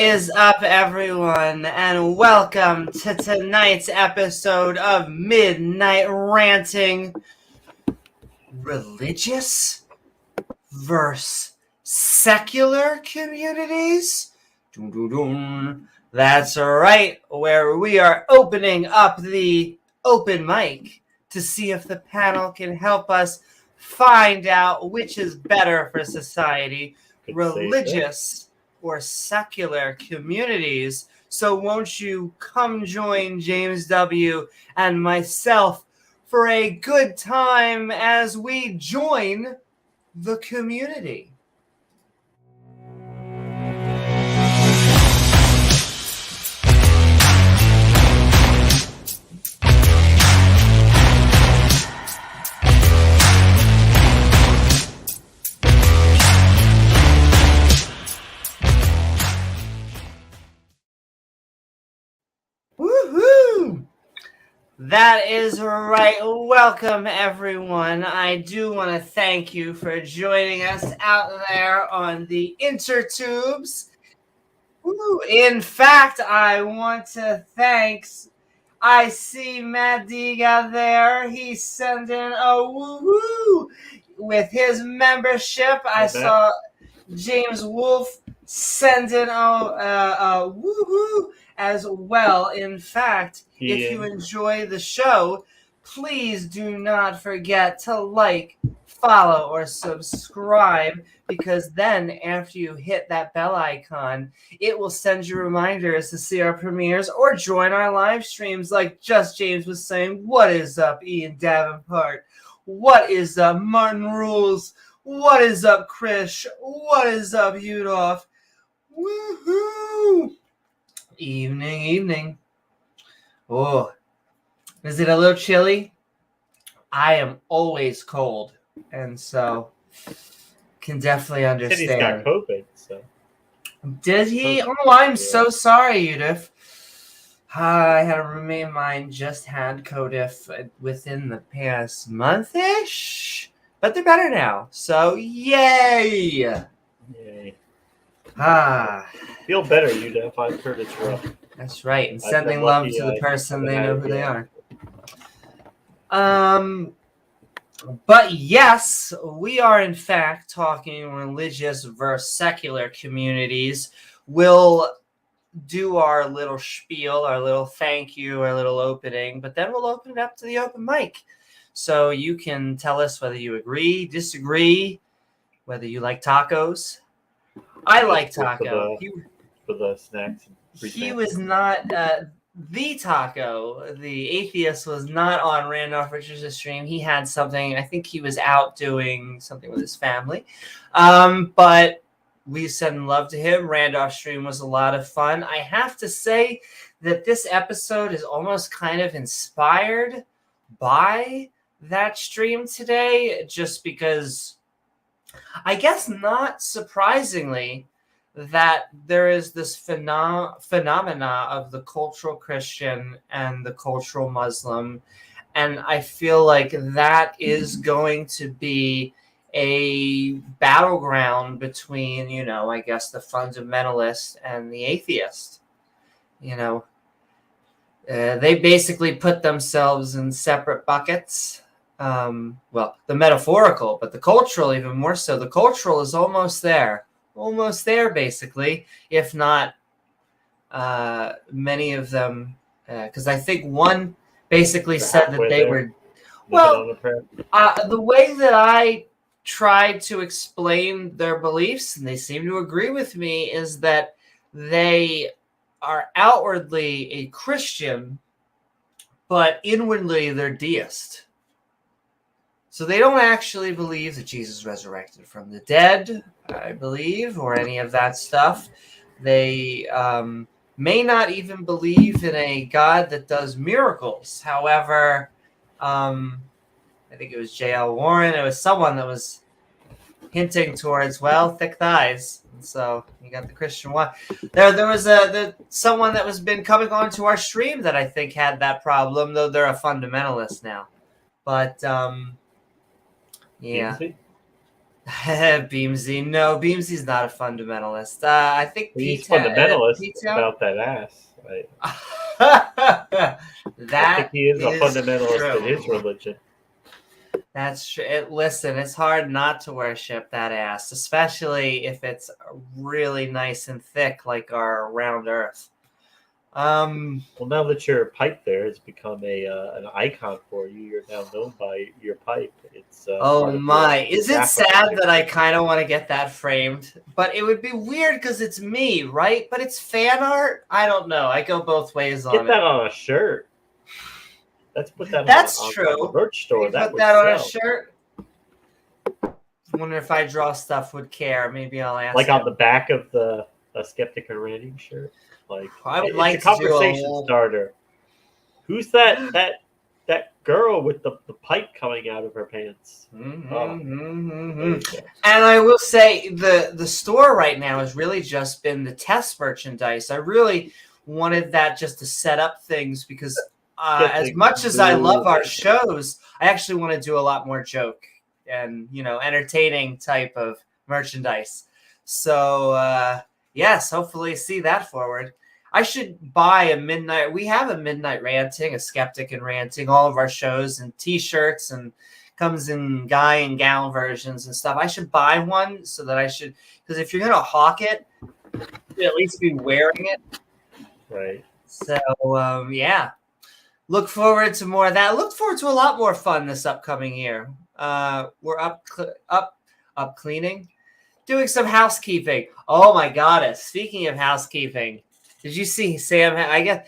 is up, everyone, and welcome to tonight's episode of Midnight Ranting. Religious versus secular communities? Dun, dun, dun. That's right, where we are opening up the open mic to see if the panel can help us find out which is better for society, religious or secular communities. So won't you come join James W. and myself for a good time as we join the community. Woohoo! That is right. Welcome, everyone. I do want to thank you for joining us out there on the intertubes. Woo. In fact, I want to thank. I see Abcdeig out there. He's sending a woo-hoo with his membership. I saw James Wolfe sending a woo-hoo as well. In fact, if you enjoy the show, please do not forget to like, follow, or subscribe, because then after you hit that bell icon, it will send you reminders to see our premieres or join our live streams like Just James was saying. What is up, Ian Davenport? What is up, Martin Rules? What is up, Krish? What is up, Udolph? Woohoo! Evening. Oh, is it a little chilly? I am always cold, and so can definitely understand. He said he's got COVID, so. Did he? Oh, I'm so sorry, Udolph. I had a roommate of mine just had COVID within the past month-ish, but they're better now, so yay! Feel better, Udolph. I've heard it's rough. That's right, and sending love to the person they know who they are. But yes, we are in fact talking religious versus secular communities. We'll do our little spiel, our little thank you, our little opening, but then we'll open it up to the open mic. So you can tell us whether you agree, disagree, whether you like tacos. I like taco. For the snacks. He was not the taco. The atheist was not on Randolph Richards' stream. He had something. I think he was out doing something with his family. But we send love to him. Randolph's stream was a lot of fun. I have to say that this episode is almost kind of inspired by that stream today, just because, I guess not surprisingly, that there is this phenomena of the cultural Christian and the cultural Muslim. And I feel like that is going to be a battleground between, I guess the fundamentalist and the atheist. They basically put themselves in separate buckets. Well, the metaphorical, but the cultural even more so. The cultural is almost there, basically, if not many of them, because I think one basically said that they were, the way that I tried to explain their beliefs, and they seem to agree with me, is that they are outwardly a Christian, but inwardly they're deist. So they don't actually believe that Jesus resurrected from the dead, I believe, or any of that stuff. They may not even believe in a God that does miracles. However, I think it was J.L. Warren. It was someone that was hinting towards, thick thighs. And so you got the Christian one. There was someone that was been coming onto our stream that I think had that problem, though they're a fundamentalist now. But yeah. Beamsy. No, Beamsy's not a fundamentalist. I think He's fundamentalist P-Town. about that ass. That I think he is a is fundamentalist true. in his religion. That's true. Listen, it's hard not to worship that ass, especially if it's really nice and thick like our round Earth. Well, now that your pipe there has become an icon for you, you're now known by your pipe. It's Oh part of my! your Is it graphic sad that I identity. kind of want to get that framed? But it would be weird because it's me, right? But it's fan art. I don't know. I go both ways Get on that it. on a shirt. Let's put that That's on the true. merch store. You That put would that on a sell. shirt. I wonder if I draw stuff would care. Maybe I'll ask Like him. on the back of the Skeptic and Ranting shirt. Like I would it's like a to do a conversation whole... starter. Who's that girl with the pipe coming out of her pants? Mm-hmm. There you go. And I will say the store right now has really just been the test merchandise. I really wanted that just to set up things because as much as I love our shows, I actually want to do a lot more joke and entertaining type of merchandise. So yes, hopefully see that forward. I should buy a midnight. We have a Midnight Ranting, a Skeptic and Ranting, all of our shows and T-shirts, and comes in guy and gal versions and stuff. I should buy one so that because if you're gonna hawk it, you should at least be wearing it. Right. So yeah, look forward to more of that. Look forward to a lot more fun this upcoming year. We're up cleaning, doing some housekeeping. Oh my goddess! Speaking of housekeeping. Did you see Sam? I guess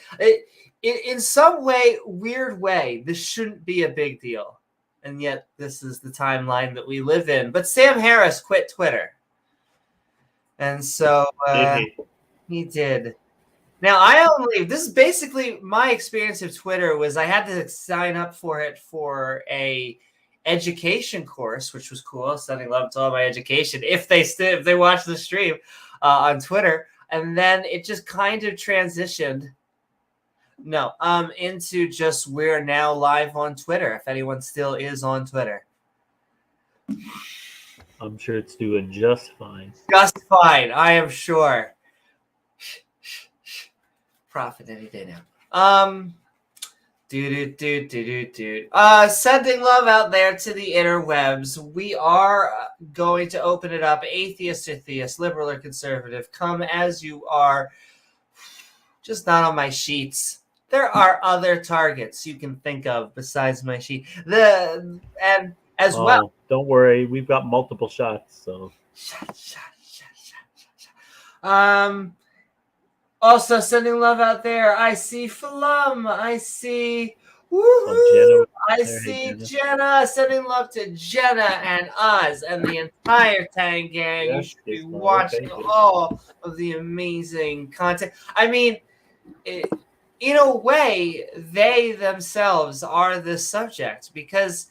in some weird way, this shouldn't be a big deal. And yet this is the timeline that we live in. But Sam Harris quit Twitter. And so he did. Now, this is basically my experience of Twitter was I had to sign up for it for a education course, which was cool. Sending love to all my education. If they watch the stream on Twitter. And then it just kind of transitioned into just we're now live on Twitter, if anyone still is on Twitter. I'm sure it's doing just fine. Just fine, I am sure. Profit any day now. Sending love out there to the interwebs. We are going to open it up. Atheist or theist, liberal or conservative, come as you are. Just not on my sheets. There are other targets you can think of besides my sheet. Well. Don't worry, we've got multiple shots. So. Shot. Also sending love out there. I see Flum. I see woohoo. I see Jena. Sending love to Jena and Oz and the entire Tang Gang. You should be watching all of the amazing content. I mean, in a way, they themselves are the subject because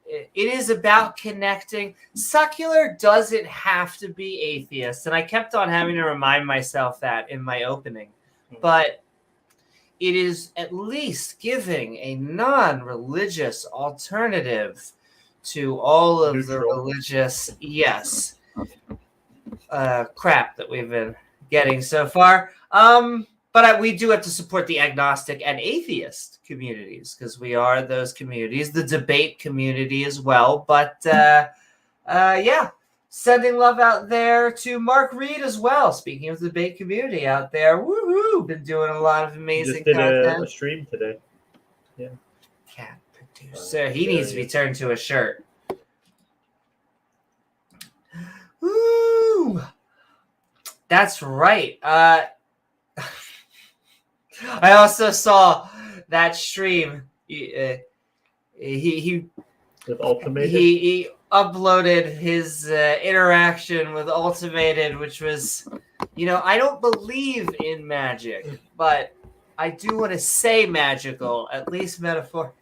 it is about connecting. Secular doesn't have to be atheist. And I kept on having to remind myself that in my opening. But it is at least giving a non-religious alternative to all of the religious, crap that we've been getting so far. But we do have to support the agnostic and atheist communities because we are those communities, the debate community as well. But sending love out there to Mark Reid as well. Speaking of the debate community out there, woohoo! Been doing a lot of amazing content. Just did a stream today. Yeah. Cat producer. He needs to be turned to a shirt. Woo! That's right. I also saw that stream. He with Ultimated. He uploaded his interaction with Ultimated, which was, I don't believe in magic, but I do want to say magical, at least metaphorically.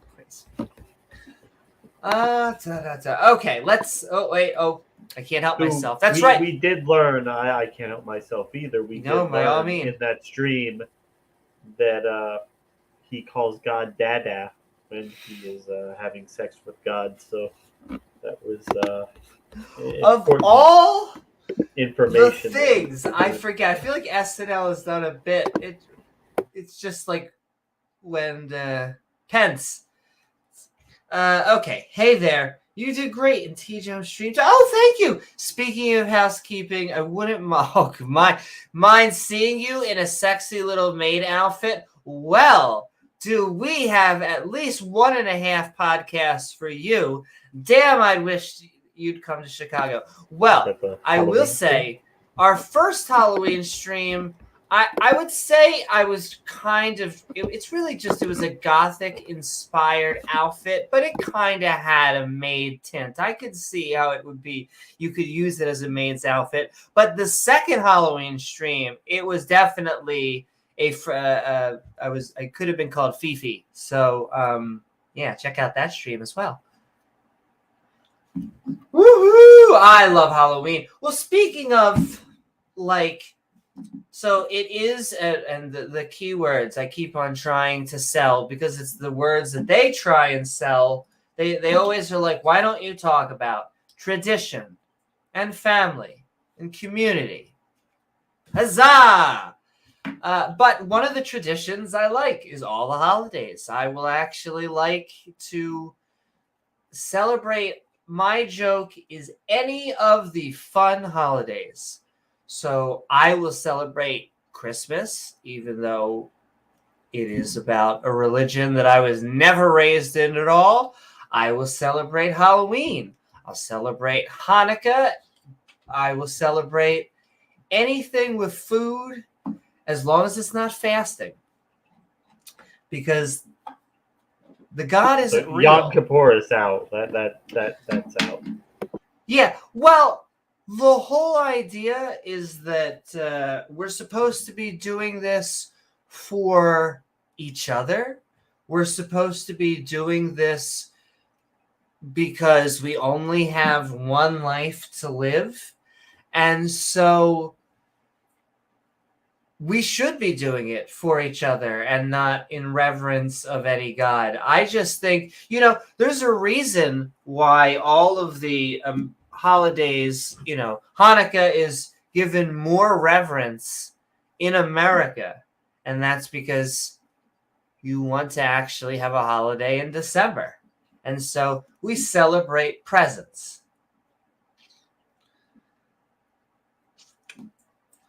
Okay, let's. Oh wait. Oh, I can't help myself. That's right. We did learn. I can't help myself either. We did learn in that stream that he calls God Dada when he is having sex with God. So That was Of all information. the things, I forget. I feel like SNL has done a bit. It's just like when Pence. Okay. Hey there. You did great in T-Jam streams. Oh, thank you. Speaking of housekeeping, I wouldn't mind seeing you in a sexy little maid outfit. Well, do we have at least 1.5 podcasts for you? Damn, I wish you'd come to Chicago. Well, I will say, our first Halloween stream, I would say I was kind of, it's really just, it was a gothic inspired outfit, but it kind of had a maid tint. I could see how it would be, you could use it as a maid's outfit. But the second Halloween stream, it was definitely I could have been called Fifi. So yeah, check out that stream as well. Woohoo! I love Halloween. Well, speaking of, like, so it is, and the keywords I keep on trying to sell, because it's the words that they try and sell. They always are like, why don't you talk about tradition and family and community? Huzzah! But one of the traditions I like is all the holidays. I will actually like to celebrate. My joke is any of the fun holidays. So I will celebrate Christmas, even though it is about a religion that I was never raised in at all. I will celebrate Halloween. I'll celebrate Hanukkah. I will celebrate anything with food, as long as it's not fasting. Because the God isn't real. Yom Kippur is out. That's out. Yeah, well, the whole idea is that we're supposed to be doing this for each other. We're supposed to be doing this because we only have one life to live. And so we should be doing it for each other and not in reverence of any God. I just think, there's a reason why all of the holidays, Hanukkah is given more reverence in America. And that's because you want to actually have a holiday in December. And so we celebrate presents.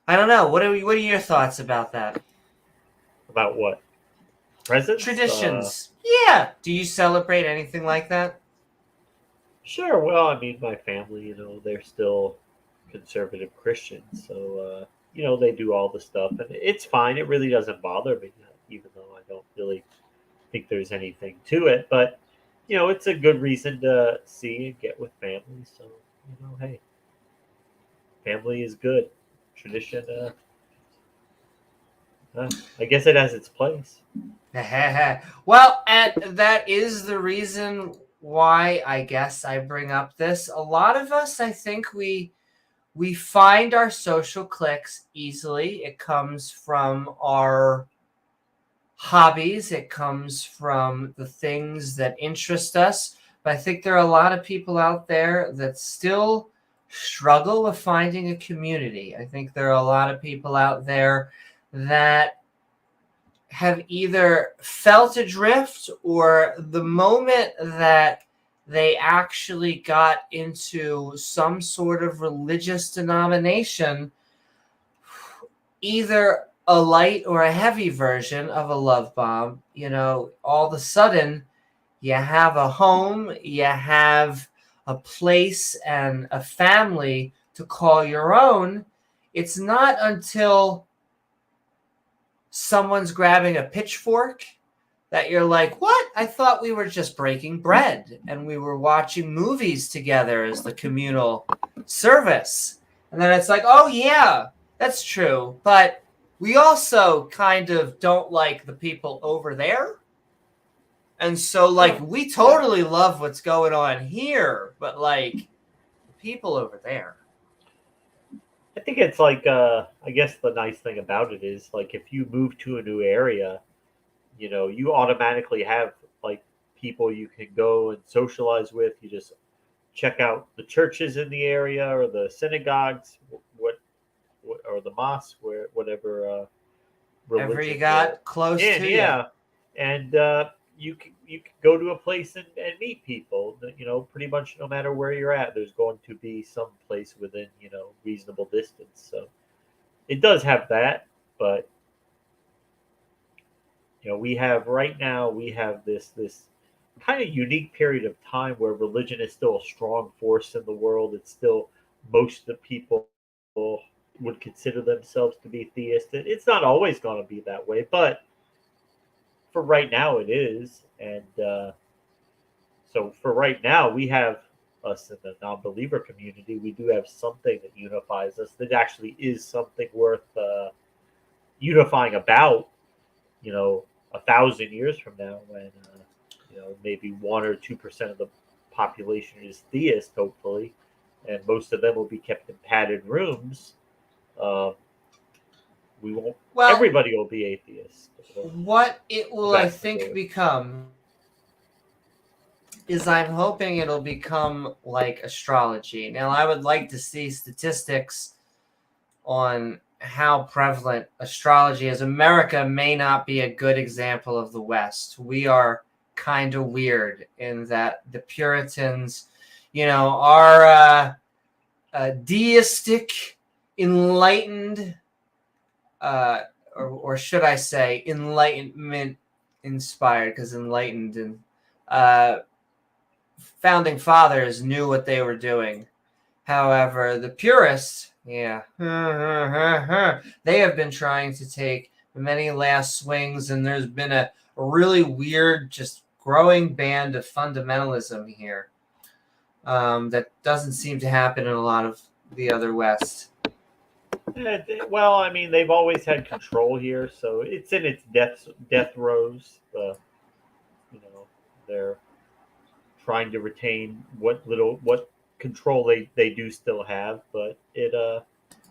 I don't know. What are your thoughts about that? About what? Presents? Traditions. Yeah. Do you celebrate anything like that? Sure. Well, I mean, my family, they're still conservative Christians. So, they do all the stuff. And it's fine. It really doesn't bother me, even though I don't really think there's anything to it. But, it's a good reason to see and get with family. So, hey, family is good. Tradition, I guess it has its place. Well, and that is the reason why I guess I bring up this. A lot of us, I think we find our social cliques easily. It comes from our hobbies. It comes from the things that interest us. But I think there are a lot of people out there that still struggle with finding a community. I think there are a lot of people out there that have either felt adrift, or the moment that they actually got into some sort of religious denomination, either a light or a heavy version of a love bomb, all of a sudden you have a home, you have a place and a family to call your own. It's not until someone's grabbing a pitchfork that you're like, what? I thought we were just breaking bread and we were watching movies together as the communal service. And then it's like, oh yeah, that's true. But we also kind of don't like the people over there. And so, we totally love what's going on here, but, the people over there. I think it's I guess the nice thing about it is, if you move to a new area, you automatically have, people you can go and socialize with. You just check out the churches in the area or the synagogues, what or the mosque, where whatever Ever you religion you're got close in. to you. Yeah, and you can go to a place and meet people. Pretty much no matter where you're at, there's going to be some place within reasonable distance. So it does have that, but we have this kind of unique period of time where religion is still a strong force in the world. It's still most of the people would consider themselves to be theistic. It's not always going to be that way, but for right now it is. And so for right now, we have us in the non-believer community. We do have something that unifies us. That actually is something worth unifying about. 1,000 years from now, when maybe 1 or 2% of the population is theist, hopefully, and most of them will be kept in padded rooms. We won't. Well, everybody will be atheist. What it will, I think, become is I'm hoping it'll become like astrology. Now, I would like to see statistics on how prevalent astrology is. America may not be a good example of the West. We are kind of weird in that the Puritans, are deistic, enlightened, or should I say enlightenment inspired, because enlightened and founding fathers knew what they were doing. However, the purists, they have been trying to take many last swings, and there's been a really weird, just growing band of fundamentalism here that doesn't seem to happen in a lot of the other West. Well, I mean, they've always had control here, so it's in its death throes. They're trying to retain what control they do still have, but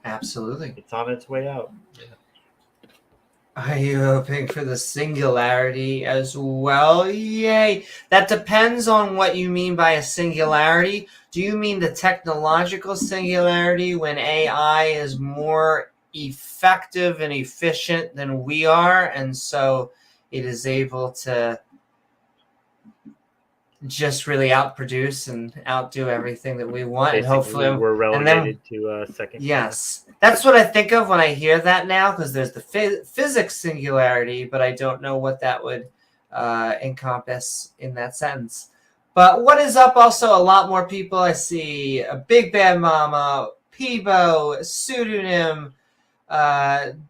absolutely, it's on its way out. Yeah. Are you hoping for the singularity as well? Yay! That depends on what you mean by a singularity. Do you mean the technological singularity, when AI is more effective and efficient than we are, and so it is able to just really outproduce and outdo everything that we want? Basically, and hopefully we're relegated to second. Yes, that's what I think of when I hear that now, because there's the physics singularity, but I don't know what that would encompass in that sentence. But what is up? Also, a lot more people. I see a Big Bad Mama, Peebo, Pseudonym,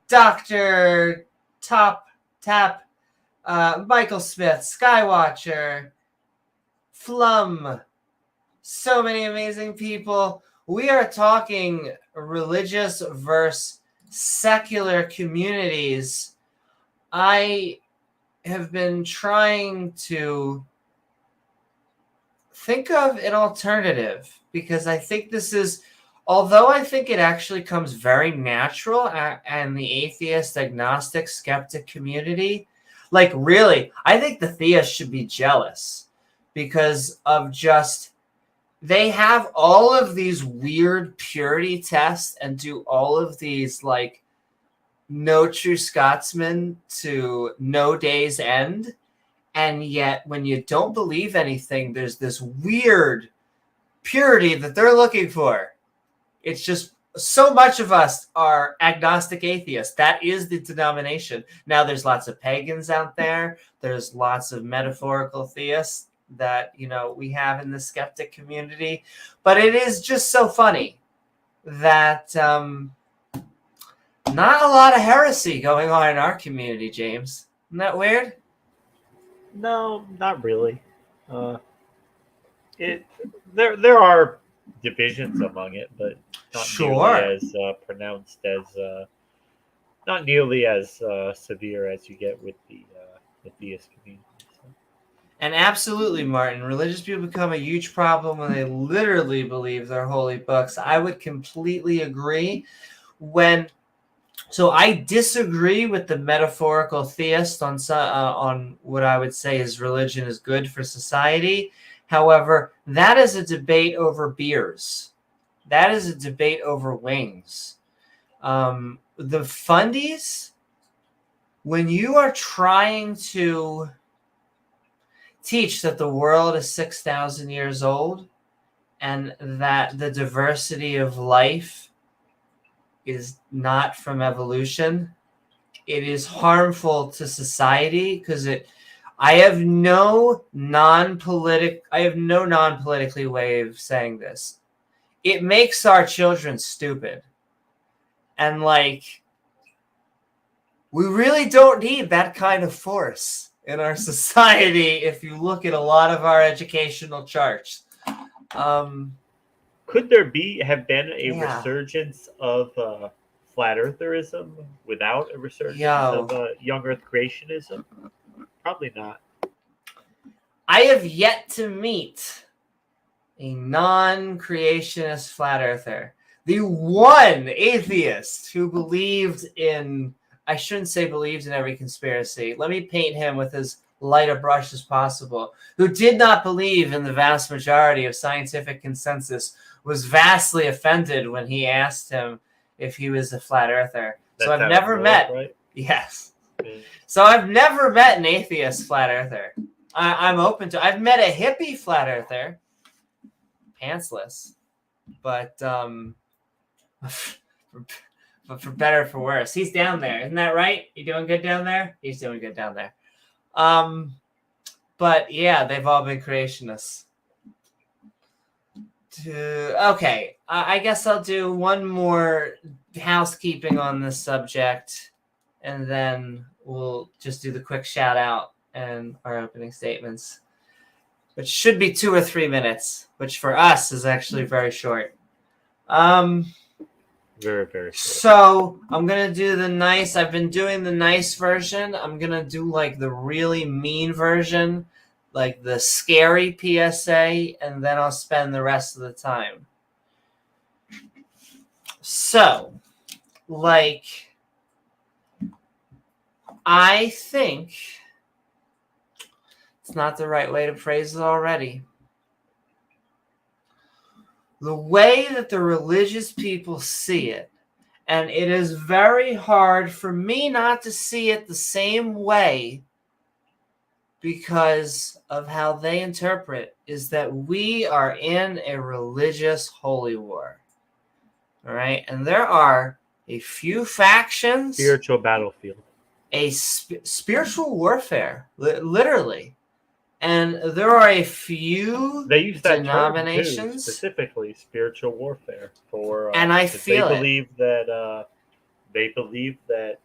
Dr. Tap, Michael Smith, Skywatcher, Flum. So many amazing people. We are talking religious versus secular communities. I have been trying to think of an alternative, because I think this is, although I think it actually comes very natural and the atheist, agnostic, skeptic community, like really, I think the theists should be jealous because of just, they have all of these weird purity tests and do all of these like no true Scotsman to no day's end. And yet when you don't believe anything, there's this weird purity that they're looking for. It's just so much of us are agnostic atheists. That is the denomination. Now there's lots of pagans out there. There's lots of metaphorical theists that we have in the skeptic community, but it is just so funny that not a lot of heresy going on in our community, James. Isn't that weird? No, not really. There are divisions among it, but not nearly as pronounced as not nearly as severe as you get with the theist community. And absolutely, Martin, religious people become a huge problem when they literally believe their holy books. I would completely agree. So I disagree with the metaphorical theist on what I would say is religion is good for society. However, that is a debate over beers. That is a debate over wings. The fundies, when you are trying to teach that the world is 6,000 years old and that the diversity of life is not from evolution, it is harmful to society because I have no non-politically way of saying this. It makes our children stupid. And like, we really don't need that kind of force in our society if you look at a lot of our educational charts. Could there have been a resurgence of flat eartherism without a resurgence of young earth creationism? Probably not. I have yet to meet a non-creationist flat earther. The one atheist who believed in, I shouldn't say believed in every conspiracy. Let me paint him with as light a brush as possible. Who did not believe in the vast majority of scientific consensus, was vastly offended when he asked him if he was a flat earther. So I've never met. Right? Yes. Mm. So I've never met an atheist flat earther. I'm open to. I've met a hippie flat earther, pantsless, but for better or for worse, he's down there. Isn't that right? You doing good down there? He's doing good down there. But yeah, they've all been creationists. Okay, I guess I'll do one more housekeeping on this subject, and then we'll just do the quick shout out and our opening statements, which should be 2 or 3 minutes, which for us is actually very short. Very, very short. So I'm going to do the nice. I've been doing the nice version. I'm going to do like the really mean version, like the scary PSA, and then I'll spend the rest of the time. So, like, I think it's not the right way to phrase it already. The way that the religious people see it, and it is very hard for me not to see it the same way because of how they interpret, is that we are in a religious holy war. All right? And there are a few factions. Spiritual battlefield. A spiritual warfare, literally. And there are a few they use that denominations. Term too, specifically spiritual warfare. And I feel they believe that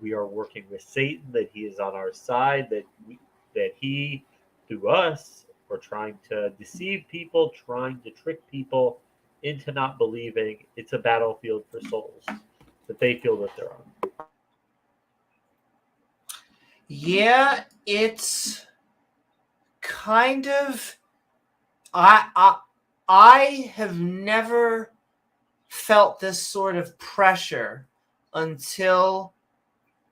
we are working with Satan, that he is on our side, that he, through us, are trying to deceive people, trying to trick people into not believing. It's a battlefield for souls that they feel that they're on. Yeah, it's kind of. I have never felt this sort of pressure until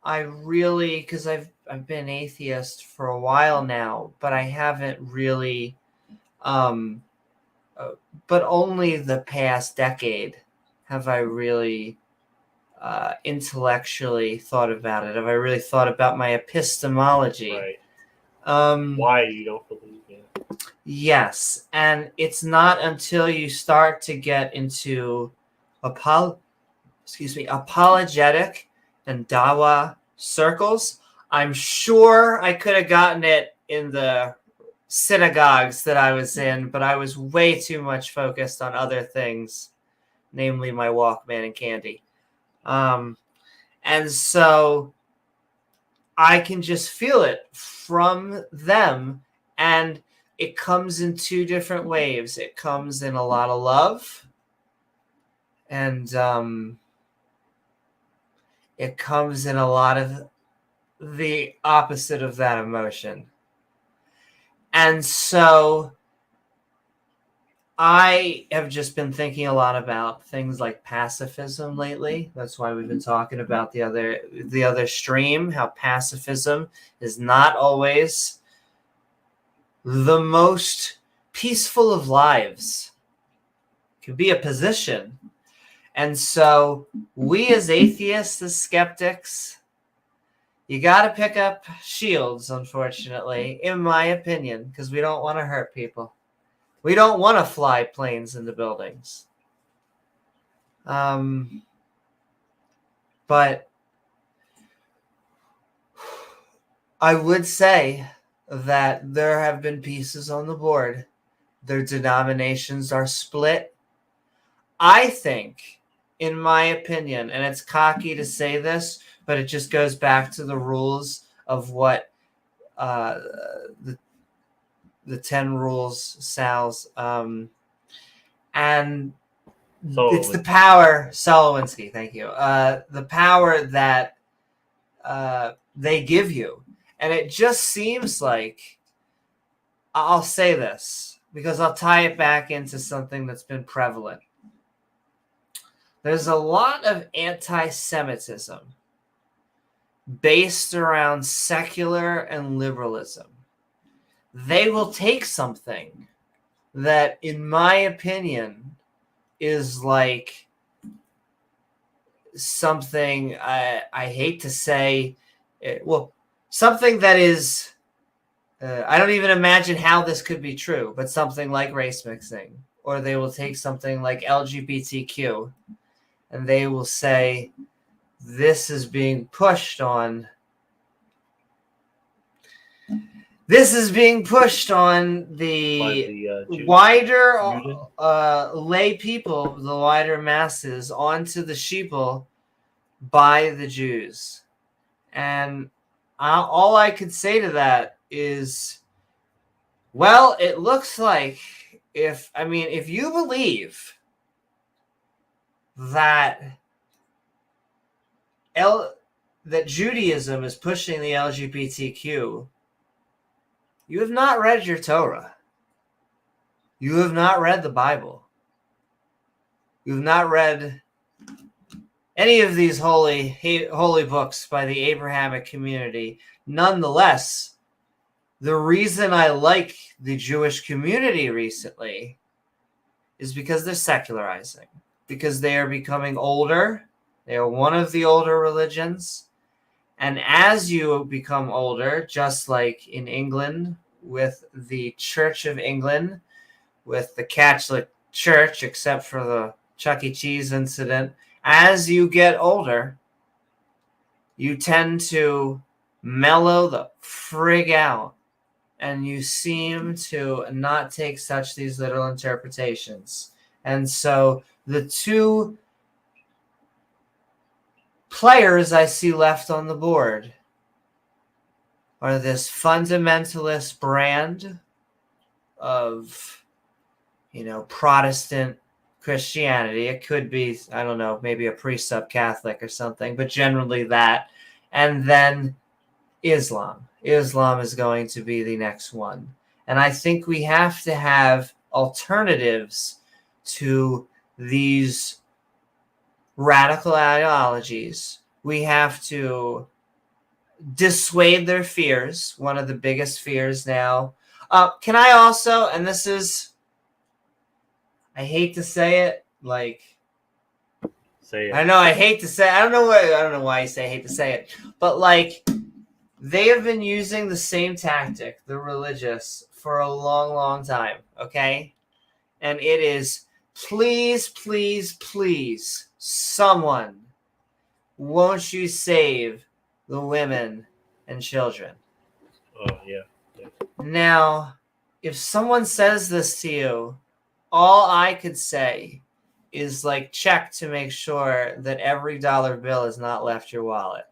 I really, because I've been atheist for a while now, but I haven't really, but only the past decade have I really intellectually thought about it. Have I really thought about my epistemology? Right. Why you don't believe it? Yes, and it's not until you start to get into apologetic and Dawa circles. I'm sure I could have gotten it in the synagogues that I was in, but I was way too much focused on other things, namely my Walkman and candy. And so I can just feel it from them, and it comes in 2 different waves. It comes in a lot of love, and it comes in a lot of the opposite of that emotion. And so I have just been thinking a lot about things like pacifism lately. That's why we've been talking about the other stream, how pacifism is not always the most peaceful of lives. It could be a position. And so we as atheists, as skeptics, you got to pick up shields, unfortunately, in my opinion, because we don't want to hurt people. We don't want to fly planes into buildings. But I would say that there have been pieces on the board. Their denominations are split. I think, in my opinion, and it's cocky to say this, but it just goes back to the rules of what the 10 rules, Sal's, and it's the power, Solowinski, thank you, the power that they give you. And it just seems like, I'll say this because I'll tie it back into something that's been prevalent. There's a lot of anti-Semitism based around secular and liberalism. They will take something that, in my opinion, is like something, I hate to say, something that is, I don't even imagine how this could be true, but something like race mixing, or they will take something like LGBTQ and they will say, this is being pushed on the wider lay people, the wider masses, onto the sheeple by the Jews. And all I could say to that is, well, it looks like if you believe that Judaism is pushing the LGBTQ, you have not read your Torah. You have not read the Bible. You have not read any of these holy books by the Abrahamic community. Nonetheless, the reason I like the Jewish community recently is because they're secularizing, because they are becoming older. They are one of the older religions. And as you become older, just like in England with the Church of England, with the Catholic Church, except for the Chuck E. Cheese incident, as you get older, you tend to mellow the frig out, and you seem to not take these literal interpretations. And so the two players I see left on the board are this fundamentalist brand of, Protestant Christianity. It could be, I don't know, maybe a precept Catholic or something, but generally that. And then Islam. Islam is going to be the next one. And I think we have to have alternatives to these radical ideologies. We have to dissuade their fears. One of the biggest fears now. Can I also, and this is, I hate to say it, say it. I know I hate to say it. I don't know why you say I hate to say it, but they have been using the same tactic, the religious, for a long, long time, okay? And it is, please, please, please, someone, won't you save the women and children? Oh, yeah. Now, if someone says this to you, all I could say is check to make sure that every dollar bill has not left your wallet.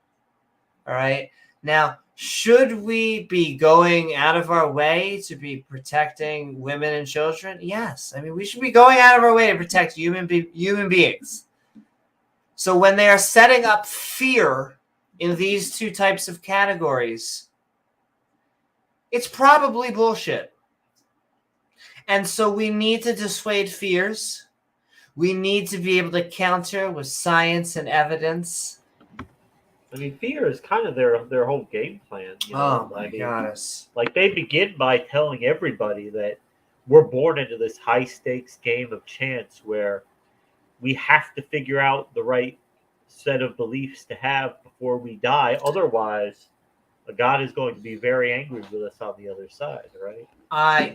All right? Now, should we be going out of our way to be protecting women and children? Yes. We should be going out of our way to protect human beings. So when they are setting up fear in these two types of categories, it's probably bullshit. And so we need to dissuade fears. We need to be able to counter with science and evidence. Fear is kind of their whole game plan. Oh my gosh! They begin by telling everybody that we're born into this high stakes game of chance where we have to figure out the right set of beliefs to have before we die. Otherwise, God is going to be very angry with us on the other side, right?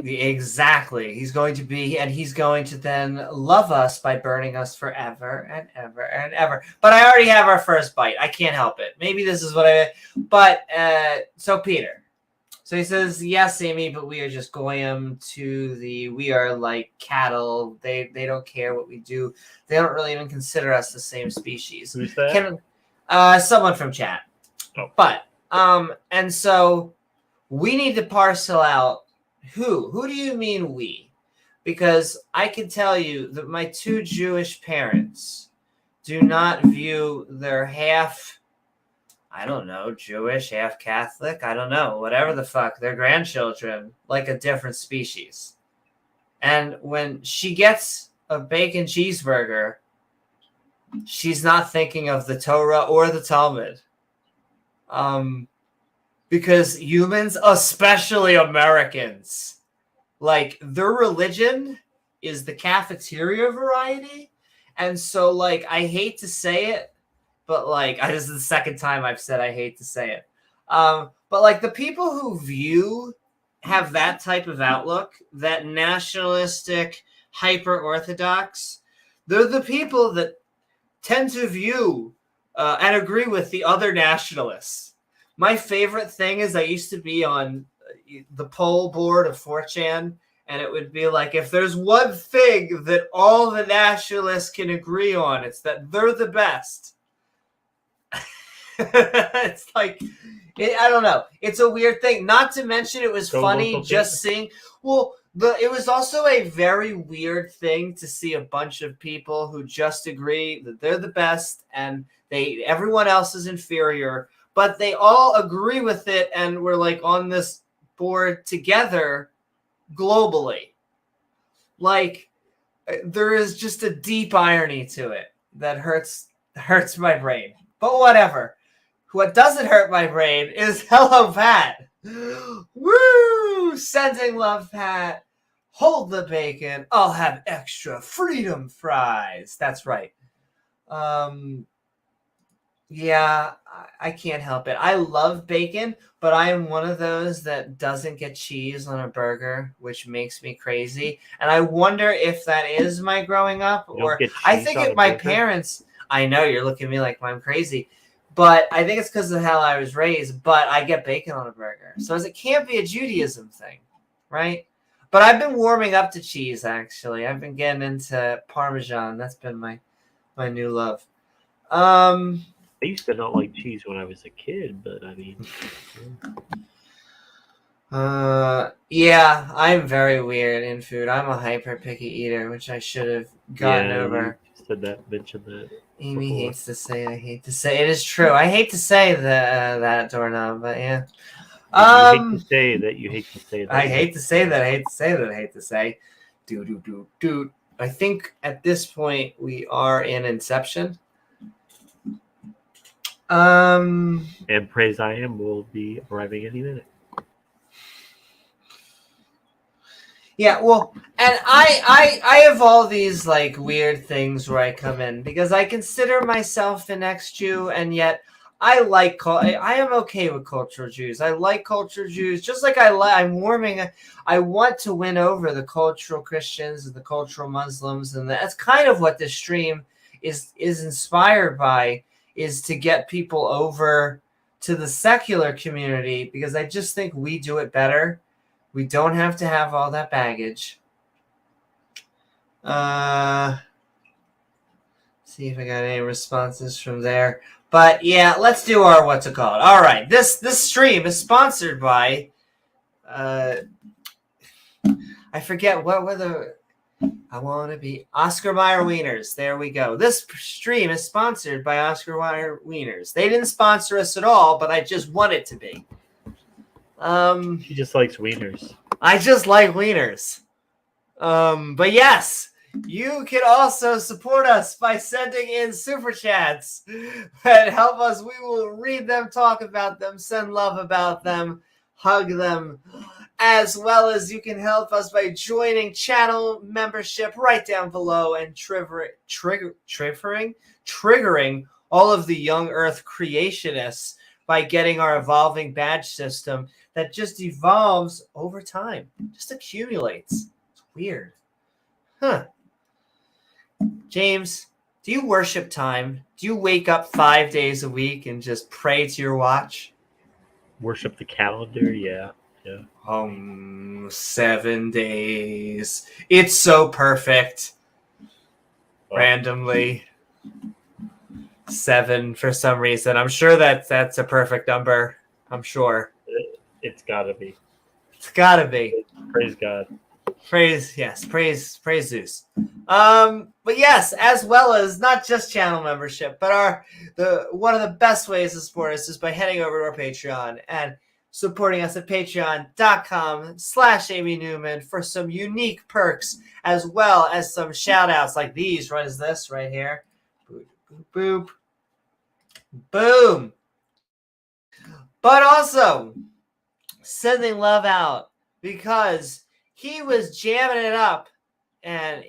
Exactly. He's going to be, and he's going to then love us by burning us forever and ever and ever. But I already have our first bite. I can't help it. Maybe this is what but so Peter. So he says, yes, Amy, but we are just goyim we are like cattle. They don't care what we do. They don't really even consider us the same species. Who's that? Someone from chat. Oh. But, and so we need to parcel out who do you mean we? Because I can tell you that my two Jewish parents do not view their half, I don't know, Jewish, half Catholic, I don't know, whatever the fuck, their grandchildren like a different species. And when she gets a bacon cheeseburger, she's not thinking of the Torah or the Talmud. Because humans, especially Americans, like their religion is the cafeteria variety. And so like, I hate to say it, but like, this is the second time I've said I hate to say it. But like the people who have that type of outlook, that nationalistic, hyper-Orthodox, they're the people that tend to view and agree with the other nationalists. My favorite thing is I used to be on the poll board of 4chan, and it would be like, if there's one thing that all the nationalists can agree on, it's that they're the best. It's like, I don't know. It's a weird thing. Not to mention it was funny just seeing, it was also a very weird thing to see a bunch of people who just agree that they're the best and everyone else is inferior, but they all agree with it and we're like on this board together globally. Like, there is just a deep irony to it that hurts my brain. But whatever. What doesn't hurt my brain is hello, Pat. Woo! Sending love, Pat. Hold the bacon. I'll have extra freedom fries. That's right. Yeah, I can't help it. I love bacon, but I am one of those that doesn't get cheese on a burger, which makes me crazy. And I wonder if that is my growing up, or I think my parents. I know you're looking at me like I'm crazy, but I think it's because of how I was raised. But I get bacon on a burger, so it can't be a Judaism thing, right? But I've been warming up to cheese. Actually, I've been getting into Parmesan. That's been my new love. I used to not like cheese when I was a kid, but I mean... yeah, I'm very weird in food. I'm a hyper picky eater, which I should have gotten over. You mentioned that. Amy before. Hates to say I hate to say. It is true. I hate to say that, doorknob, but yeah. You hate to say that. You hate to say that. I hate to say that. I hate to say that. I hate to say. Do. I think at this point we are in Inception. And Praise I Am will be arriving any minute. Yeah, well, and I have all these like weird things where I come in because I consider myself an ex-Jew, and yet I am okay with cultural Jews. I like cultural Jews, just like I want to win over the cultural Christians and the cultural Muslims, and that's kind of what this stream is inspired by. Is to get people over to the secular community because I just think we do it better. We don't have to have all that baggage. See if I got any responses from there. But yeah, let's do our what's it called. All right, this stream is sponsored by I forget what were the. I want to be Oscar Mayer Wieners. There we go. This stream is sponsored by Oscar Mayer Wieners. They didn't sponsor us at all, but I just want it to be. She just likes wieners. I just like wieners. But yes, you can also support us by sending in super chats and help us. We will read them, talk about them, send love about them, hug them, as well as you can help us by joining channel membership right down below and triggering all of the young Earth creationists by getting our evolving badge system that just evolves over time, just accumulates. It's weird. Huh. James, do you worship time? Do you wake up 5 days a week and just pray to your watch? Worship the calendar, yeah. 7 days. It's so perfect. Randomly. 7 for some reason. I'm sure that's a perfect number. I'm sure. It's gotta be. It's gotta be. Praise God. Praise Zeus. But yes, as well as not just channel membership, but one of the best ways to support us is by heading over to our Patreon and supporting us at patreon.com/Amy Newman for some unique perks, as well as some shout outs like these. What is this right here? Boop, boop, boop. Boom. But also sending love out because he was jamming it up, and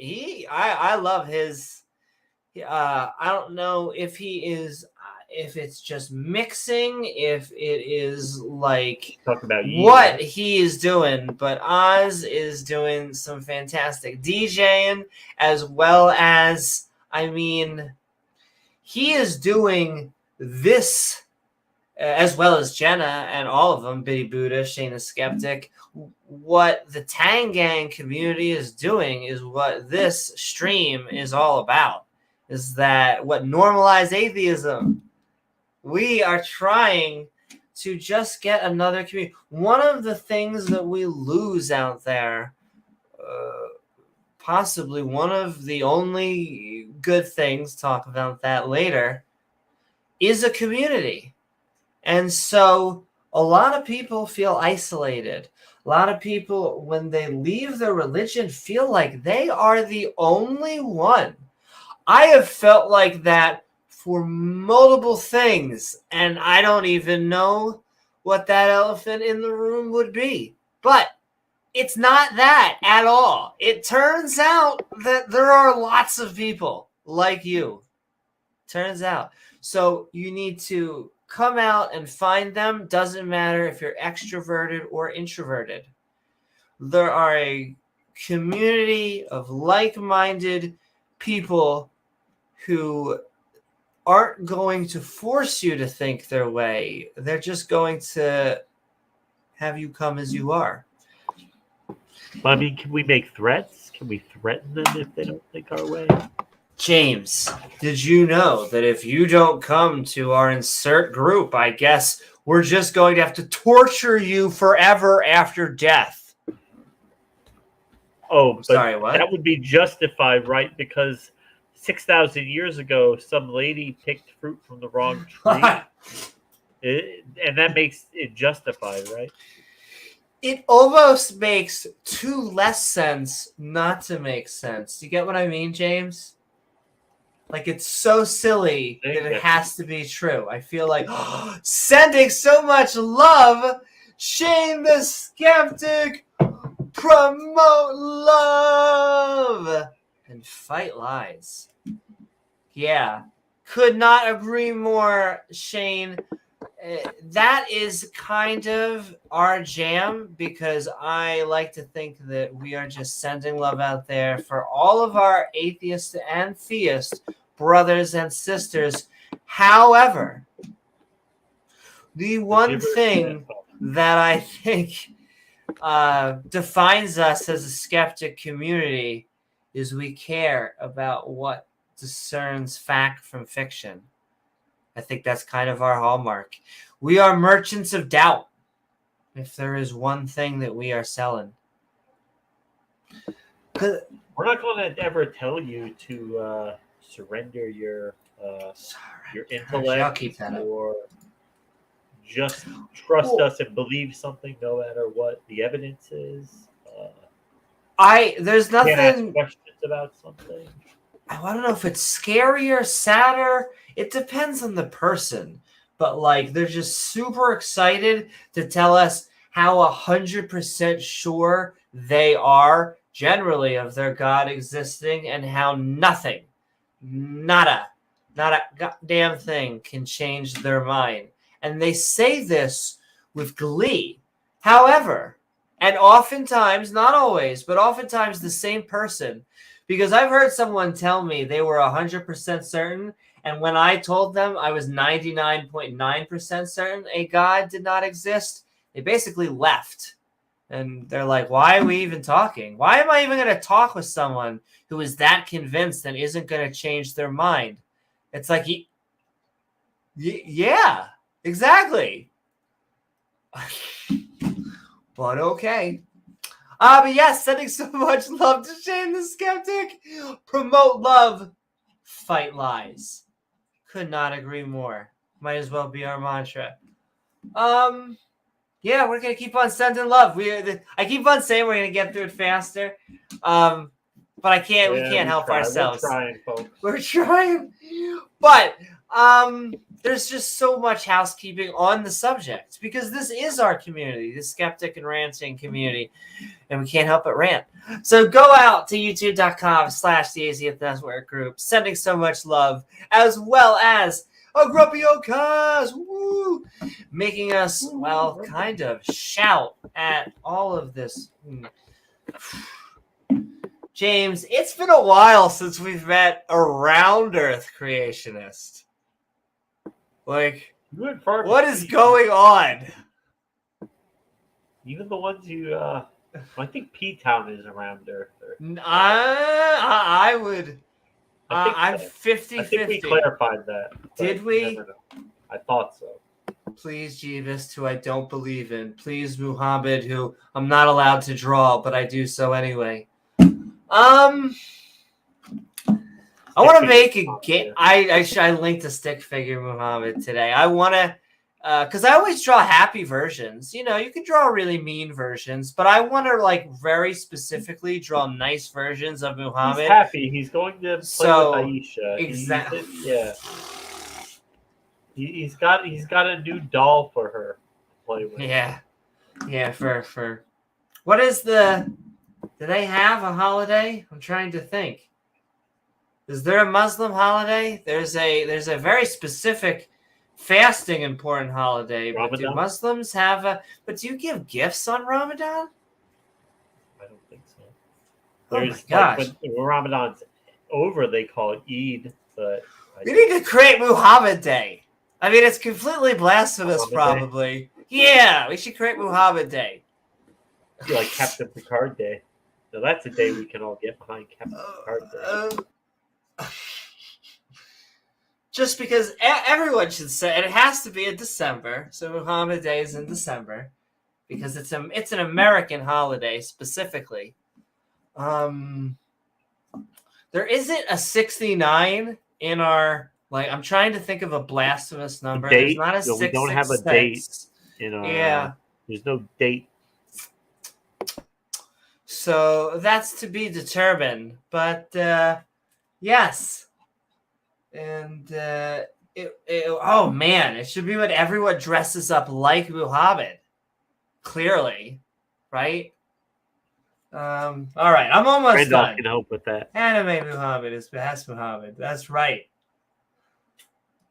I love his. I don't know if he is, if it's just mixing, if it is like talk about what he is doing, but Oz is doing some fantastic DJing, as well as, I mean, he is doing this, as well as Jena and all of them, Biddy Buddha, Shayna Skeptic. What the Tang Gang community is doing is what this stream is all about. Is that what normalized atheism? We are trying to just get another community. One of the things that we lose out there, possibly one of the only good things, talk about that later, is a community. And so a lot of people feel isolated. A lot of people, when they leave their religion, feel like they are the only one. I have felt like that for multiple things, and I don't even know what that elephant in the room would be. But it's not that at all. It turns out that there are lots of people like you. Turns out. So you need to come out and find them. Doesn't matter if you're extroverted or introverted. There are a community of like-minded people who aren't going to force you to think their way. They're just going to have you come as you are. I mean, can we make threats? Can we threaten them if they don't think our way? James, did you know that if you don't come to our insert group, I guess we're just going to have to torture you forever after death? Oh, but sorry, what? That would be justified, right? Because 6,000 years ago, some lady picked fruit from the wrong tree. And that makes it justified, right? It almost makes less sense not to make sense. Do you get what I mean, James? Like, it's so silly that it has to be true. I feel like sending so much love, Shane the Skeptic, promote love and fight lies. Yeah, could not agree more, Shane. That is kind of our jam, because I like to think that we are just sending love out there for all of our atheist and theist brothers and sisters. However, the one thing that I think defines us as a skeptic community is we care about what discerns fact from fiction. I think that's kind of our hallmark. We are merchants of doubt, if there is one thing that we are selling. We're not going to ever tell you to surrender your intellect or just trust us and believe something no matter what the evidence is. There's nothing. Can't ask questions about something. I don't know if it's scarier, sadder. It depends on the person. But, like, they're just super excited to tell us how 100% sure they are generally of their God existing, and how nothing, nada, not a goddamn thing can change their mind. And they say this with glee. However, and oftentimes, not always, but oftentimes the same person, because I've heard someone tell me they were 100% certain, and when I told them I was 99.9% certain a God did not exist, they basically left. And they're like, why are we even talking? Why am I even going to talk with someone who is that convinced and isn't going to change their mind? It's like, yeah, exactly. But okay. But yes, sending so much love to Shane the Skeptic. Promote love, fight lies. Could not agree more. Might as well be our mantra. Yeah, we're gonna keep on sending love. I keep on saying we're gonna get through it faster. But I can't. We can't help ourselves. We're trying, folks. We're trying. But there's just so much housekeeping on the subject because this is our community, the skeptic and ranting community, and we can't help but rant. So go out to youtube.com/the Atheist Network group, sending so much love, as well as a grumpy old Cuss, woo, making us, well, kind of shout at all of this. James, it's been a while since we've met a round Earth creationist. Like, what is going on? Even the ones you, I think P-Town is around Earth. I would. I'm 50-50. I think we clarified that. Did we? I thought so. Please, Jeebus, who I don't believe in. Please, Muhammad, who I'm not allowed to draw, but I do so anyway. I want to make a game. I linked a stick figure Muhammad today. I want to, because I always draw happy versions. You know, you can draw really mean versions, but I want to like very specifically draw nice versions of Muhammad. He's happy. He's going to play with Aisha. Exactly. Yeah. He's got a new doll for her to play with. Yeah. For what is the? Do they have a holiday? I'm trying to think. Is there a Muslim holiday? There's a very specific fasting important holiday. But do Muslims have a? But do you give gifts on Ramadan? I don't think so. Oh my gosh! Like when Ramadan's over, they call it Eid. But we need to create Muhammad Day. I mean, it's completely blasphemous, probably. Yeah, we should create Muhammad Day. Like Captain Picard Day. So that's a day we can all get behind. Captain Picard Day. Just because everyone should say, and it has to be in December. So Muhammad Day is in December because it's an American holiday specifically. There isn't a 69 in our, like, I'm trying to think of a blasphemous number. There's not a 666. We don't have a date in our. Yeah. There's no date. So that's to be determined. But yes. And oh man, it should be when everyone dresses up like Muhammad. Clearly, right? All right, I'm almost Randolph done. Can help with that. Anime Muhammad is best Muhammad. That's right.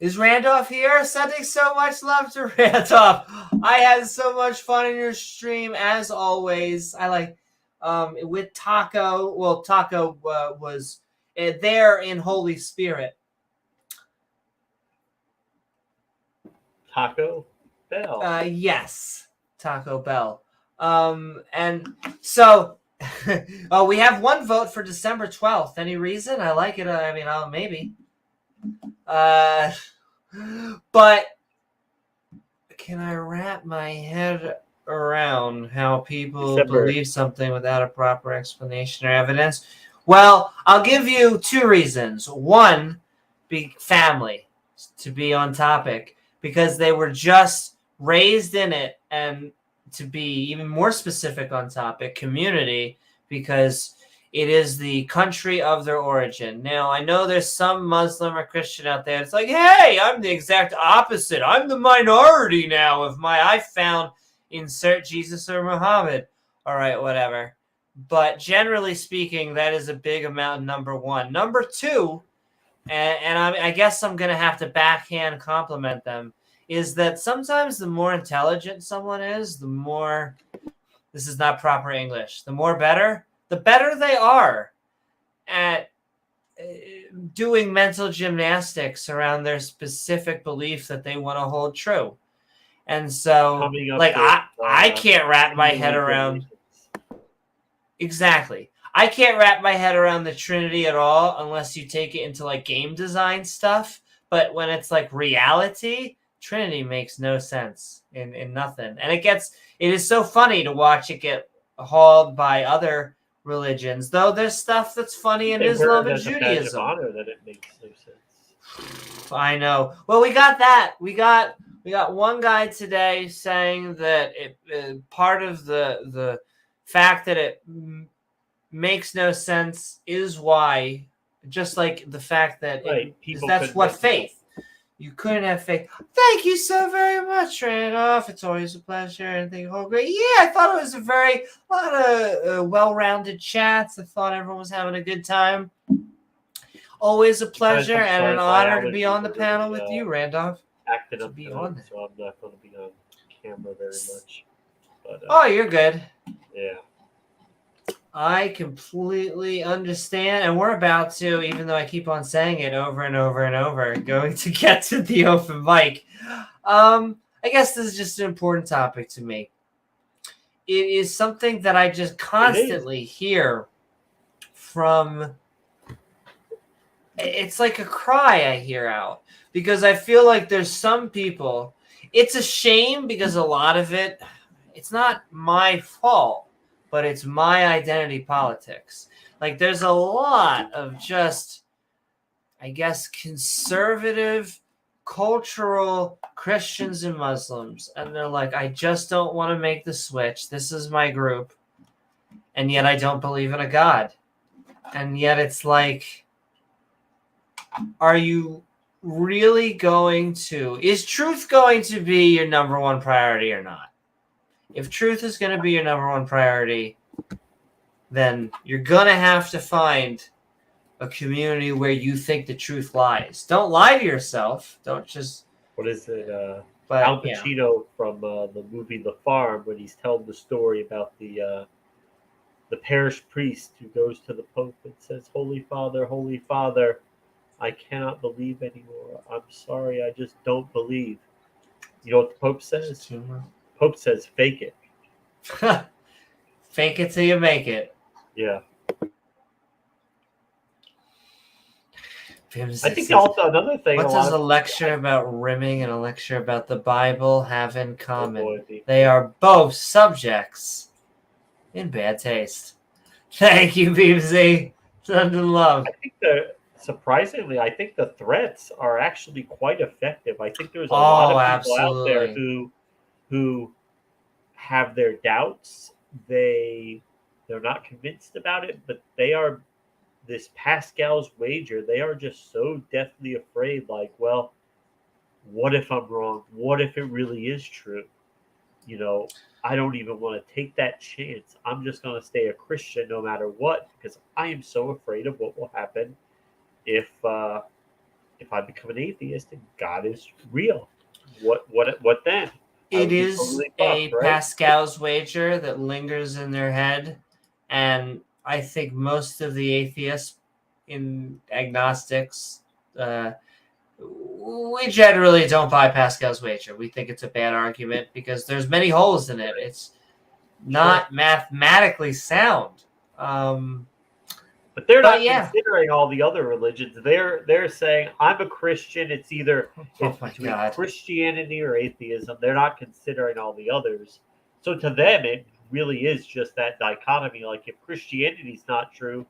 Is Randolph here? Sending so much love to Randolph. I had so much fun in your stream as always. I like with Taco. Well, Taco was there in Holy Spirit. Taco Bell. Yes, Taco Bell. And so we have one vote for December 12th. Any reason? I like it. I mean, maybe. But can I wrap my head around how people believe something without a proper explanation or evidence? Well, I'll give you two reasons. One, be family, to be on topic, because they were just raised in it, and to be even more specific on topic, community, because it is the country of their origin. Now, I know there's some Muslim or Christian out there. It's like, hey, I'm the exact opposite. I'm the minority now. I found insert Jesus or Muhammad. All right, whatever. But generally speaking, that is a big amount, number one. Number two, and I guess I'm going to have to backhand compliment them, is that sometimes the more intelligent someone is, the more, this is not proper English, the better they are at doing mental gymnastics around their specific belief that they want to hold true. And so, like, I can't wrap my head around... Exactly. I can't wrap my head around the Trinity at all unless you take it into, like, game design stuff. But when it's, like, reality, Trinity makes no sense in nothing. And it is so funny to watch it get hauled by other religions, though there's stuff that's funny in Islam and Judaism. A badge of honor that it makes no sense. I know. Well, we got that. We got one guy today saying that part of the fact that it makes no sense is why, just like the fact that that's what faith. You couldn't have faith. Thank you so very much, Randolph. It's always a pleasure. And thank you all great. Yeah, I thought it was a lot of well-rounded chats. I thought everyone was having a good time. Always a pleasure and an honor to be on the panel with you, Randolph. Acted up to on there. So I'm not going to be on camera very much. But, oh, you're good. Yeah. I completely understand, and we're about to, even though I keep on saying it over and over and over, going to get to the open mic. I guess this is just an important topic to me. It is something that I just constantly hear from. It's like a cry I hear out, because I feel like there's some people. It's a shame because a lot of it's not my fault. But it's my identity politics. Like, there's a lot of just, I guess, conservative, cultural Christians and Muslims. And they're like, I just don't want to make the switch. This is my group. And yet I don't believe in a God. And yet it's like, are you really is truth going to be your number one priority or not? If truth is going to be your number one priority, then you're going to have to find a community where you think the truth lies. Don't lie to yourself. Don't just... What is it? Al Pacino from the movie The Farm, when he's telling the story about the parish priest who goes to the Pope and says, Holy Father, I cannot believe anymore. I'm sorry, I just don't believe. You know what the Pope says? Pope says, fake it. Fake it till you make it. Yeah. I think also another thing. What does a lecture about rimming and a lecture about the Bible have in common? They are both subjects in bad taste. Thank you, BBC. London love. I think surprisingly, I think the threats are actually quite effective. I think there's a lot of people out there who have their doubts. They're not convinced about it, but they are this Pascal's Wager. They are just so deathly afraid. Like, well, what if I'm wrong? What if it really is true? You know, I don't even want to take that chance. I'm just going to stay a Christian no matter what, because I am so afraid of what will happen if I become an atheist and God is real. What then? It is totally a right? Pascal's Wager that lingers in their head, and I think most of the atheists in agnostics, we generally don't buy Pascal's Wager. We think it's a bad argument because there's many holes in it. It's not mathematically sound. But they're not considering all the other religions. They're saying, I'm a Christian. It's either between Christianity or atheism. They're not considering all the others. So to them, it really is just that dichotomy. Like, if Christianity's not true,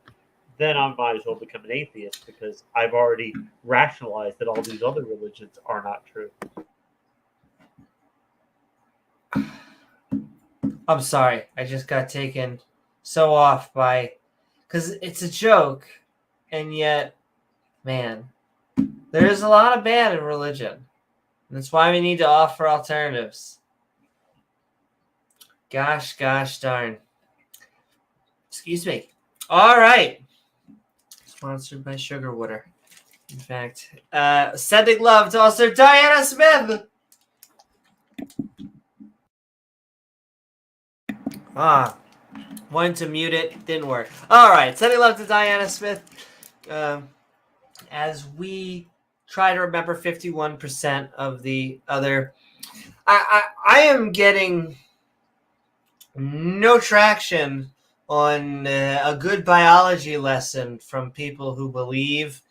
then I might as well become an atheist because I've already rationalized that all these other religions are not true. I'm sorry. I just got taken so off by... Because it's a joke, and yet, man, there's a lot of bad in religion. And that's why we need to offer alternatives. Gosh darn. Excuse me. All right. Sponsored by Sugar Water. In fact, sending love to also Diana Smith. Wanted to mute it, didn't work. All right, sending love to Diana Smith. As we try to remember 51% of the other, I am getting no traction on a good biology lesson from people who believe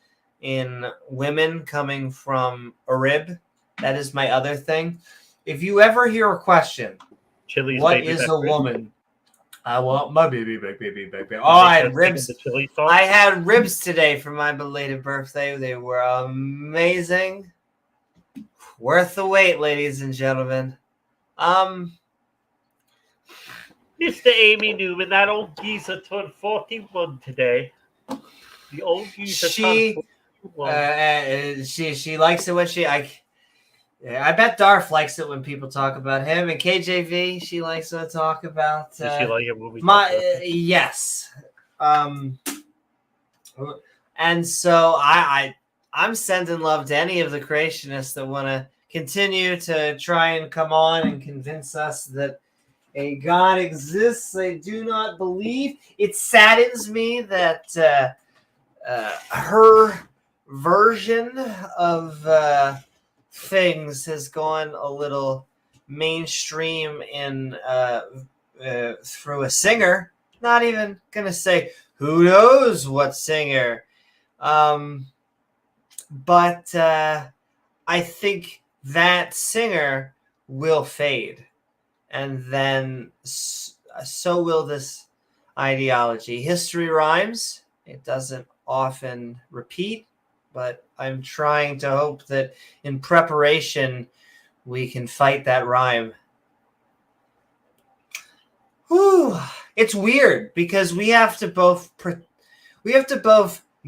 in women coming from a rib. That is my other thing. If you ever hear a question, Chili's what baby is back a ribs? woman? I want my baby back. Oh, I I think had that's ribs. the chili sauce. I had ribs today for my belated birthday. They were amazing. Worth the wait, ladies and gentlemen. Mr. Amy Newman, that old geezer turned 41 today. The old geezer turned 41. She likes it when I bet Darth likes it when people talk about him, and KJV she likes to talk about. Does she like it when we talk about it? Yes. And so I'm sending love to any of the creationists that want to continue to try and come on and convince us that a God exists. They do not believe. It saddens me that her version of things has gone a little mainstream in through a singer. Not even gonna say who knows what singer, but I think that singer will fade, and then so will this ideology. History rhymes. It doesn't often repeat, but I'm trying to hope that in preparation we can fight that rhyme. Whew. It's weird because we have to both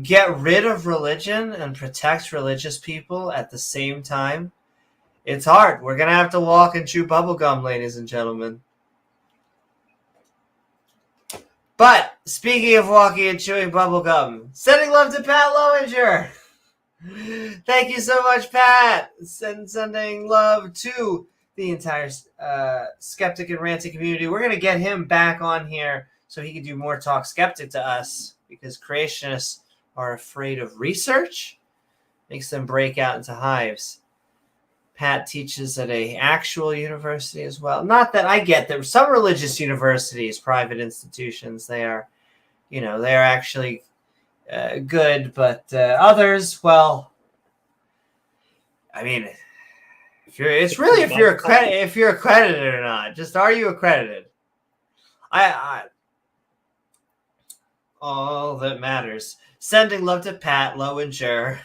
get rid of religion and protect religious people at the same time. It's hard. We're gonna have to walk and chew bubblegum, ladies and gentlemen. But speaking of walking and chewing bubblegum, sending love to Pat Lowinger. Thank you so much, Pat. Sending love to the entire skeptic and ranting community. We're going to get him back on here so he can do more Talk Skeptic to us, because creationists are afraid of research. Makes them break out into hives. Pat teaches at an actual university as well. Not that I get that some religious universities, private institutions, they are actually good, but others, well, I mean, if you're accredited or not. Just are you accredited? I all that matters. Sending love to Pat Lowinger.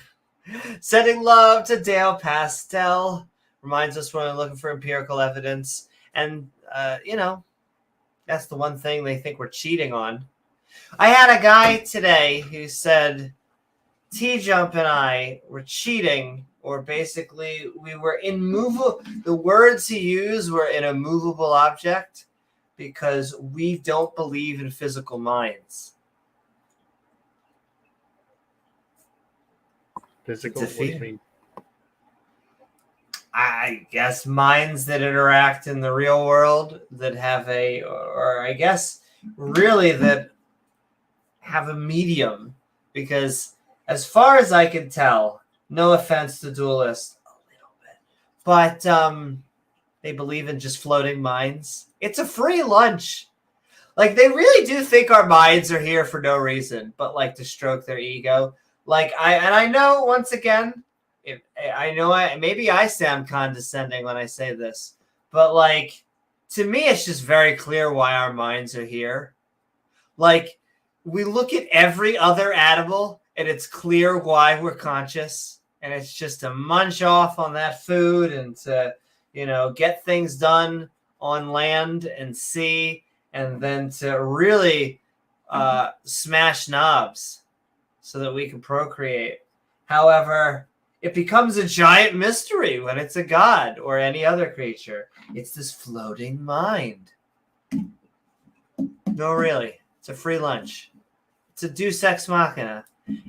Sending love to Dale Pastel. Reminds us when we're looking for empirical evidence. And, that's the one thing they think we're cheating on. I had a guy today who said T-Jump and I were cheating, or basically we were immovable. The words he used were an immovable object because we don't believe in physical minds. Physical? What do you mean? I guess minds that interact in the real world that have really that have a medium, because as far as I can tell, no offense to dualists, a little bit, but they believe in just floating minds. It's a free lunch. Like, they really do think our minds are here for no reason, but like to stroke their ego. Like, I know, once again, maybe I sound condescending when I say this, but like, to me, it's just very clear why our minds are here. Like, we look at every other animal and it's clear why we're conscious, and it's just to munch off on that food and to, get things done on land and sea, and then to really smash knobs so that we can procreate. However, it becomes a giant mystery when it's a god or any other creature. It's this floating mind. No, really. It's a free lunch. It's a deus ex machina.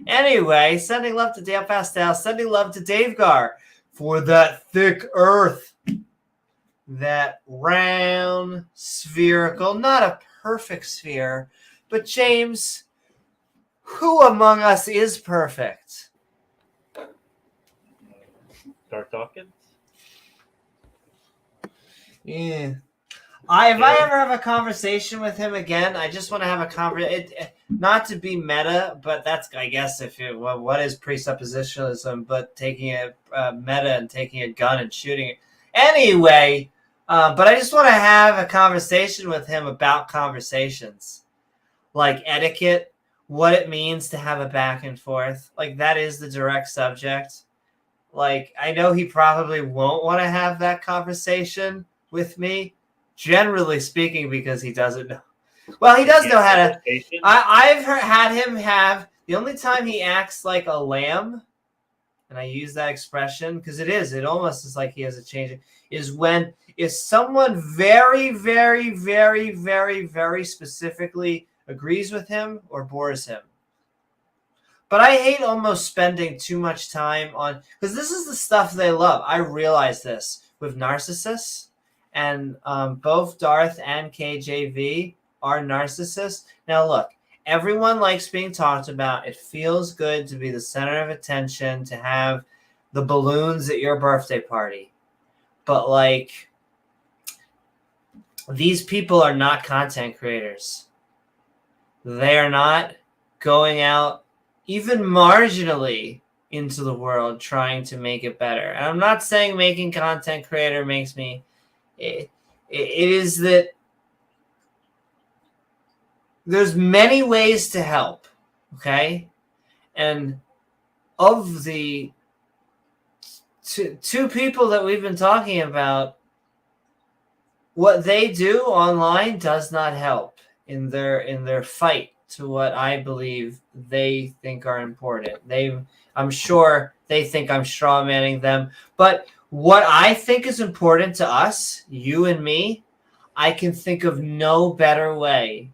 Anyway, sending love to Dale Pastel, sending love to Dave Gar for that thick earth. That round, spherical, not a perfect sphere, but James, who among us is perfect? Dark Dawkins? Yeah. If I ever have a conversation with him again, I just want to have a conversation. Not to be meta, but that's, I guess, what is presuppositionalism, but taking a meta and taking a gun and shooting it. Anyway, but I just want to have a conversation with him about conversations. Like etiquette, what it means to have a back and forth. Like, that is the direct subject. Like, I know he probably won't want to have that conversation with me, generally speaking, because he doesn't know. Well, he does know how to. I've had him have, the only time he acts like a lamb, and I use that expression because it almost is like he has a change, is when if someone very, very, very, very, very specifically agrees with him or bores him. But I hate almost spending too much time on, because this is the stuff they love. I realize this with narcissists, and both Darth and KJV are narcissists. Now, look, everyone likes being talked about. It feels good to be the center of attention, to have the balloons at your birthday party. But, like, these people are not content creators. They are not going out even marginally into the world trying to make it better. And I'm not saying making content creator makes me... It is that there's many ways to help, okay? And of the two people that we've been talking about, what they do online does not help in their fight to what I believe they think are important. I'm sure they think I'm strawmanning them, but what I think is important to us, you and me, I can think of no better way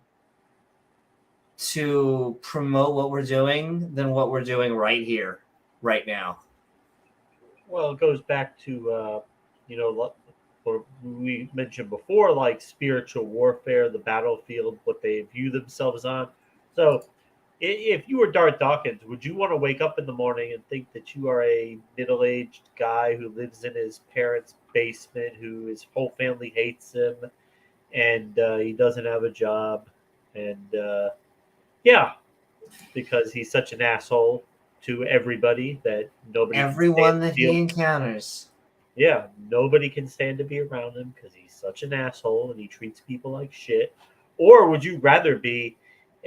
to promote what we're doing than what we're doing right here, right now. Well, it goes back to, what we mentioned before, like spiritual warfare, the battlefield, what they view themselves on. So if you were Darth Dawkins, would you want to wake up in the morning and think that you are a middle-aged guy who lives in his parents' basement, who his whole family hates him, and he doesn't have a job, and because he's such an asshole to everybody that everyone that he encounters. Yeah, nobody can stand to be around him because he's such an asshole and he treats people like shit. Or would you rather be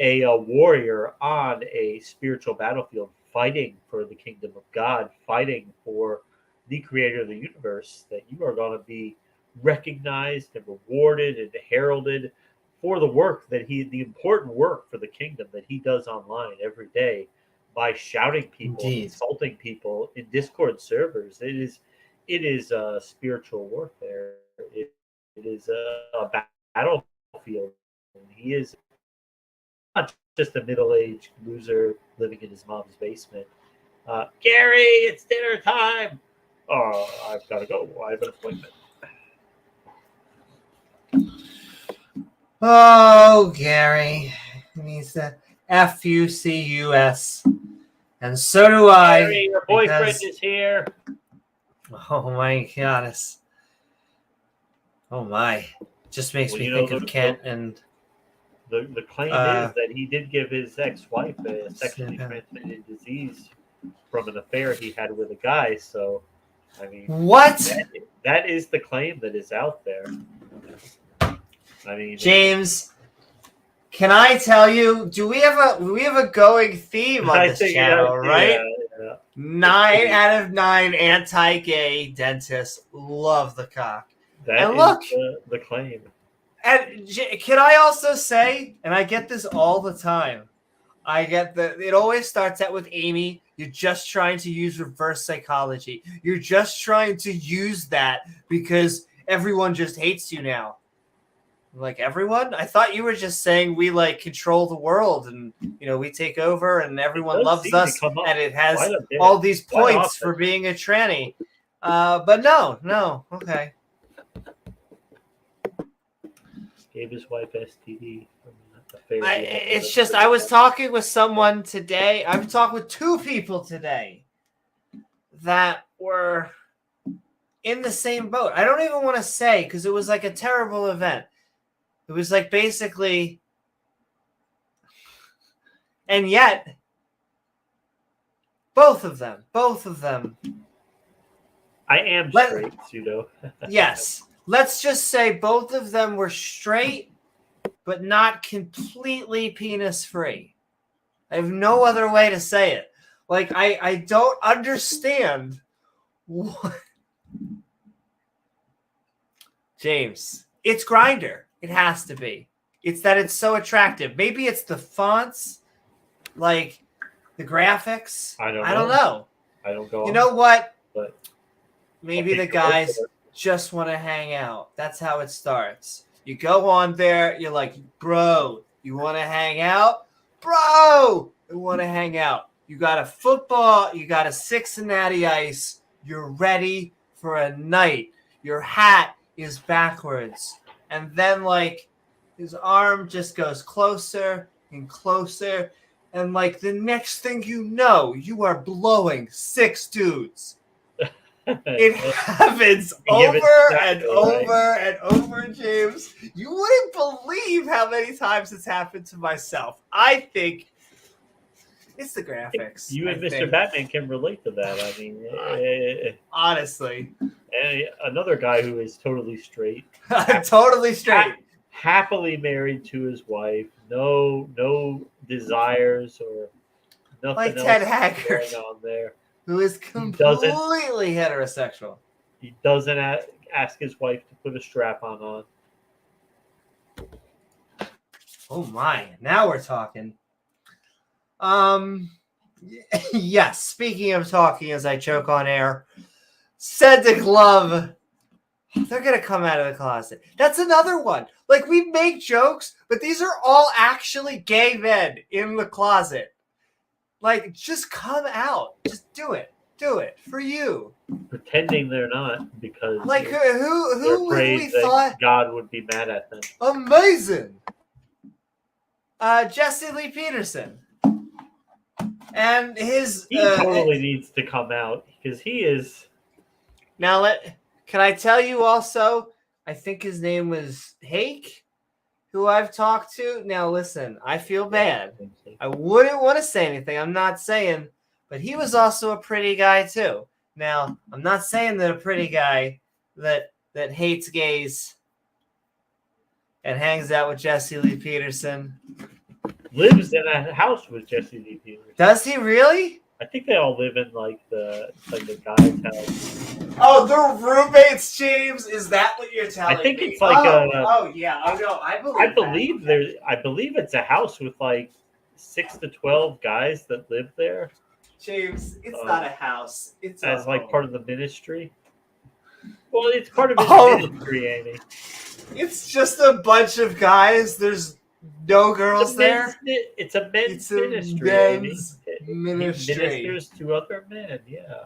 a warrior on a spiritual battlefield, fighting for the kingdom of God, fighting for the creator of the universe, that you are going to be recognized and rewarded and heralded for the important work for the kingdom that he does online every day by shouting people, insulting people in Discord servers. It is spiritual warfare. It is a battlefield. And he is not just a middle-aged loser living in his mom's basement. Gary, it's dinner time. Oh, I've got to go. I have an appointment. Oh, Gary. He needs to F-U-C-U-S. And so do I. Gary, your boyfriend is here. Oh, my goodness. Oh, my. Just makes me think of Kent and... The claim is that he did give his ex-wife a sexually transmitted disease from an affair he had with a guy. So, I mean... What? That is the claim that is out there. I mean... James... Can I tell you? Do we have a going theme on this channel, right? Yeah. 9 out of 9 anti-gay dentists love the cock. That is the claim. And can I also say, and I get this all the time, it always starts out with Amy, you're just trying to use reverse psychology. You're just trying to use that because everyone just hates you now. Like everyone? I thought you were just saying we like control the world and we take over and everyone loves us and it has all these points for being a tranny. But no, okay. Gave his wife STD. It's just I was talking with someone today. I've talked with two people today that were in the same boat. I don't even want to say because it was like a terrible event. It was like basically, and yet both of them. I am straight, pseudo. Yes. Let's just say both of them were straight, but not completely penis free. I have no other way to say it. Like, I don't understand what. James, it's Grindr. It has to be. It's that it's so attractive. Maybe it's the fonts, like the graphics. I don't know. I don't go. You know what? But maybe the guys just want to hang out. That's how it starts. You go on there. You're like, bro, you want to hang out? Bro, I want to hang out. You got a football. You got a 6 Cincinnati Ice. You're ready for a night. Your hat is backwards. And then, like, his arm just goes closer and closer. And, like, the next thing you know, you are blowing 6 dudes. It happens over and over and over, James. You wouldn't believe how many times it's happened to myself. I think it's the graphics. You and Mr. Batman can relate to that. I mean, honestly. And another guy who is totally straight. Totally straight. Happily married to his wife. No desires or nothing like else Ted Haggard going on there. Who is completely heterosexual. He doesn't ask his wife to put a strap-on on. Oh my, now we're talking. Yes, speaking of talking as I choke on air, Cedric Love, they're going to come out of the closet. That's another one. Like, we make jokes, but these are all actually gay men in the closet. Like, just come out. Just do it. Do it for you. Pretending they're not because like who we thought God would be mad at them. Amazing. Jesse Lee Peterson. And he totally needs to come out because he is. Now can I tell you also? I think his name was Hake, who I've talked to. Now listen, I feel bad. I wouldn't want to say anything. I'm not saying, but he was also a pretty guy too. Now I'm not saying that a pretty guy that hates gays and hangs out with Jesse Lee Peterson lives in a house with Jesse Lee Peterson. Does he really? I think they all live in like the guy's house. Oh, they're roommates, James. Is that what you're telling me? I think it's like yeah. Oh no, I believe it's a house with like 6 to 12 guys that live there. James, it's not a house. It's as like part of the ministry. Well, it's part of his ministry, Amy. It's just a bunch of guys. There's no girls there. It's a men's ministry. Men's ministry. He ministers to other men. Yeah.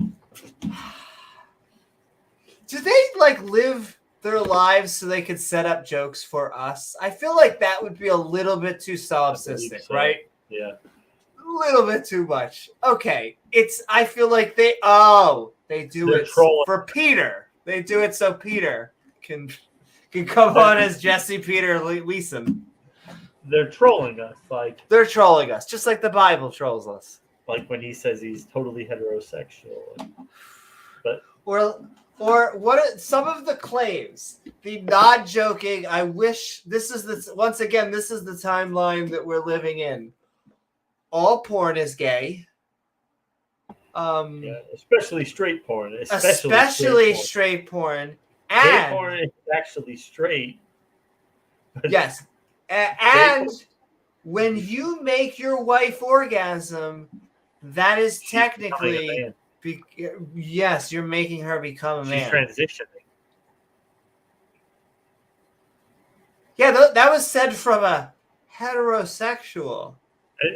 Do they like live their lives so they could set up jokes for us? I feel like that would be a little bit too solipsistic, right? Yeah. A little bit too much. Okay. I feel like they do it for Peter. They do it so Peter can come on as Jesse Peter Leeson. They're trolling us. They're trolling us, just like the Bible trolls us. Like when he says he's totally heterosexual. But or what are some of the claims? The not joking. I wish this is the timeline that we're living in. All porn is gay. Especially straight porn. Especially straight porn. And gay porn is actually straight. Yes. And when you make your wife orgasm, that is technically yes, you're making her become a man. She's transitioning. Yeah, that was said from a heterosexual.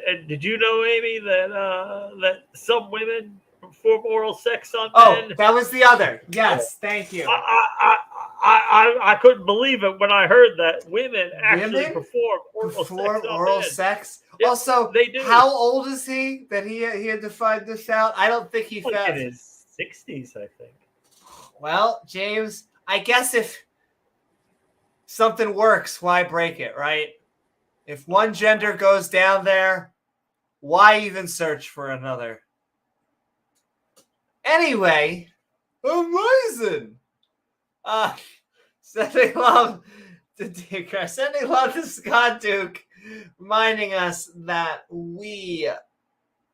And did you know, Amy, that some women perform oral sex on Oh, men? that was the other. Yeah. Yes, thank you. I couldn't believe it when I heard that women actually Women perform oral sex perform on oral men. sex. Yeah, Also, they do. how old is he that he had to find this out? I don't think he Like in found. his 60s, I think. Well, James, I guess if something works, why break it, right? If one gender goes down there, why even search for another? Anyway, amazing. Sending love to Dicker, sending love to Scott Duke, reminding us that we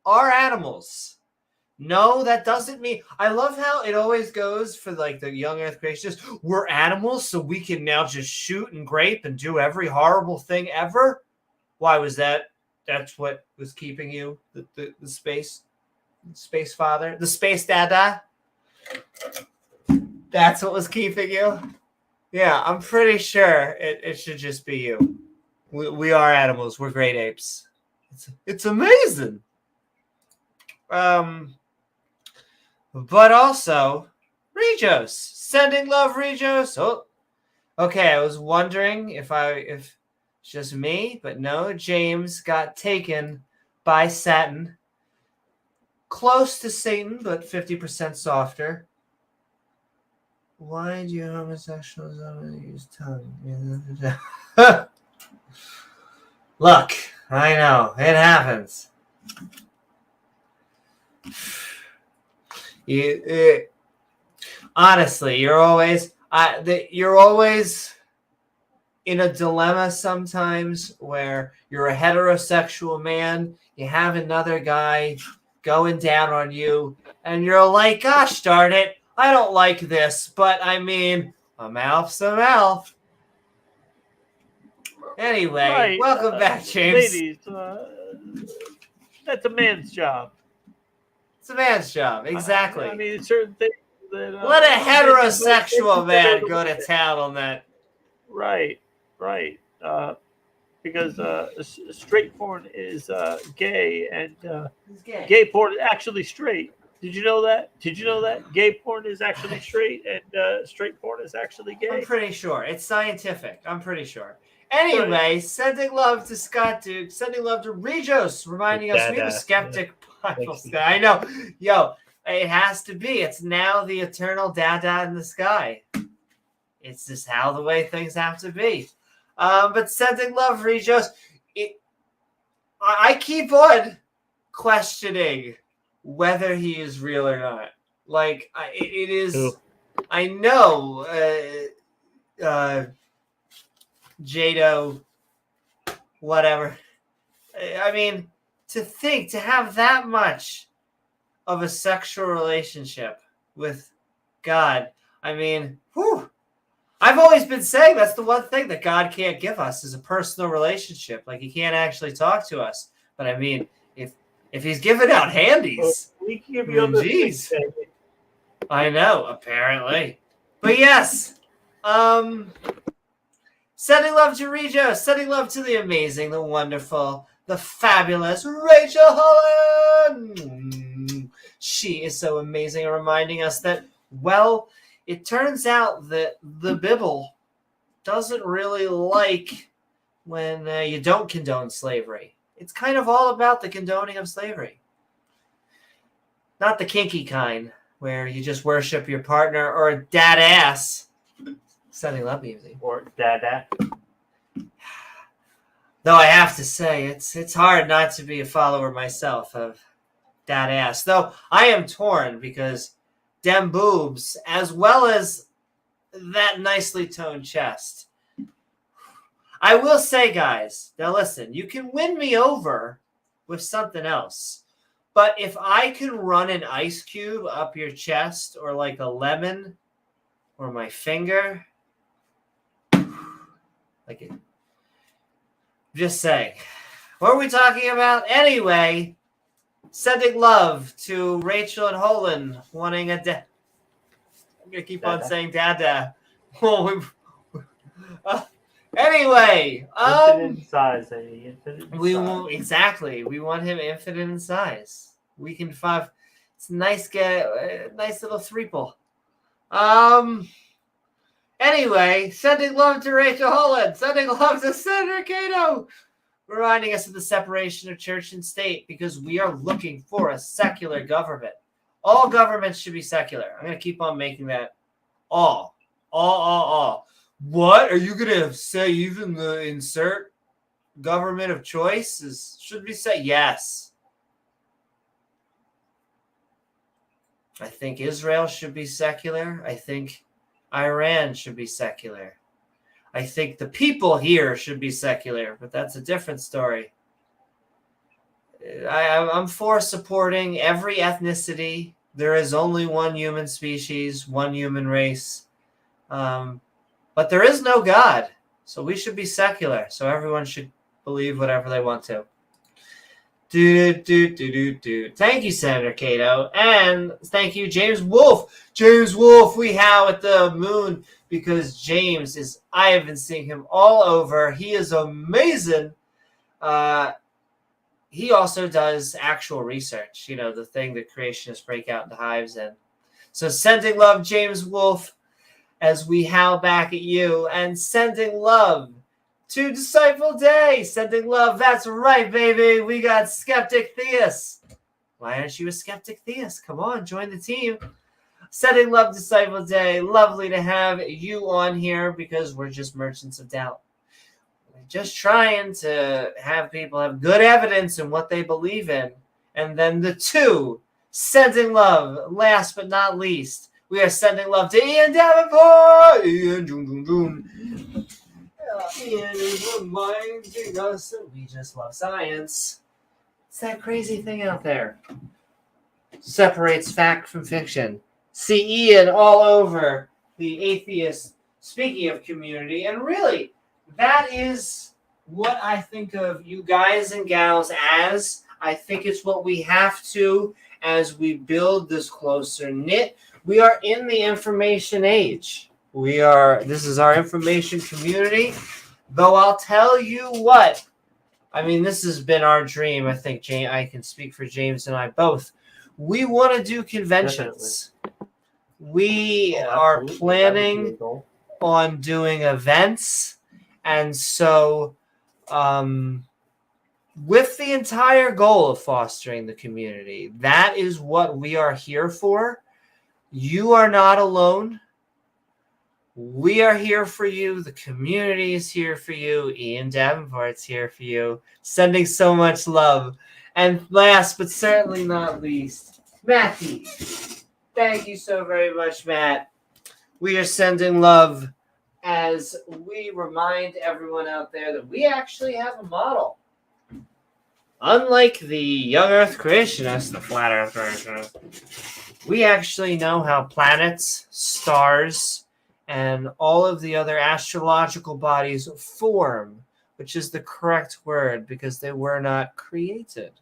are animals. No, that doesn't mean. I love how it always goes for like the young Earth creationists. We're animals, so we can now just shoot and grape and do every horrible thing ever. Why was that? That's what was keeping you, the space father, the space dada. That's what was keeping you. Yeah, I'm pretty sure it should just be you. We are animals. We're great apes. It's amazing. But also, Regos. Sending love, Regos. Oh, okay. I was wondering if it's just me, but no, James got taken by Saturn. Close to Satan, but 50% softer. Why do homosexuals use tongue? Look, I know it happens. Honestly, you're always in a dilemma sometimes where you're a heterosexual man, you have another guy going down on you, and you're like, gosh darn it, I don't like this, but I mean, a mouth's a mouth. Anyway, Right. welcome back, James. Ladies, that's a man's job. It's a man's job, exactly. I mean, certain things that. Let a heterosexual man go to town on that. Right. Because straight porn is gay, and gay porn is actually straight. Did you know that? Gay porn is actually straight, and straight porn is actually gay? I'm pretty sure. It's scientific. I'm pretty sure. Anyway, right. Sending love to Scott Duke. Sending love to Regos, reminding us we have a skeptic Bible sky. I know. Yo, it has to be. It's now the eternal dada in the sky. It's just how the way things have to be. But sending love, Regos. I keep on questioning whether he is real or not. Like, it is. Ooh. I know. Jado, whatever. I mean, to have that much of a sexual relationship with God, I mean, whew. I've always been saying that's the one thing that God can't give us is a personal relationship. Like, he can't actually talk to us. But I mean, if he's giving out handies, we can give you other things. I know, apparently. But yes, sending love to Regis, sending love to the amazing, the wonderful, the fabulous Rachel Holland. She is so amazing, reminding us that, well, it turns out that the Bible doesn't really like when you don't condone slavery. It's kind of all about the condoning of slavery. Not the kinky kind, where you just worship your partner or dad ass. Sending love music. Or dada. Though I have to say, it's hard not to be a follower myself of dad ass. Though I am torn because dem boobs, as well as that nicely toned chest. I will say, guys, now listen, you can win me over with something else. But if I can run an ice cube up your chest or like a lemon or my finger, like it. Just saying. What are we talking about? Anyway, sending love to Rachel and Holland, wanting a I'm going to keep on saying dada. Anyway, Infinite in size, infinite in size. exactly. We want him infinite in size. We can five. It's a nice nice little threeple. Anyway, sending love to Rachel Holland, sending love to Senator Cato, reminding us of the separation of church and state because we are looking for a secular government. All governments should be secular. I'm going to keep on making that all. What? Are you going to say even the insert government of choice should be set? Yes. I think Israel should be secular. I think Iran should be secular. I think the people here should be secular, but that's a different story. I'm for supporting every ethnicity. There is only one human species, one human race. But there is no God. So we should be secular. So everyone should believe whatever they want to. Thank you, Senator Cato. And thank you, James Wolfe. James Wolfe, we howl at the moon because James is, I have been seeing him all over. He is amazing. He also does actual research, the thing that creationists break out into hives in. So sending love, James Wolfe, as we howl back at you, and sending love to Disciple Day. Sending love. That's right, baby. We got Skeptic Theist. Why aren't you a Skeptic Theist? Come on, join the team. Sending love, Disciple Day. Lovely to have you on here because we're just merchants of doubt. We're just trying to have people have good evidence in what they believe in. And then the two, sending love, last but not least, we are sending love to Ian Davenport. Ian is reminding us that we just love science. It's that crazy thing out there. Separates fact from fiction. See Ian all over the atheist, speaking of community. And really, that is what I think of you guys and gals as. I think it's what we have to as we build this closer knit. We are in the information age. This is our information community. Though I'll tell you what, this has been our dream. I think I can speak for James and I both. We want to do conventions. Definitely. We are planning on doing events. And so, with the entire goal of fostering the community, that is what we are here for. You are not alone. We are here for you. The community is here for you. Ian Davenport's here for you. Sending so much love. And last but certainly not least, Matthew. Thank you so very much, Matt. We are sending love as we remind everyone out there that we actually have a model. Unlike the young Earth creationists, the flat Earth creationists, we actually know how planets, stars, and all of the other astrological bodies form, which is the correct word because they were not created.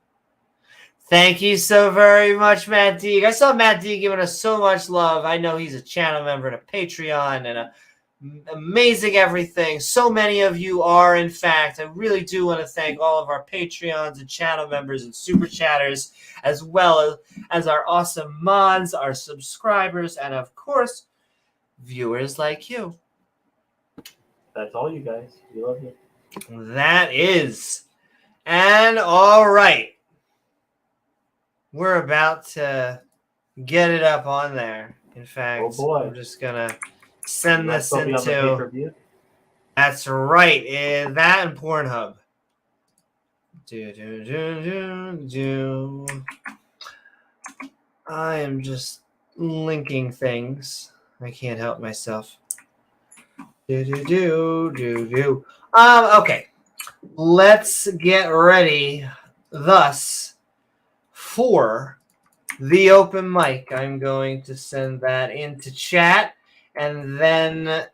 Thank you so very much, Matt Deeg. I saw Matt Deeg giving us so much love. I know he's a channel member and a Patreon and a amazing everything. So many of you are, in fact. I really do want to thank all of our Patreons and channel members and super chatters, as well as our awesome mods, our subscribers, and of course, viewers like you. That's all, you guys. We love you. That is. And all right. We're about to get it up on there. In fact, I'm just going to send this into... That's right. That and Pornhub. I am just linking things. I can't help myself. Okay. Let's get ready thus for the open mic. I'm going to send that into chat, and then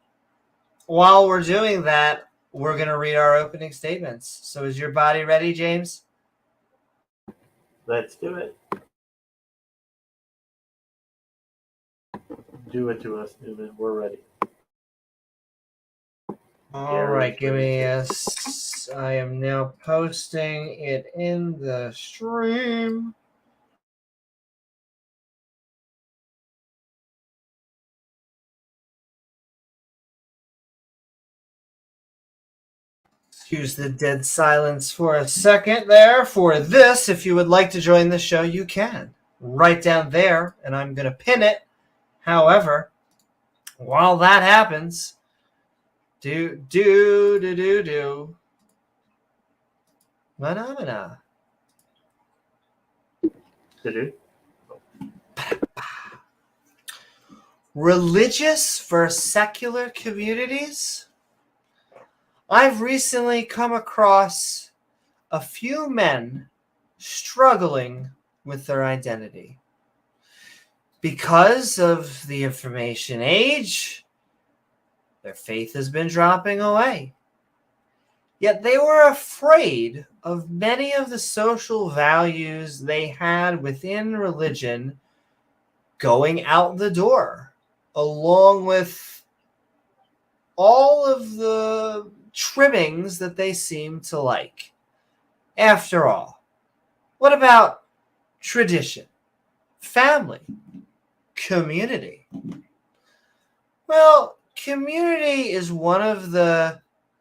while we're doing that, we're going to read our opening statements. So is your body ready, James? Let's do it. Do it to us, Newman. We're ready. All right, give me I am now posting it in the stream. Excuse the dead silence for a second there. For this, if you would like to join the show, you can. Right down there, and I'm going to pin it. However, while that happens, do. Phenomena. Religious versus secular communities. I've recently come across a few men struggling with their identity. Because of the information age, their faith has been dropping away. Yet they were afraid of many of the social values they had within religion going out the door, along with all of the trimmings that they seem to like. After all, what about tradition, family, community? Well, community is one of the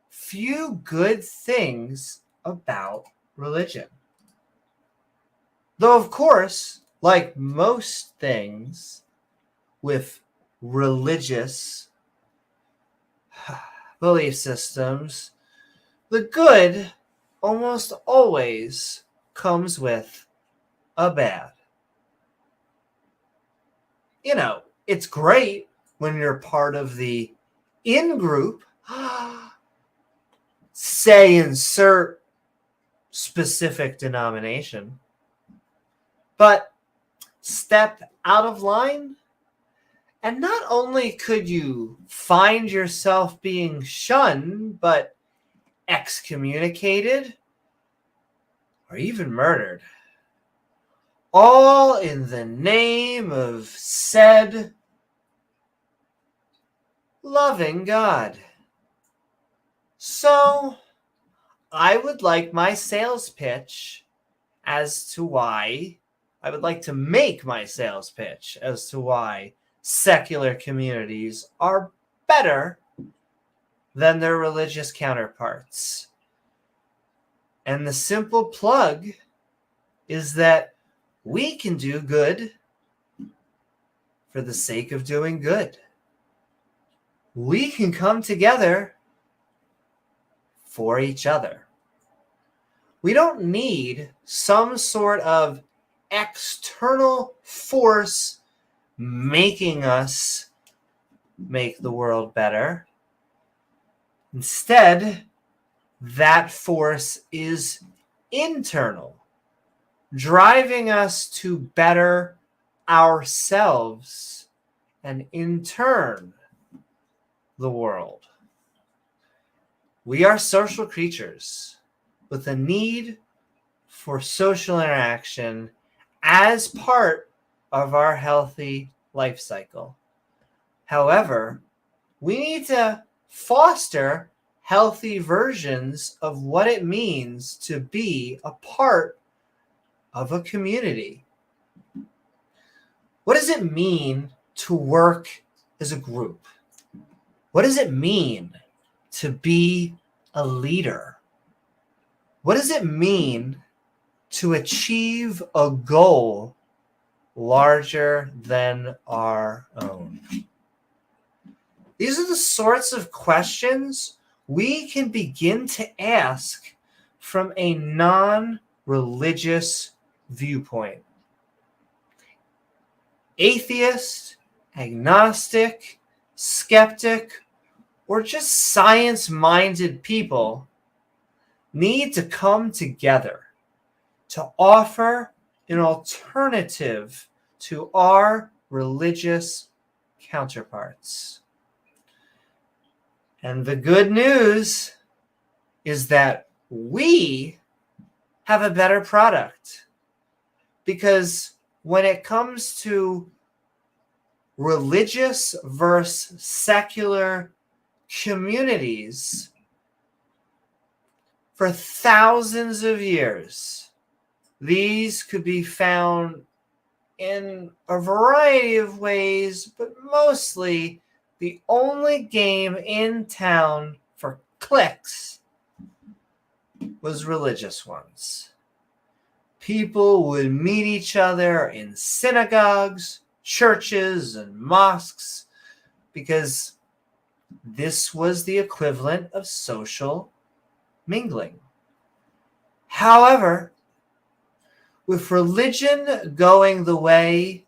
few good things about religion. Though, of course, like most things with religious belief systems, the good almost always comes with a bad. You know, it's great when you're part of the in-group, say insert specific denomination, but step out of line, and not only could you find yourself being shunned, but excommunicated or even murdered, all in the name of said loving God. So I would like my sales pitch as to why I would like to make my sales pitch as to why secular communities are better than their religious counterparts. And the simple plug is that we can do good for the sake of doing good. We can come together for each other. We don't need some sort of external force making us make the world better. Instead, that force is internal, driving us to better ourselves and, in turn, the world. We are social creatures with a need for social interaction as part of our healthy life cycle. However, we need to foster healthy versions of what it means to be a part of a community. What does it mean to work as a group? What does it mean to be a leader? What does it mean to achieve a goal larger than our own? These are the sorts of questions we can begin to ask from a non-religious viewpoint. Atheist, agnostic, skeptic, or just science-minded people need to come together to offer an alternative to our religious counterparts. And the good news is that we have a better product, because when it comes to religious versus secular communities for thousands of years. These could be found in a variety of ways, but mostly the only game in town for cliques was religious ones. People would meet each other in synagogues, churches, and mosques because this was the equivalent of social mingling. However, with religion going the way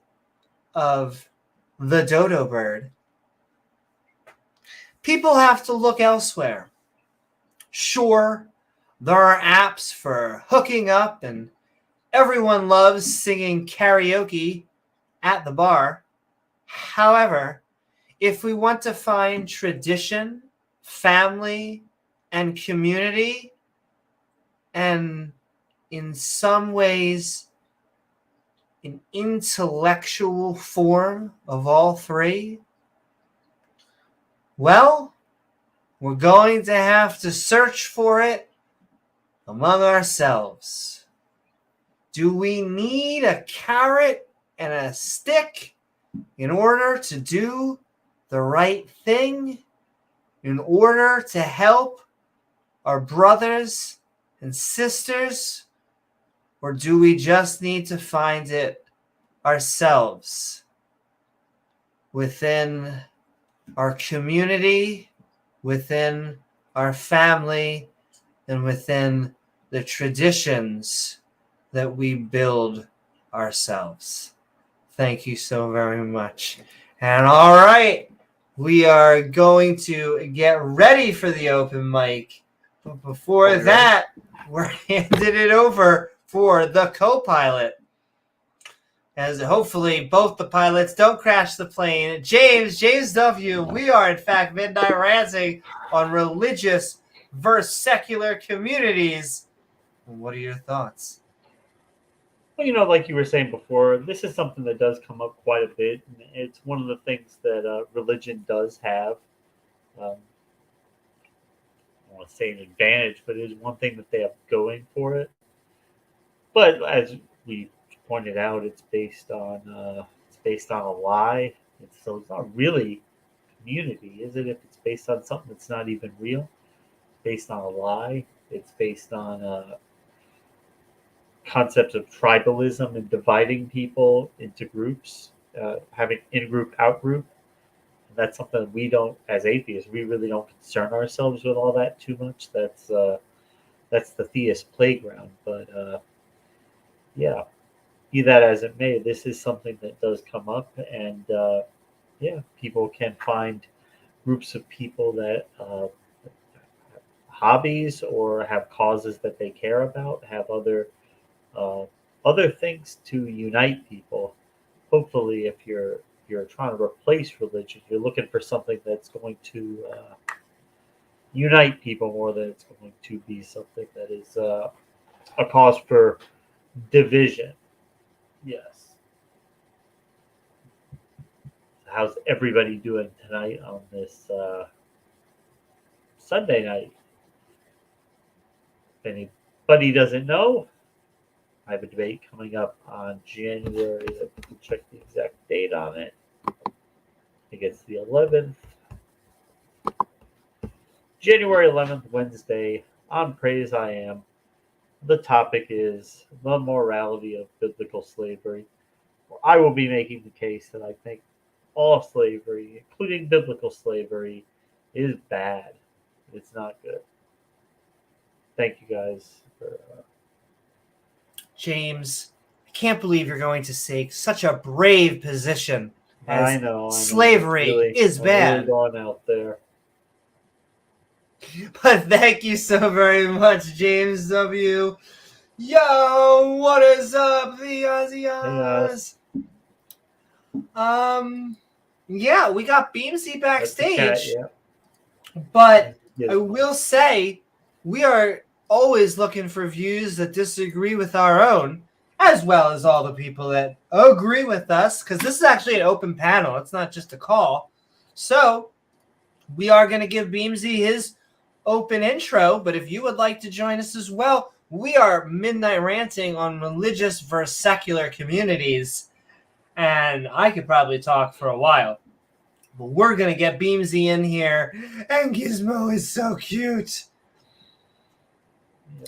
of the dodo bird, people have to look elsewhere. Sure, there are apps for hooking up, and everyone loves singing karaoke at the bar. However, if we want to find tradition, family, and community, and in some ways an intellectual form of all three, well, we're going to have to search for it among ourselves. Do we need a carrot and a stick in order to do the right thing? In order to help our brothers and sisters? Or do we just need to find it ourselves within our community, within our family, and within the traditions that we build ourselves? Thank you so very much. And all right, we are going to get ready for the open mic. But before that, we're handing it over for the co-pilot, as hopefully both the pilots don't crash the plane. James W., we are in fact Midnight Ranting on religious versus secular communities. What are your thoughts? Well, like you were saying before, this is something that does come up quite a bit. And it's one of the things that religion does have. I don't want to say an advantage, but it is one thing that they have going for it. But as we pointed out, it's based on a lie. So it's not really community, is it? If it's based on something that's not even real, it's based on a lie. It's based on concepts of tribalism and dividing people into groups, having in-group, out-group. And that's something that we don't, as atheists, we really don't concern ourselves with all that too much. That's the theist playground. But yeah, be that as it may, this is something that does come up, and people can find groups of people that have hobbies or have causes that they care about, have other things to unite people. Hopefully, if you're trying to replace religion, you're looking for something that's going to unite people more than it's going to be something that is a cause for division. Yes. How's everybody doing tonight on this Sunday night? If anybody doesn't know, I have a debate coming up on January. Let me check the exact date on it. I think it's the 11th. January 11th, Wednesday, on Praise I Am. The topic is the morality of biblical slavery. I will be making the case that I think all slavery, including biblical slavery, is bad. It's not good. Thank you guys for... James, I can't believe you're going to take such a brave position. As I know. Slavery is bad. Really going out there. But thank you so very much, James W. Yo, what is up, the Aussies? Yeah, we got Beamsy backstage. Cat, yeah. But I will say, we are always looking for views that disagree with our own, as well as all the people that agree with us, because this is actually an open panel. It's not just a call. So we are going to give Beamsy his open intro, but if you would like to join us as well, we are Midnight Ranting on religious versus secular communities, and I could probably talk for a while, but we're going to get Beamsy in here, and Gizmo is so cute.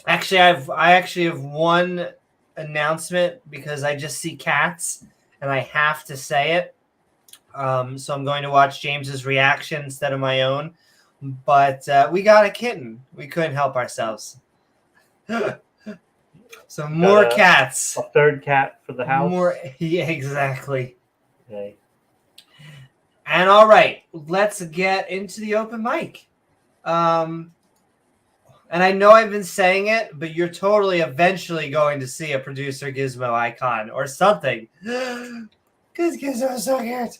Actually, I actually have one announcement because I just see cats, and I have to say it. So I'm going to watch James's reaction instead of my own. But we got a kitten. We couldn't help ourselves. So more cats. A third cat for the house. Yeah, exactly. Okay. And all right, let's get into the open mic. And I know I've been saying it, but you're totally eventually going to see a producer Gizmo icon or something. Because Gizmo's so cute.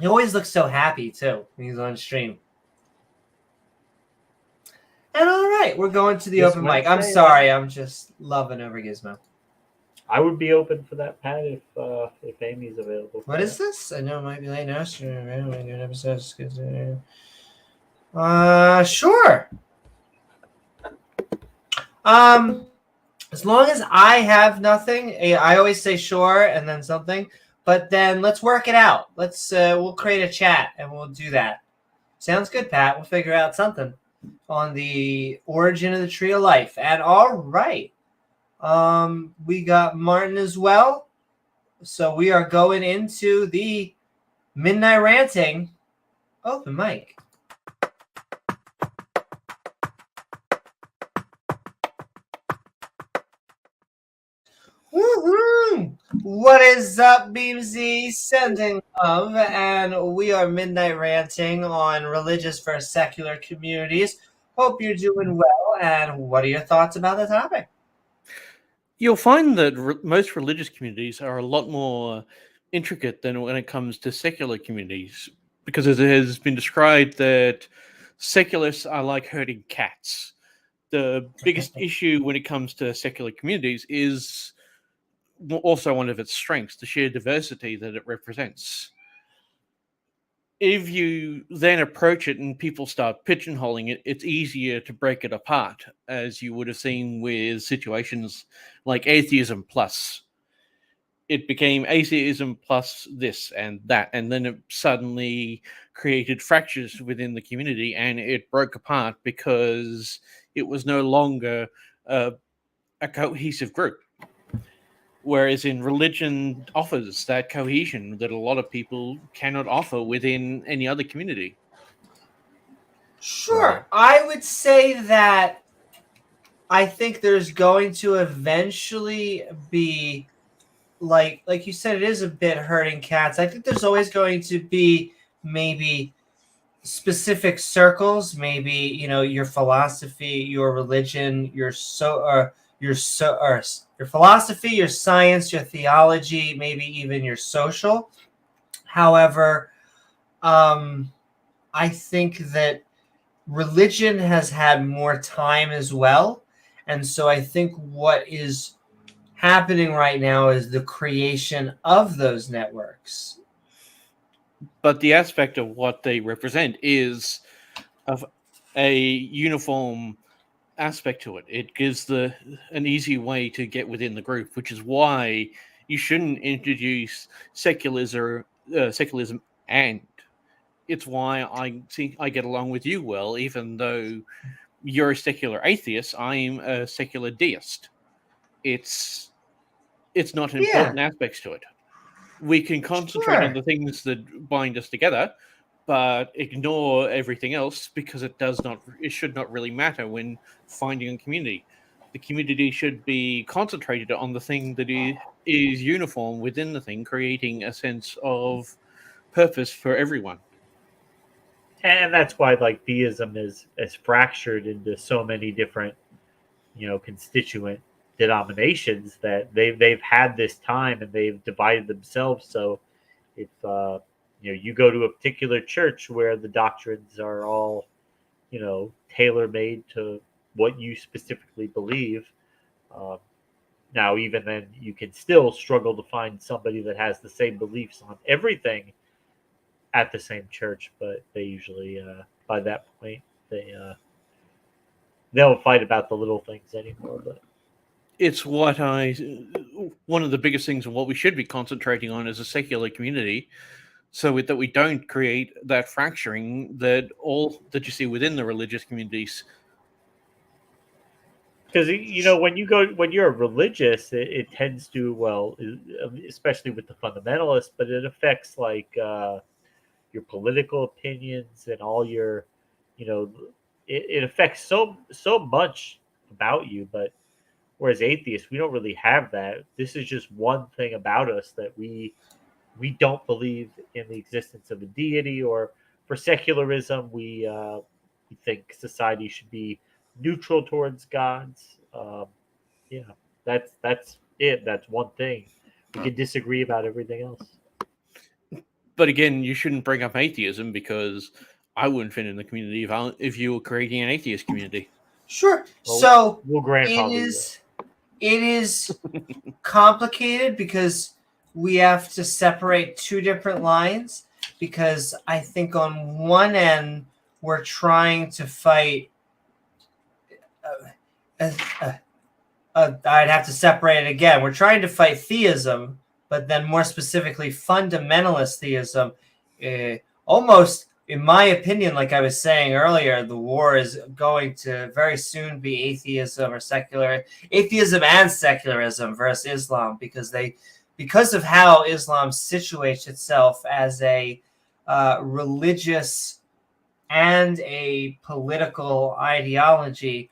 He always looks so happy, too, when he's on stream. And all right, we're going to the open mic. I'm sorry, I'm just loving over Gizmo. I would be open for that, Pat, if Amy's available. What is this? I know it might be late now. Sure. As long as I have nothing, I always say sure and then something. But then let's work it out. We'll create a chat and we'll do that. Sounds good, Pat. We'll figure out something on the origin of the tree of life. And all right. We got Martin as well. So we are going into the Midnight Ranting open mic. Woohoo! What is up, Beamsy? Sending love, and we are Midnight Ranting on religious versus secular communities. Hope you're doing well, and what are your thoughts about the topic? You'll find that most religious communities are a lot more intricate than when it comes to secular communities, because it has been described that secularists are like herding cats. The biggest issue when it comes to secular communities is also one of its strengths, the sheer diversity that it represents. If you then approach it and people start pigeonholing it, it's easier to break it apart, as you would have seen with situations like atheism plus. It became atheism plus this and that, and then it suddenly created fractures within the community, and it broke apart because it was no longer a cohesive group. Whereas in religion offers that cohesion that a lot of people cannot offer within any other community. Sure. Right. I would say that I think there's going to eventually be, like you said, it is a bit hurting cats. I think there's always going to be maybe specific circles, maybe, your philosophy, your religion, your philosophy, your science, your theology, maybe even your social. However, I think that religion has had more time as well. And so I think what is happening right now is the creation of those networks. But the aspect of what they represent is of a uniform aspect to it. It gives an easy way to get within the group, which is why you shouldn't introduce secularism, and it's why I think I get along with you well, even though you're a secular atheist, I'm a secular deist. It's not important aspects to it. We can concentrate on the things that bind us together, but ignore everything else because it should not really matter when finding a community. The community should be concentrated on the thing that is uniform within the thing, creating a sense of purpose for everyone. And that's why deism is fractured into so many different, constituent denominations that they've had this time and they've divided themselves. So if you go to a particular church where the doctrines are all tailor-made to what you specifically believe, now even then you can still struggle to find somebody that has the same beliefs on everything at the same church, but they usually by that point they don't fight about the little things anymore. But it's one of the biggest things of what we should be concentrating on as a secular community, so that we don't create that fracturing that you see within the religious communities. because when you're religious, it tends to, well, especially with the fundamentalists, but it affects like your political opinions and all your, it affects so much about you. But whereas atheists, we don't really have that. This is just one thing about us that we don't believe in the existence of a deity. Or for secularism, we think society should be neutral towards gods. Yeah, that's it. That's one thing. We can disagree about everything else. But again, you shouldn't bring up atheism, because I wouldn't fit in the community if you were creating an atheist community. Sure. Well, So we'll grandfather it is complicated because we have to separate two different lines, because I think on one end we're trying to fight I'd have to separate it again. We're trying to fight theism, but then more specifically fundamentalist theism. Almost, in my opinion, like I was saying earlier, the war is going to very soon be atheism and secularism versus Islam, because of how Islam situates itself as a religious and a political ideology.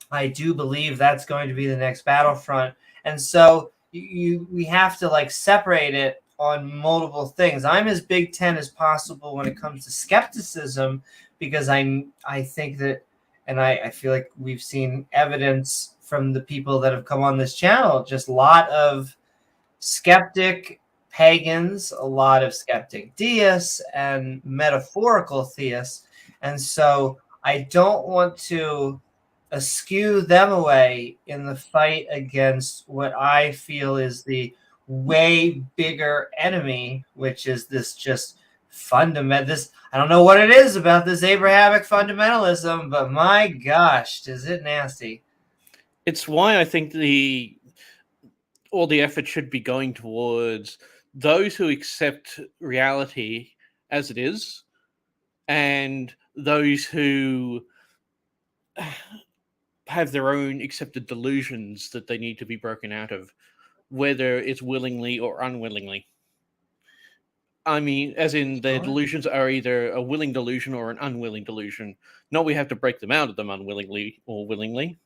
I do believe that's going to be the next battlefront. And so we have to like separate it on multiple things. I'm as Big Ten as possible when it comes to skepticism, because I think that, and I feel like we've seen evidence from the people that have come on this channel, just a lot of skeptic pagans, a lot of skeptic deists, and metaphorical theists. And so I don't want to eschew them away in the fight against what I feel is the way bigger enemy, which is this just this, I don't know what it is about this Abrahamic fundamentalism, but my gosh, is it nasty. It's why I think all the effort should be going towards those who accept reality as it is, and those who have their own accepted delusions that they need to be broken out of, whether it's willingly or unwillingly. I mean, as in their delusions are either a willing delusion or an unwilling delusion. Not we have to break them out of them unwillingly or willingly.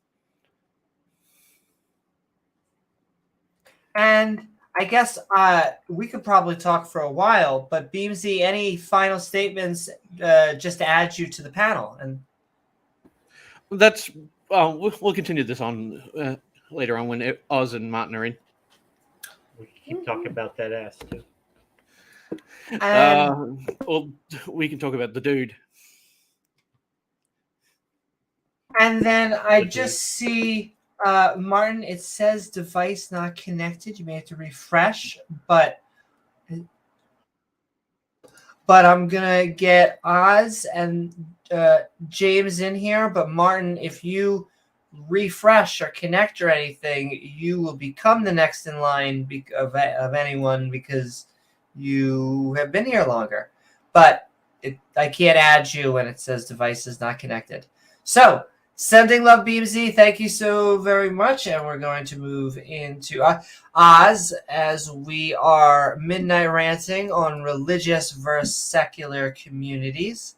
And I guess we could probably talk for a while, but Beamsy, any final statements just to add you to the panel? And that's we'll continue this on later on when Oz and Martin are in. We keep talking about that ass too. Or we can talk about the dude. And then I just see Martin. It says device not connected. You may have to refresh, but I'm gonna get Oz and James in here. But Martin, if you refresh or connect or anything, you will become the next in line of anyone, because you have been here longer. But I can't add you when it says device is not connected. So sending love, Beamsy. Thank you so very much. And we're going to move into Oz, as we are Midnight Ranting on religious versus secular communities.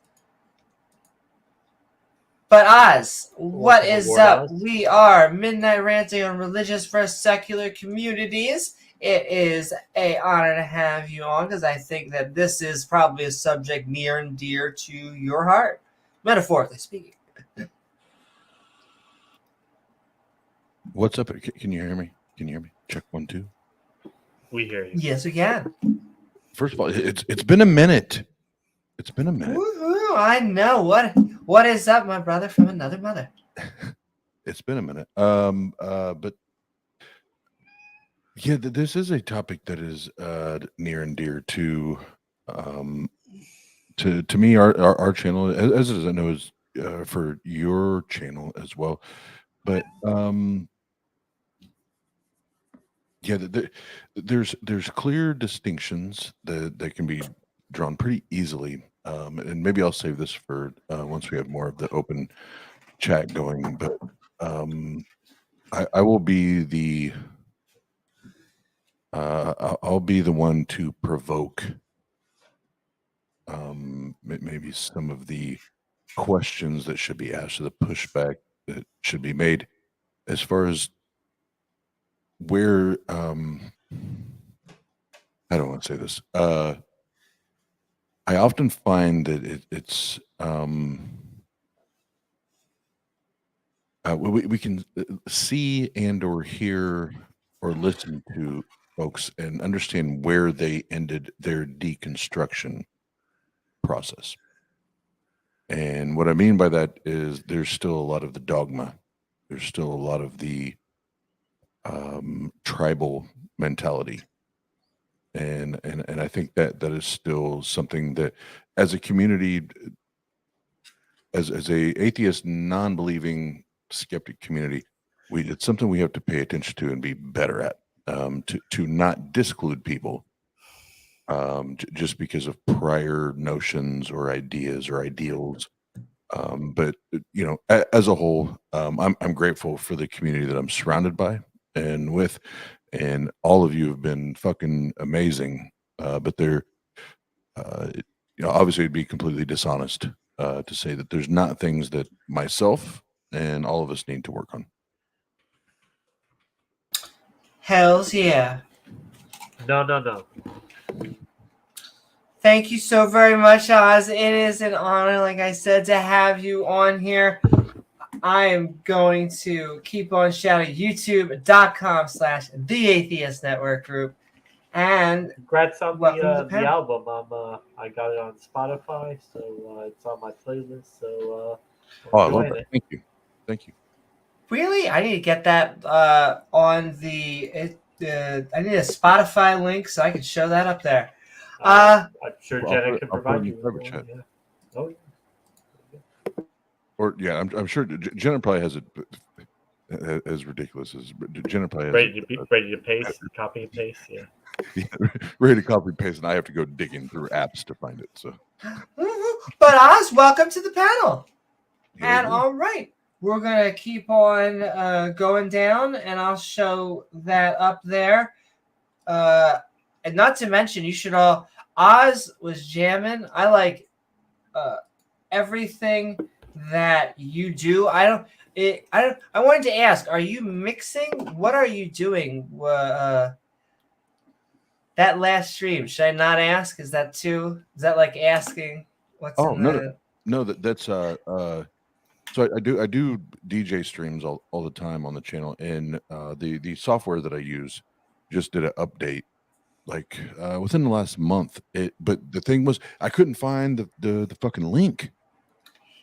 But Oz, what is up? Oz. We are Midnight Ranting on religious versus secular communities. It is an honor to have you on, because I think that this is probably a subject near and dear to your heart, metaphorically speaking. What's up? Can you hear me? Can you hear me? Check 1, 2. We hear you. Yes, we can. First of all, it's been a minute. It's been a minute. Woo-hoo, I know. What is up, my brother from another mother? It's been a minute. But yeah, this is a topic that is near and dear to to me, our channel, as I know, is for your channel as well. But yeah, there's clear distinctions that can be drawn pretty easily. And maybe I'll save this for once we have more of the open chat going. But I will be the I'll be the one to provoke maybe some of the questions that should be asked, or the pushback that should be made, as far as where I don't want to say this. I often find that it's we can see and or hear or listen to folks and understand where they ended their deconstruction process. And what I mean by that is there's still a lot of the dogma. There's still a lot of the tribal mentality. And I think that is still something that, as a community, as a atheist, non-believing skeptic community, it's something we have to pay attention to and be better at, to not disclude people just because of prior notions or ideas or ideals. But you know, as a whole, I'm grateful for the community that I'm surrounded by and with, and all of you have been fucking amazing. But they're, you know, obviously it'd be completely dishonest to say that there's not things that myself and all of us need to work on. Hells yeah. No. Thank you so very much, Oz. It is an honor, like I said, to have you on here. I am going to keep on shouting youtube.com/The Atheist Network Group. And congrats on welcome to the album. I got it on Spotify, so it's on my playlist. So I love that. Thank you. Really, I need to get that on the. I need a Spotify link so I can show that up there. I'm sure Jena can provide you with one. Yeah. Oh yeah. Or yeah, I'm sure Jena probably has it as ridiculous as Jena probably has ready to paste, copy and paste. Yeah. Ready to copy and paste, and I have to go digging through apps to find it. So, but Oz, welcome to the panel. Yeah, and all right, we're gonna keep on going down, and I'll show that up there. And not to mention, you should all. Oz was jamming. I like everything that you do. I wanted to ask: are you mixing? What are you doing? That last stream, should I not ask? Is that like asking what's in the... No, that's so I do DJ streams all the time on the channel, and the software that I use just did an update like within the last month. But the thing was, I couldn't find the fucking link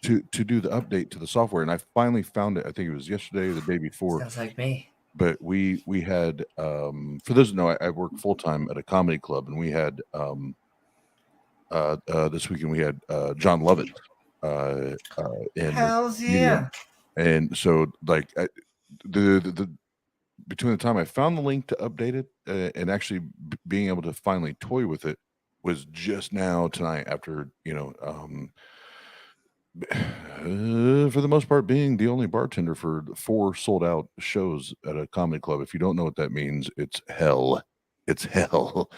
to do the update to the software, and I finally found it. I think it was yesterday or the day before. Sounds like me. But we had for those who know, I work full time at a comedy club, and we had this weekend we had John Lovett in Hells yeah. And so like the between the time I found the link to update it and actually being able to finally toy with it was just now tonight, after for the most part being the only bartender for 4 sold out shows at a comedy club. If you don't know what that means, it's hell. It's hell.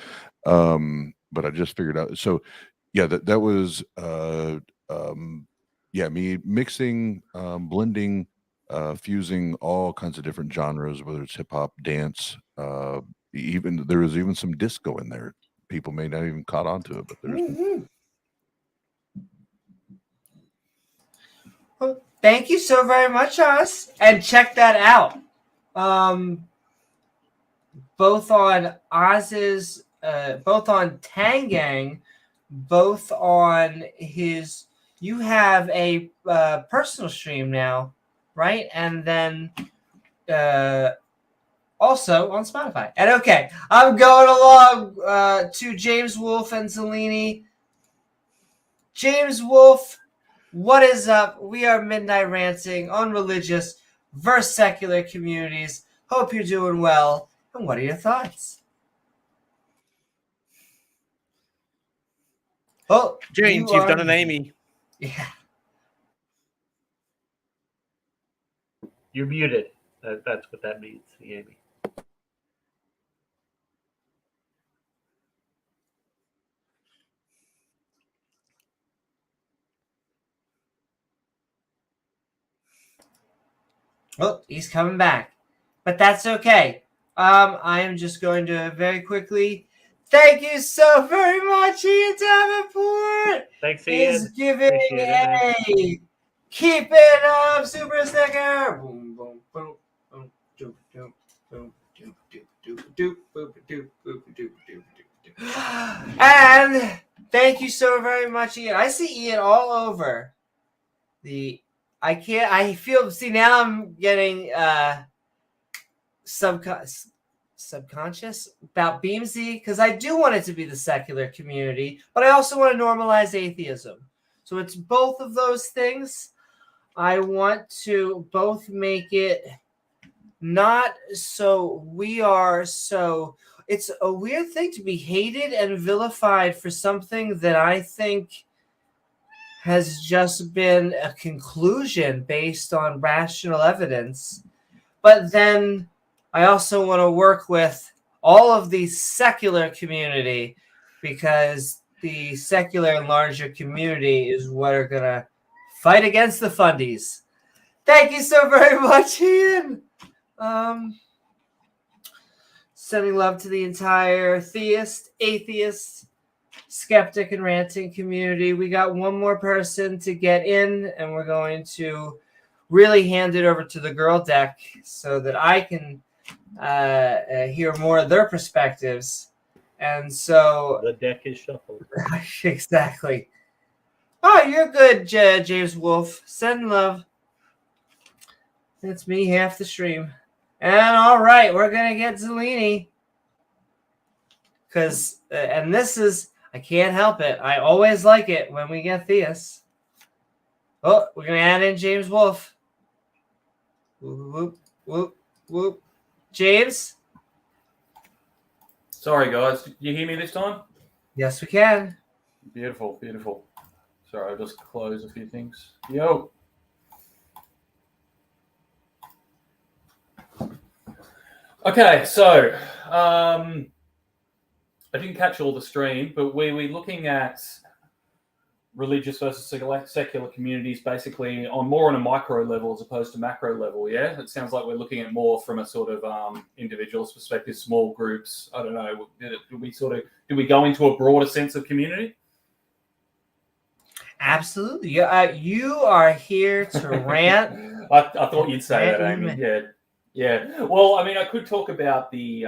But I just figured out. So yeah, that was me mixing, blending, fusing all kinds of different genres, whether it's hip hop, dance, even there was even some disco in there. People may not even caught on to it, but there's Well, thank you so very much, Oz. And check that out. Both on Oz's, both on Tang Gang, both on his. You have a personal stream now, right? And then also on Spotify. And okay, I'm going along to James Wolfe and Zelini. James Wolfe, what is up? We are Midnight Ranting on religious versus secular communities. Hope you're doing well. And what are your thoughts? Oh, James, you've done an Amy. Yeah. You're muted. That's what that means, Amy. Oh, he's coming back. But that's okay. I am just going to very quickly thank you so very much, Ian Davenport. Thanks, Ian. Is giving Appreciate it, a keep it up super sticker. Boom, boom, boom, boom, doop, doop, boom, doop, doop, doop, doop, boop, doop, boop, doop, doop, doop. And thank you so very much, Ian. I see Ian all over the. I feel. See, now I'm getting subconscious about Beamsy, because I do want it to be the secular community, but I also want to normalize atheism. So it's both of those things. I want to both make it not so we are so. It's a weird thing to be hated and vilified for something that I think has just been a conclusion based on rational evidence. But then I also want to work with all of the secular community, because the secular and larger community is what are going to fight against the fundies. Thank you so very much, Ian. Sending love to the entire theist, atheist, skeptic, and ranting community. We got one more person to get in, and we're going to really hand it over to the girl deck so that I can hear more of their perspectives. And so the deck is shuffled. Exactly. Oh, you're good, James Wolfe. Send love. That's me half the stream. And all right, we're gonna get Zelini, because and this is, I can't help it. I always like it when we get theists. Oh, we're gonna add in James Wolfe. Whoop, whoop, whoop, whoop. James? Sorry, guys. Can you hear me this time? Yes, we can. Beautiful, beautiful. Sorry, I'll just close a few things. Yo. Okay, so I didn't catch all the stream, but we're looking at religious versus secular communities, basically more on a micro level as opposed to macro level. Yeah, it sounds like we're looking at more from a sort of individual's perspective, small groups. I don't know. Did we go into a broader sense of community? Absolutely. You are here to rant. I thought you'd say that, Amy. Yeah. Well, I mean, I could talk about the,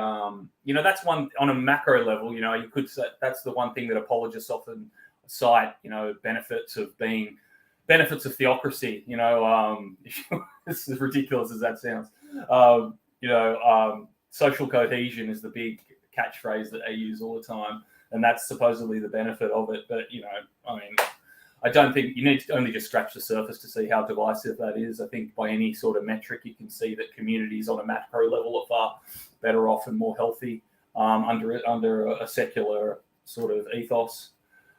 that's one on a macro level. You could say that's the one thing that apologists often cite. Benefits of theocracy. This is ridiculous as that sounds. Social cohesion is the big catchphrase that they use all the time, and that's supposedly the benefit of it. But I don't think you need to only just scratch the surface to see how divisive that is. I think by any sort of metric, you can see that communities on a macro level are far better off and more healthy under a secular sort of ethos.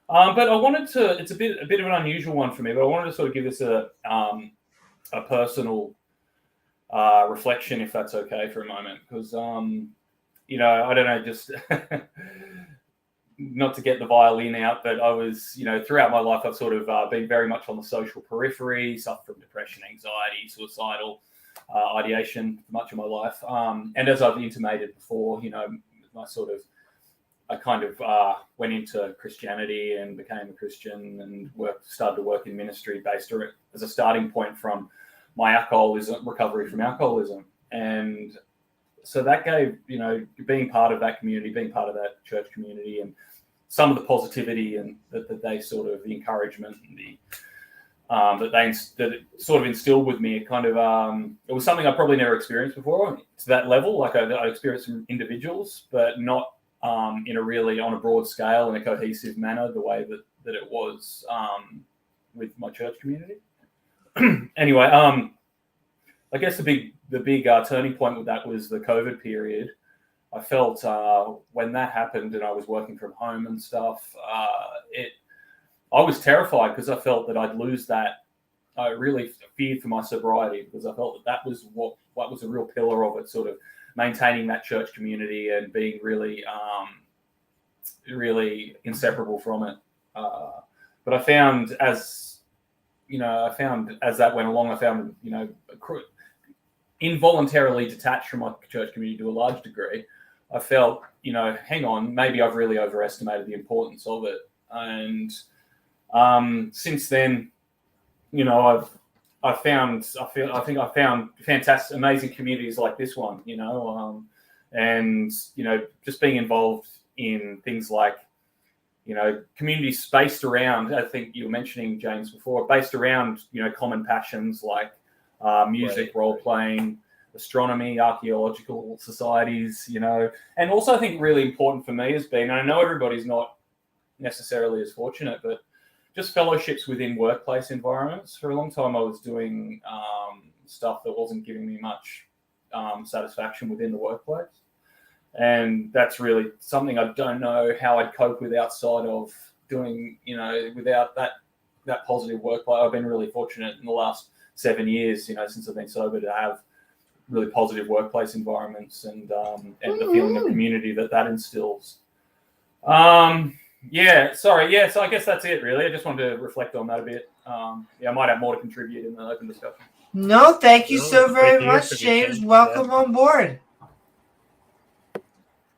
But I wanted to, it's a bit of an unusual one for me, but I wanted to sort of give this a personal reflection, if that's okay for a moment, because, I don't know, just not to get the violin out, but I was, throughout my life, I've sort of been very much on the social periphery, suffered from depression, anxiety, suicidal ideation much of my life. And as I've intimated before, I kind of went into Christianity and became a Christian and started to work in ministry based as a starting point from my recovery from alcoholism. And so that gave, being part of that community, being part of that church community, and some of the positivity and that they sort of, the encouragement and the that it sort of instilled with me. It kind of it was something I probably never experienced before to that level. Like I experienced from individuals, but not in a really on a broad scale in a cohesive manner, the way that it was with my church community. Anyway, I guess the big turning point with that was the COVID period. I felt when that happened and I was working from home and stuff, I was terrified because I felt that I'd lose that. I really feared for my sobriety because I felt that was what was a real pillar of it, sort of maintaining that church community and being really, really inseparable from it. But I found as that went along, I found, involuntarily detached from my church community to a large degree. I felt, hang on, maybe I've really overestimated the importance of it. And since then, I think I found fantastic, amazing communities like this one, and just being involved in things like, communities based around, I think you were mentioning, James, before, based around, common passions like music, right, role playing, astronomy, archaeological societies, and also I think really important for me has been, and I know everybody's not necessarily as fortunate, but just fellowships within workplace environments. For a long time, I was doing stuff that wasn't giving me much satisfaction within the workplace. And that's really something I don't know how I'd cope with outside of doing, without that positive workplace. I've been really fortunate in the last 7 years, since I've been sober, to have really positive workplace environments and the feeling of community that instills. So I guess that's it, really. I just wanted to reflect on that a bit. I might have more to contribute in the open discussion. No, thank you so very much, James. Welcome on board.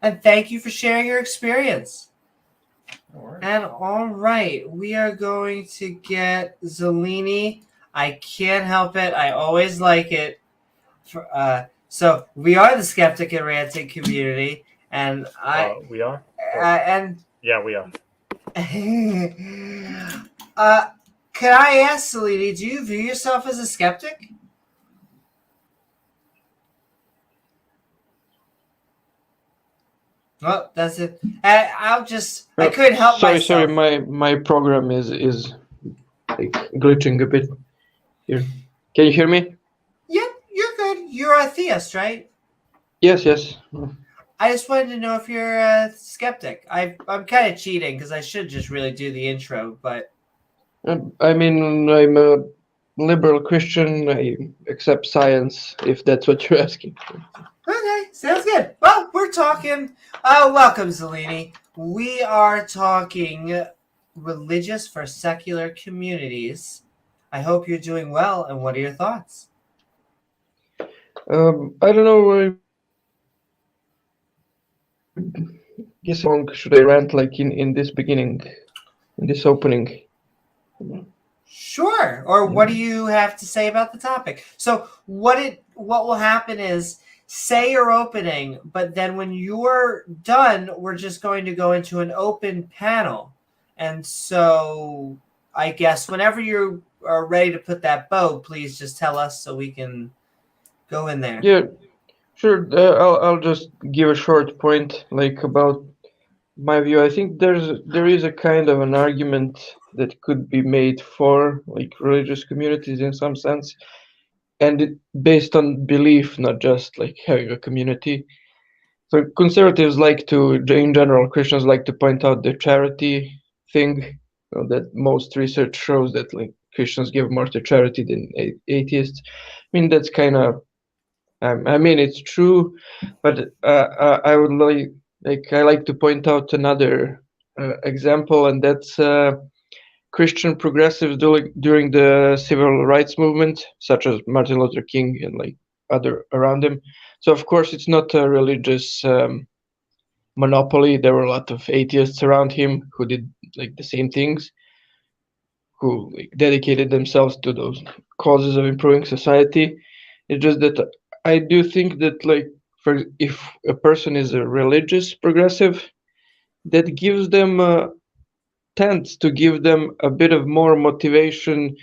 And thank you for sharing your experience. And all right, we are going to get Zelini. I can't help it. I always like it. So we are the Skeptic and Ranting community, and we are. Yeah, we are. Can I ask, Zelini, do you view yourself as a skeptic? Well, that's it. I couldn't help myself. Sorry, my program is like glitching a bit here. Can you hear me? Yep, you're good. You're a theist, right? Yes. I just wanted to know if you're a skeptic. I'm kind of cheating because I should just really do the intro, but... I mean, I'm a liberal Christian. I accept science, if that's what you're asking. Okay, sounds good. Well, we're talking... welcome, Zelini. We are talking religious for secular communities. I hope you're doing well, and what are your thoughts? I don't know. Guess how long should I rant, like in this beginning, in this opening? Sure. Or what do you have to say about the topic? So what will happen is, say your opening, but then when you're done, we're just going to go into an open panel. And so I guess whenever you are ready to put that bow, please just tell us so we can go in there. Yeah, sure. I'll just give a short point, like, about my view. I think there is a kind of an argument that could be made for, like, religious communities in some sense, and based on belief, not just like having a community. So conservatives like to, in general, Christians like to point out the charity thing, that most research shows that like Christians give more to charity than atheists. I mean, that's kind of, I mean, it's true, but I would I like to point out another example, and that's Christian progressives during the civil rights movement, such as Martin Luther King and like other around him. So of course it's not a religious monopoly. There were a lot of atheists around him who did like the same things, who like dedicated themselves to those causes of improving society. It's just that I do think that, like, if a person is a religious progressive, that gives them tends to give them a bit of more motivation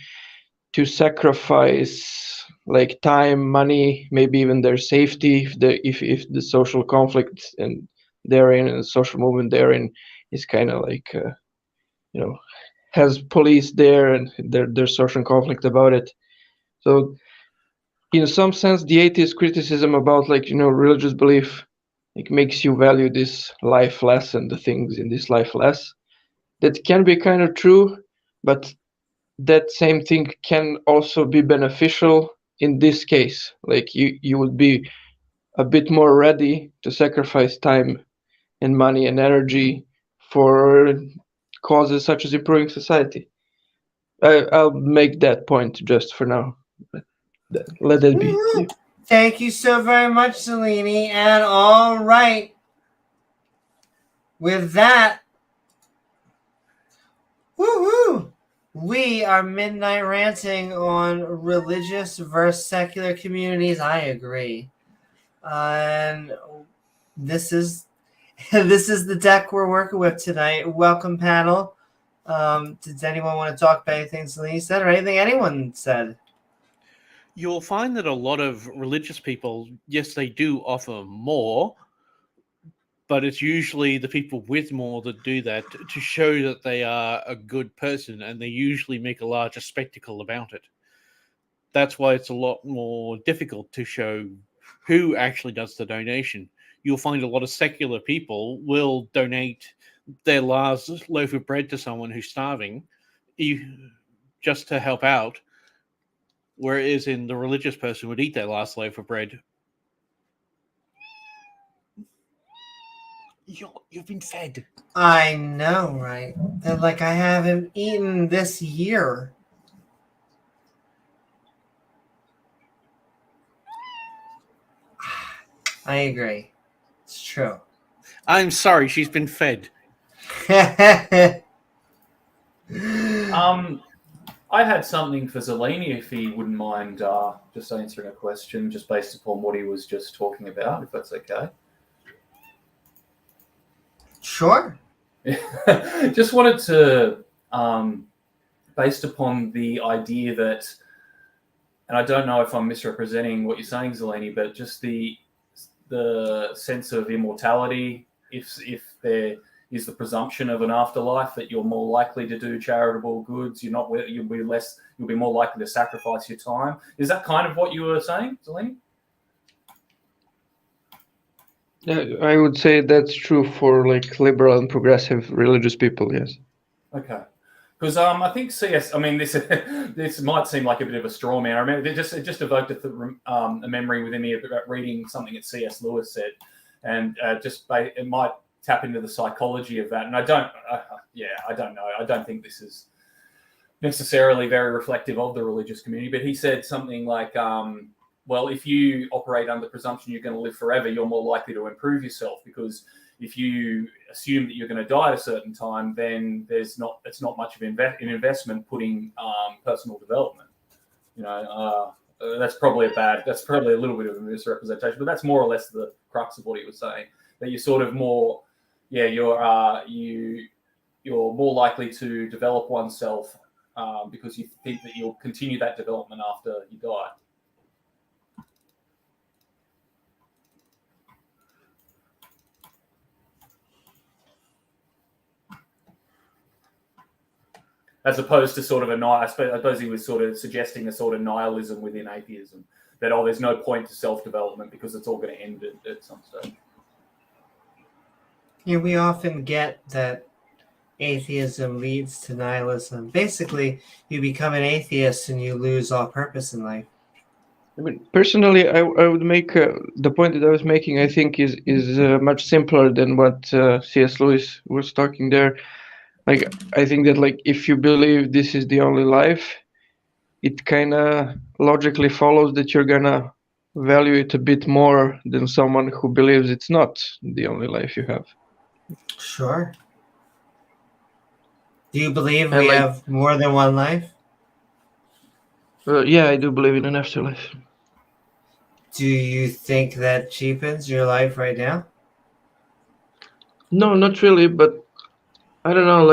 to sacrifice like time, money, maybe even their safety, if the social conflict and they're in, and the social movement they're in is kind of like has police there, and there's social conflict about it. So in some sense, the atheist criticism about religious belief makes you value this life less and the things in this life less. That can be kind of true, but that same thing can also be beneficial in this case. Like you would be a bit more ready to sacrifice time and money and energy for causes such as improving society. I'll make that point just for now. Let that be. Yeah. Thank you so very much, Zelini. And all right, with that, woohoo! We are Midnight Ranting on religious versus secular communities. I agree. And this is the deck we're working with tonight. Welcome, panel. Does anyone want to talk about anything Zelini said or anything anyone said? You'll find that a lot of religious people, yes, they do offer more, but it's usually the people with more that do that to show that they are a good person, and they usually make a larger spectacle about it. That's why it's a lot more difficult to show who actually does the donation. You'll find a lot of secular people will donate their last loaf of bread to someone who's starving just to help out, whereas in the religious person would eat their last loaf of bread. You've been fed. I know, right? And like I haven't eaten this year. I agree. It's true. I'm sorry, she's been fed. I had something for Zelini, if he wouldn't mind just answering a question, just based upon what he was just talking about, if that's okay. Sure. Just wanted to, based upon the idea that, and I don't know if I'm misrepresenting what you're saying, Zelini, but just the sense of immortality, if there is the presumption of an afterlife, that you're more likely to do charitable goods, you'll be more likely to sacrifice your time. Is that kind of what you were saying, Zelini? Yeah, I would say that's true for liberal and progressive religious people. Yes. Okay. Because I think CS. I mean, this might seem like a bit of a straw man. I remember it just evoked a memory within me about reading something that C.S. Lewis said, and it might tap into the psychology of that. And I don't know. I don't think this is necessarily very reflective of the religious community. But he said something like, well, if you operate under the presumption you're going to live forever, you're more likely to improve yourself, because if you assume that you're going to die at a certain time, then it's not much of an investment putting personal development. That's probably a little bit of a misrepresentation, but that's more or less the crux of what he was saying. That you're sort of more, you're more likely to develop oneself because you think that you'll continue that development after you die. As opposed to sort of I suppose he was sort of suggesting a sort of nihilism within atheism, that, there's no point to self-development because it's all going to end at some stage. Yeah, we often get that atheism leads to nihilism. Basically, you become an atheist and you lose all purpose in life. I mean, personally, I would make the point that I was making. I think is much simpler than what C.S. Lewis was talking there. I think that if you believe this is the only life, it kind of logically follows that you're gonna value it a bit more than someone who believes it's not the only life you have. Sure. Do you believe we have more than one life? Yeah, I do believe in an afterlife. Do you think that cheapens your life right now? No, not really, but I don't know,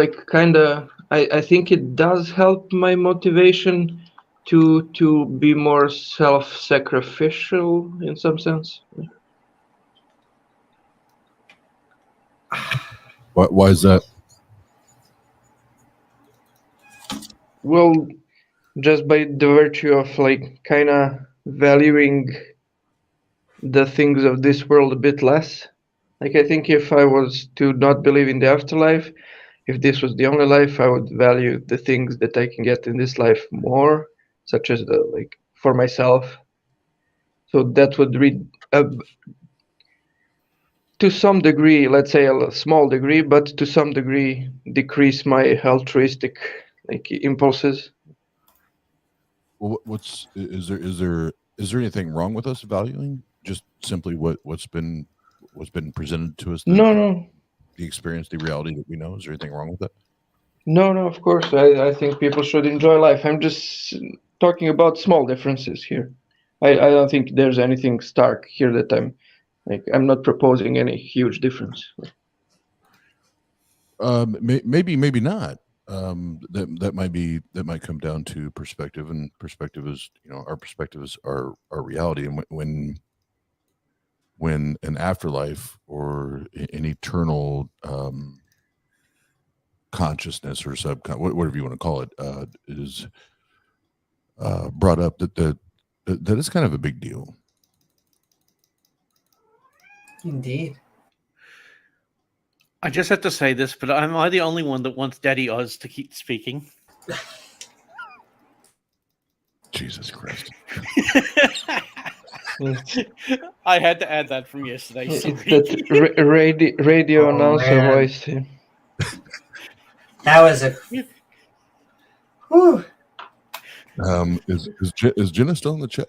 I think it does help my motivation to be more self-sacrificial in some sense. Why is that? Well, just by the virtue of like kind of valuing the things of this world a bit less. Like I think if I was to not believe in the afterlife, if this was the only life, I would value the things that I can get in this life more, such as the like for myself. So that would read to some degree, let's say a small degree, but to some degree decrease my altruistic like impulses. Well, is there anything wrong with us valuing just simply what's been presented to us, No, the experience, the reality that we know? Is there anything wrong with that? no, of course. I think people should enjoy life. I'm just talking about small differences here. I don't think there's anything stark here that I'm not proposing any huge difference. Maybe not. That might come down to perspective, and perspective is, our perspective is our reality, and when an afterlife or an eternal consciousness or whatever you want to call it is brought up, that is kind of a big deal. Indeed. I just have to say this, but am I the only one that wants Daddy Oz to keep speaking? Jesus Christ. I had to add that from yesterday. It's that radio announcer voice. That was a... Whew. Is Jena still in the chat?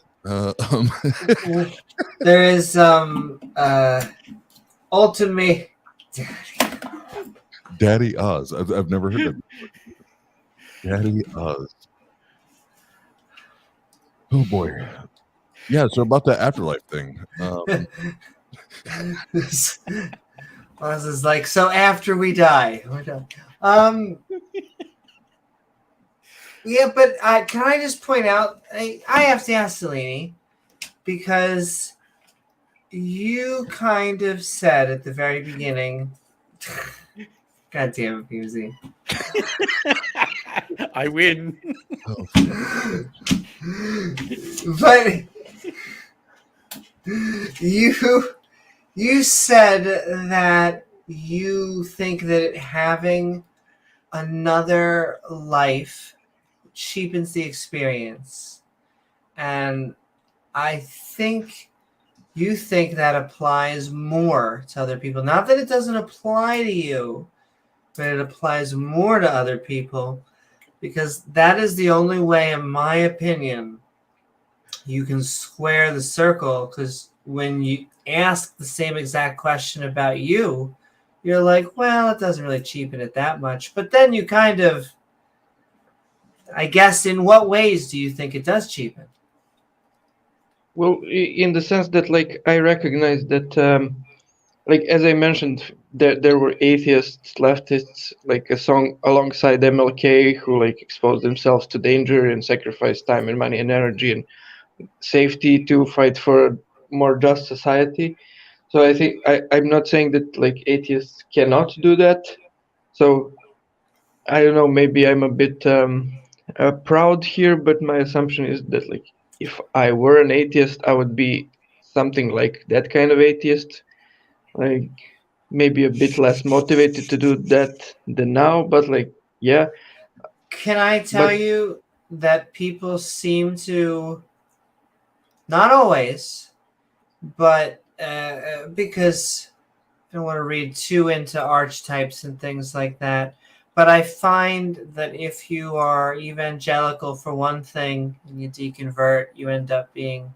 There is ultimate Daddy Oz. I've never heard of it. Daddy Oz. Oh boy. Yeah, so about the afterlife thing. Oz is like, so after we die, we're done. Yeah, but can I just point out, I have to ask Selene, because you kind of said at the very beginning, God damn it, Fusey. I win. But you said that you think that having another life cheapens the experience, and I think you think that applies more to other people. Not that it doesn't apply to you, but it applies more to other people, because that is the only way, in my opinion, you can square the circle. Because when you ask the same exact question about you, you're like, well, it doesn't really cheapen it that much. But then you kind of, I guess, in what ways do you think it does cheapen? Well, in the sense that, like, I recognize that, like, as I mentioned, there were atheists, leftists, like a song alongside MLK, who like exposed themselves to danger and sacrificed time and money and energy and safety to fight for a more just society. So I think I'm not saying that like atheists cannot do that. So I don't know, maybe I'm a bit proud here, but my assumption is that like if I were an atheist, I would be something like that kind of atheist, like maybe a bit less motivated to do that than now, but like, yeah. Can I tell you that people seem to, not always, but because I don't want to read too into archetypes and things like that, but I find that if you are evangelical for one thing and you deconvert, you end up being,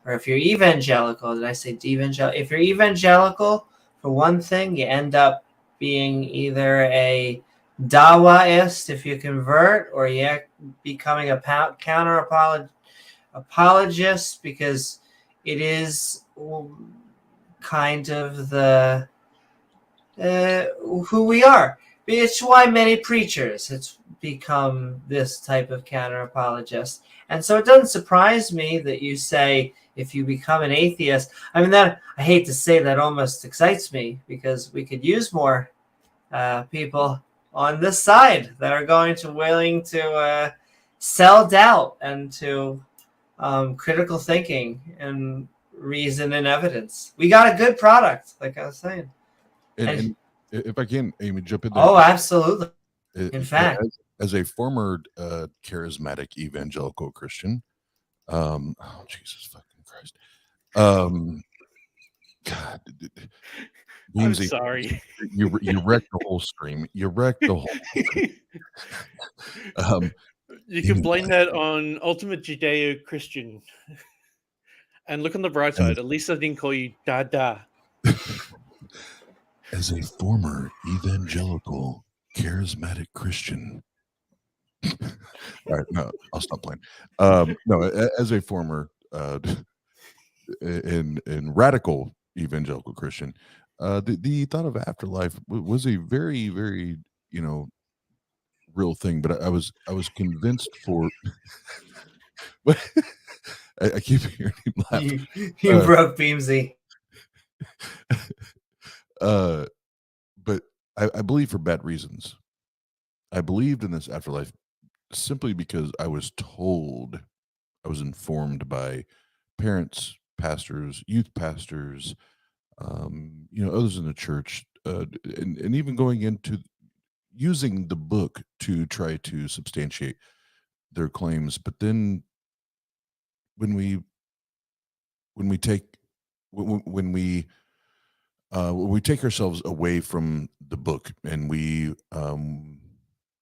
or if you're evangelical, did I say devangelical? If you're evangelical for one thing, you end up being either a Dawaist if you convert, or you becoming a counter apologist, because it is kind of the who we are. It's why many preachers it's become this type of counter apologist. And so it doesn't surprise me that you say if you become an atheist. I mean, that, I hate to say, that almost excites me, because we could use more people on this side that are going to willing to sell doubt and to critical thinking and reason and evidence. We got a good product, like I was saying. And if I can, Amy, jump in there. Oh, absolutely. In fact, as a former charismatic evangelical Christian, oh Jesus fucking Christ, God, I'm sorry. You wrecked the whole stream. You wrecked the whole. You can blame that on Ultimate Judeo-Christian. And look on the bright side. At least I didn't call you Dada. As a former evangelical charismatic Christian. All right, no, I'll stop playing. No, as a former and radical evangelical Christian, the thought of afterlife was a very, very, real thing. But I was convinced for. I keep hearing him laugh. You broke Beamsy. But I believe for bad reasons. I believed in this afterlife simply because I was told, I was informed by parents, pastors, youth pastors, others in the church, and even going into using the book to try to substantiate their claims. But then when we take ourselves away from the book and we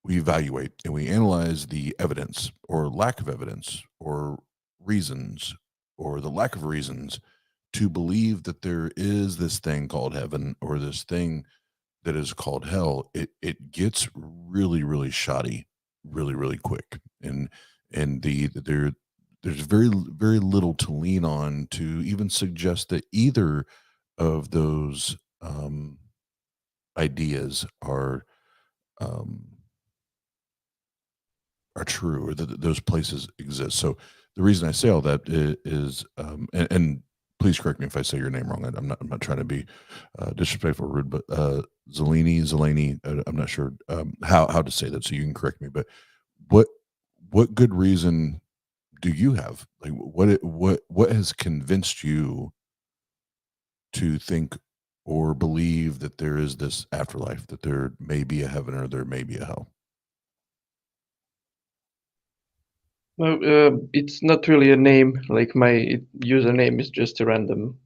evaluate and we analyze the evidence or lack of evidence or reasons or the lack of reasons to believe that there is this thing called heaven or this thing that is called hell, it gets really, really shoddy really, really quick. And there's very, very little to lean on to even suggest that either of those ideas are true, or that those places exist. So the reason I say all that is, and please correct me if I say your name wrong. I'm not trying to be disrespectful or rude, but Zeleny, I'm not sure how to say that, so you can correct me. But what good reason do you have? Like what has convinced you to think or believe that there is this afterlife, that there may be a heaven or there may be a hell? Well, it's not really a name. Like my username is just a random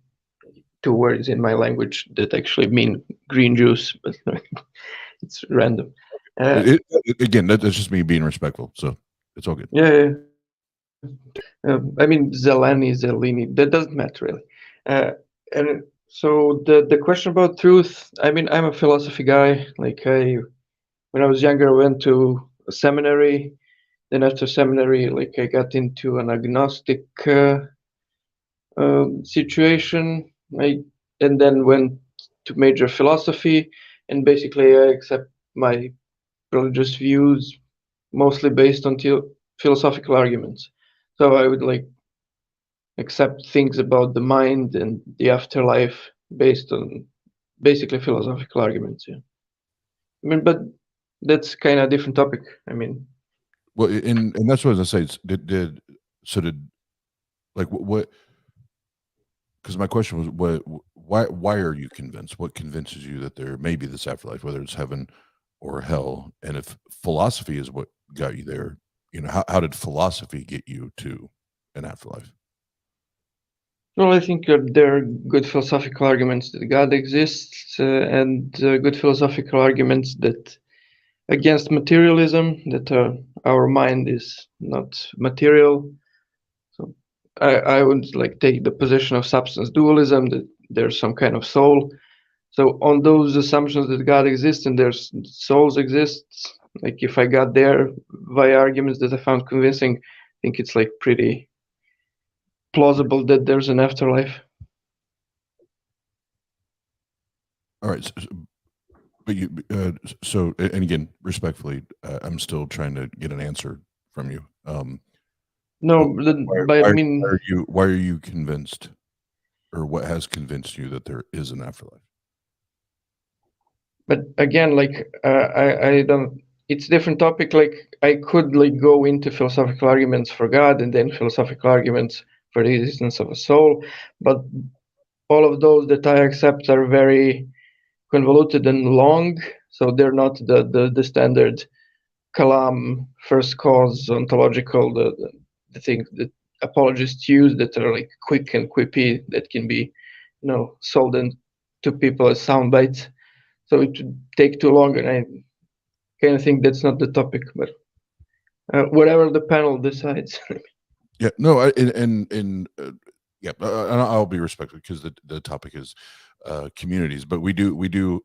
2 words in my language that actually mean green juice, but it's random. Again, that's just me being respectful, so it's all good. Yeah. I mean, Zeleny, that doesn't matter really. And so the question about truth, I mean, I'm a philosophy guy. Like when I was younger, I went to a seminary. Then after seminary, like I got into an agnostic situation. And then went to major philosophy, and basically I accept my religious views mostly based on philosophical arguments. So I would like accept things about the mind and the afterlife based on basically philosophical arguments. Yeah. I mean, but that's kind of a different topic. I mean, well, and that's what I was gonna say. Did like what? Because my question was, why are you convinced? What convinces you that there may be this afterlife, whether it's heaven or hell? And if philosophy is what got you there, how did philosophy get you to an afterlife? well, I think there are good philosophical arguments that God exists, and good philosophical arguments that against materialism, that our mind is not material. So I would like take the position of substance dualism, that there's some kind of soul. So on those assumptions that God exists and there's souls exists, like if I got there via arguments that I found convincing, I think it's like pretty plausible that there's an afterlife. All right, but you so, and again, respectfully, I'm still trying to get an answer from you. No, but I mean, why are you convinced, or what has convinced you that there is an afterlife? But again, like I don't. It's a different topic. Like I could like go into philosophical arguments for God and then philosophical arguments for the existence of a soul, but all of those that I accept are very convoluted and long, so they're not the standard Kalam first cause ontological the thing that apologists use that are like quick and quippy that can be sold to people as sound bites. So it would take too long, and I kind of think that's not the topic, but whatever the panel decides. Yeah, no, yeah, and I'll be respectful because the topic is communities, but we do.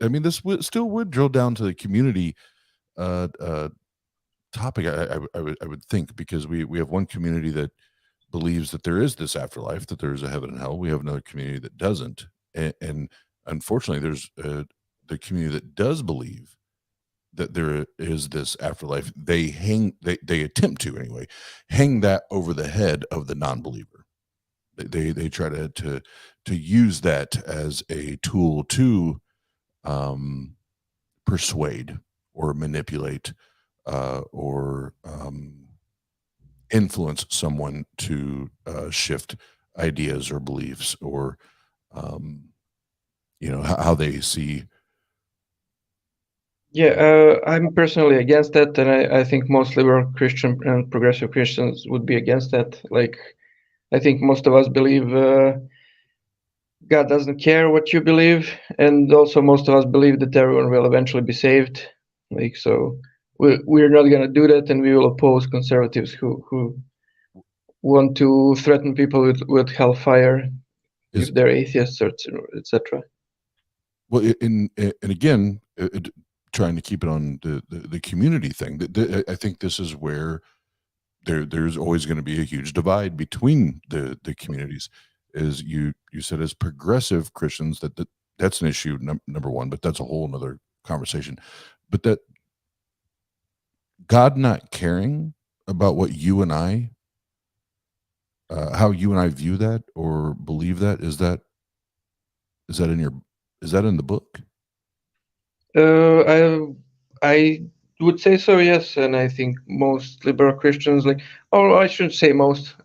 I mean, this still would drill down to the community topic. I would think, because we have one community that believes that there is this afterlife, that there is a heaven and hell. We have another community that doesn't, and unfortunately, there's the community that does believe that there is this afterlife. They attempt to anyway hang that over the head of the non-believer. They try to use that as a tool to persuade or manipulate or influence someone to shift ideas or beliefs, or how they see. Yeah, I'm personally against that, and I think most liberal Christian and progressive Christians would be against that. Like, I think most of us believe God doesn't care what you believe, and also most of us believe that everyone will eventually be saved. Like, so we're not going to do that, and we will oppose conservatives who want to threaten people with hellfire if they're atheists, etc. Well, and again, trying to keep it on the community thing. I think this is where there's always going to be a huge divide between the communities. As you said, as progressive Christians, that's an issue number one, but that's a whole another conversation. But that God not caring about what you and I, how you and I view that or believe that, is that in the book? I would say so, yes, and I think most liberal Christians, I shouldn't say most.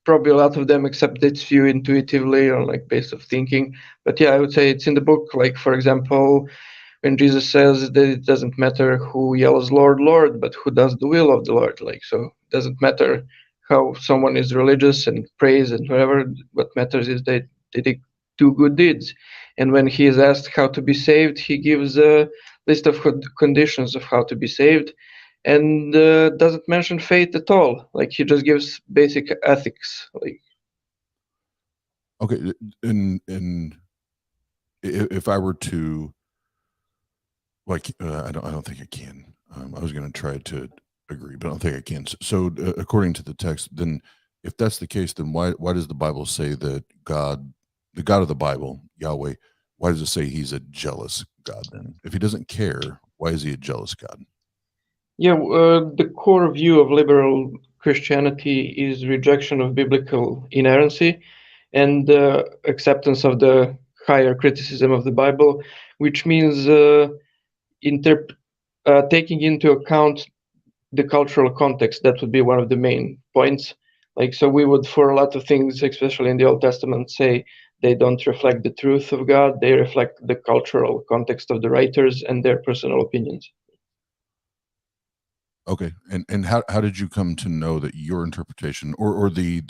Probably a lot of them accept its view intuitively or based of thinking. But yeah, I would say it's in the book. Like, for example, when Jesus says that it doesn't matter who yells "Lord, Lord," but who does the will of the Lord. So it doesn't matter how someone is religious and prays and whatever. What matters is that they do good deeds. And when he is asked how to be saved, he gives a list of conditions of how to be saved, and doesn't mention faith at all. He just gives basic ethics. Okay, and if I were to, I don't think I can. I was going to try to agree, but I don't think I can. So according to the text, then if that's the case, then why does the Bible say that God, the God of the Bible, Yahweh, why does it say he's a jealous God then? If he doesn't care, why is he a jealous God? Yeah, the core view of liberal Christianity is rejection of biblical inerrancy and acceptance of the higher criticism of the Bible, which means taking into account the cultural context. That would be one of the main points. So we would, for a lot of things, especially in the Old Testament, say they don't reflect the truth of God. They reflect the cultural context of the writers and their personal opinions. Okay, and how did you come to know that your interpretation or the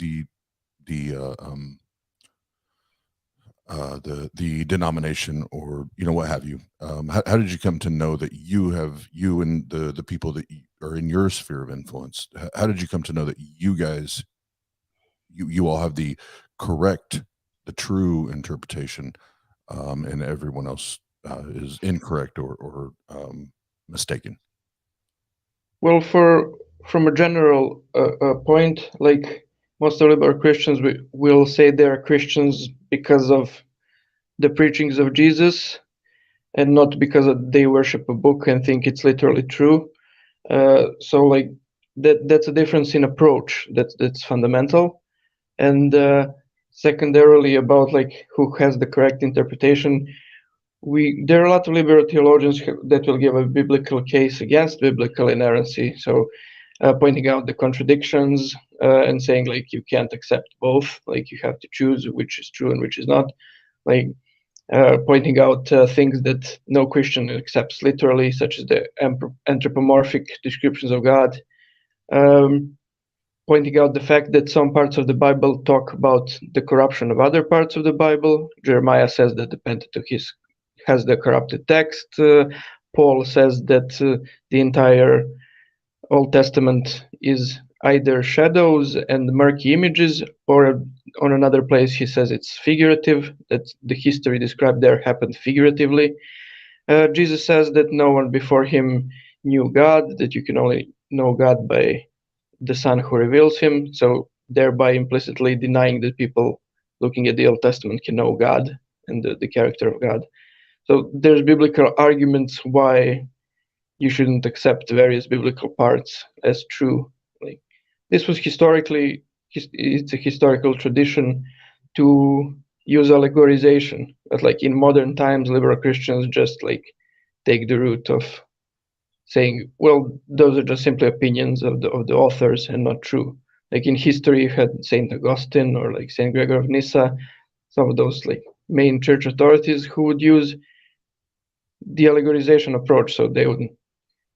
denomination, or what have you, how did you come to know that you and the people that are in your sphere of influence, how did you come to know that you guys you all have the true interpretation, and everyone else is incorrect or mistaken? Well, from a general point, most of liberal Christians will say they're Christians because of the preachings of Jesus, and not because they worship a book and think it's literally true. So that's a difference in approach that's fundamental. And secondarily, about who has the correct interpretation, there are a lot of liberal theologians that will give a biblical case against biblical inerrancy. So pointing out the contradictions and saying like you can't accept both, like you have to choose which is true and which is not. Like pointing out things that no Christian accepts literally, such as the anthropomorphic descriptions of God. Pointing out the fact that some parts of the Bible talk about the corruption of other parts of the Bible. Jeremiah says that the Pentateuch has the corrupted text. Paul says that the entire Old Testament is either shadows and murky images, or on another place he says it's figurative, that the history described there happened figuratively. Jesus says that no one before him knew God, that you can only know God by the Son who reveals him, so thereby implicitly denying that people looking at the Old Testament can know God and the character of God. So there's biblical arguments why you shouldn't accept various biblical parts as true. Like this was historically, it's a historical tradition to use allegorization, but like in modern times, liberal Christians just like take the route of saying, well, those are just simply opinions of the authors and not true. Like in history, you had Saint Augustine or like Saint Gregor of Nyssa, some of those like main church authorities who would use the allegorization approach. So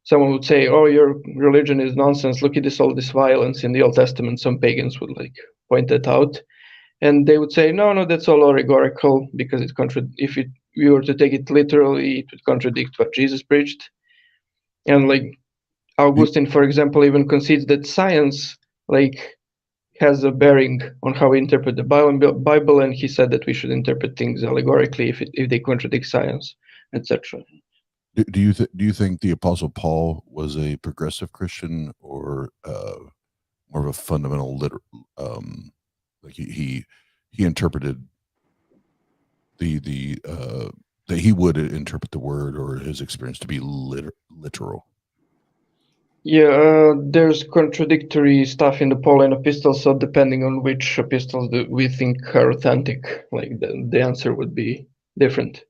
someone would say, oh, your religion is nonsense, look at all this violence in the Old Testament. Some pagans would like point that out, and they would say, no, that's all allegorical, because if you were to take it literally, it would contradict what Jesus preached. And like Augustine, for example, even concedes that science like has a bearing on how we interpret the Bible, and he said that we should interpret things allegorically if they contradict science, etc. Do you think the Apostle Paul was a progressive Christian or more of a fundamental like he interpreted that he would interpret the word or his experience to be literal? Yeah, there's contradictory stuff in the Pauline epistles, so depending on which epistles we think are authentic, like the answer would be different.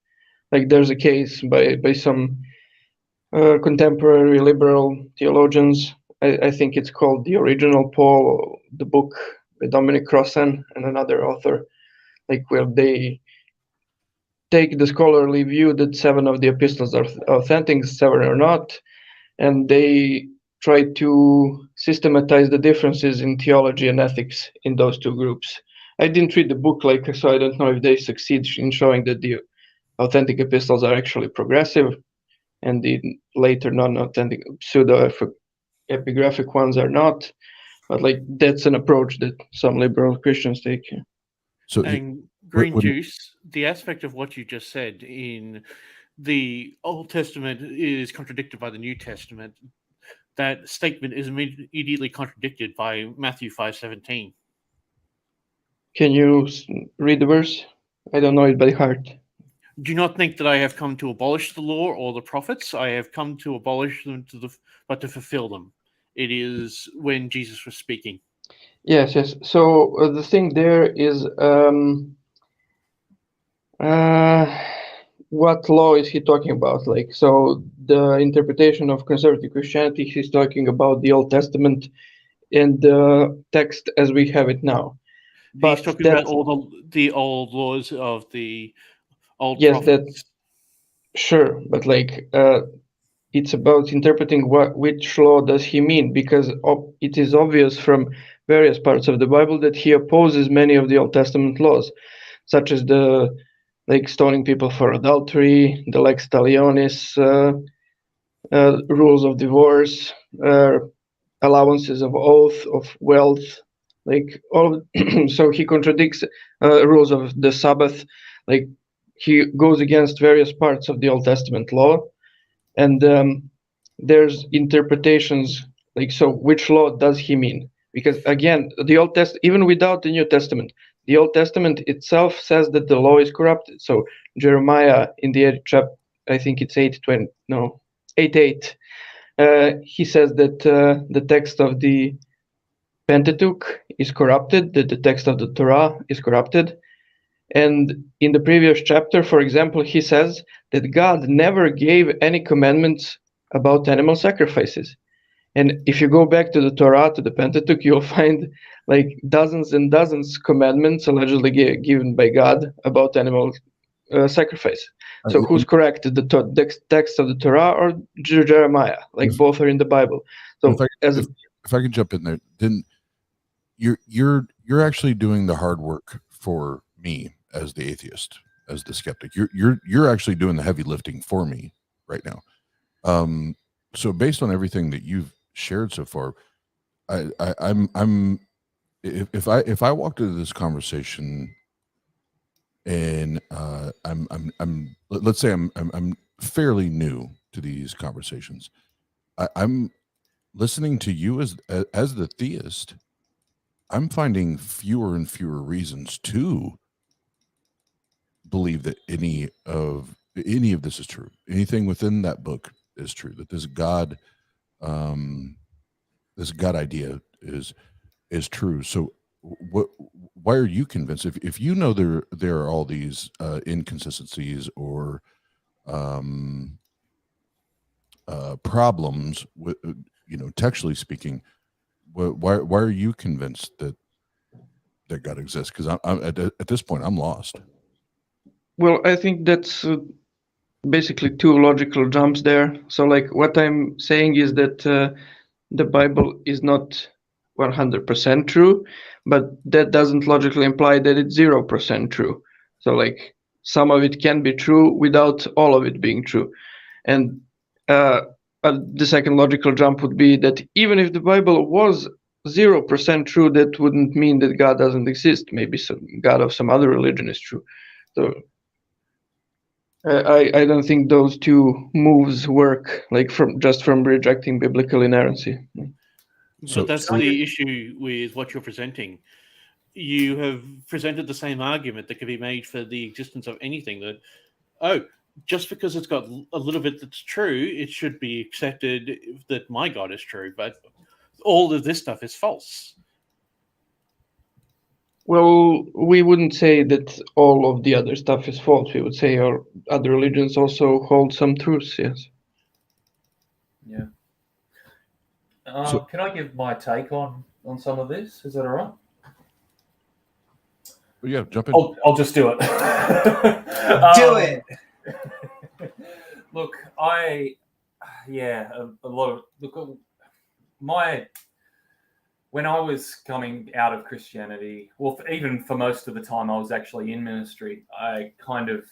Like there's a case by some contemporary liberal theologians, I think it's called The Original Paul, the book by Dominic Crossan and another author, like where they take the scholarly view that 7 of the epistles are authentic, 7 are not, and they try to systematize the differences in theology and ethics in those two groups. I didn't read the book, so I don't know if they succeed in showing that the authentic epistles are actually progressive and the later non-authentic pseudo-epigraphic ones are not. But like that's an approach that some liberal Christians take. So and Green Juice, the aspect of what you just said in the Old Testament is contradicted by the New Testament. That statement is immediately contradicted by Matthew 5:17. Can you read the verse? I don't know it by heart. Do not think that I have come to abolish the law or the prophets. I have come to abolish them but to fulfill them. It is when Jesus was speaking. Yes. So the thing there is, what law is he talking about? Like, so the interpretation of conservative Christianity, he's talking about the Old Testament and the text as we have it now. But he's talking about all the old laws of the old prophets. That's sure, but like it's about interpreting which law does he mean, because it is obvious from various parts of the Bible that he opposes many of the Old Testament laws, such as the stoning people for adultery, the lex talionis, rules of divorce, allowances of oath, of wealth, like all. So he contradicts rules of the Sabbath. Like he goes against various parts of the Old Testament law, and there's interpretations. Like, so which law does he mean? Because again, the Old Testament, even without the New Testament, the Old Testament itself says that the law is corrupted. So Jeremiah in the 8th chapter, I think it's 8:8, he says that the text of the Pentateuch is corrupted, that the text of the Torah is corrupted. And in the previous chapter, for example, he says that God never gave any commandments about animal sacrifices. And if you go back to the Torah, to the Pentateuch, you'll find like dozens and dozens commandments allegedly given by God about animal sacrifice. So who's correct, the text of the Torah or Jeremiah? Like both are in the Bible. So if I can jump in there, then you're actually doing the hard work for me as the atheist, as the skeptic. You're actually doing the heavy lifting for me right now. So based on everything that you've shared so far, I'm if I walked into this conversation and I'm let's say I'm fairly new to these conversations, I'm listening to you as the theist. I'm finding fewer and fewer reasons to believe that any of this is true. Anything within that book is true. That this God idea is true. So why are you convinced? If you know there are all these inconsistencies or problems with textually speaking, why are you convinced that God exists? Because I'm at this point I'm lost. Well, I think that's basically two logical jumps there. So like what I'm saying is that the Bible is not 100% true, but that doesn't logically imply that it's 0% true. So like some of it can be true without all of it being true. And the second logical jump would be that even if the Bible was 0% true, that wouldn't mean that God doesn't exist. Maybe some God of some other religion is true. So I don't think those two moves work, like from rejecting biblical inerrancy. So that's the issue with what you're presenting. You have presented the same argument that can be made for the existence of anything, that just because it's got a little bit that's true, it should be accepted that my God is true, but all of this stuff is false. Well, we wouldn't say that all of the other stuff is false. We would say our other religions also hold some truths, yes. Yeah. Can I give my take on some of this? Is that all right? Yeah, jump in. I'll just do it. Do it. Look, a lot of when I was coming out of Christianity, well, even for most of the time I was actually in ministry, I kind of,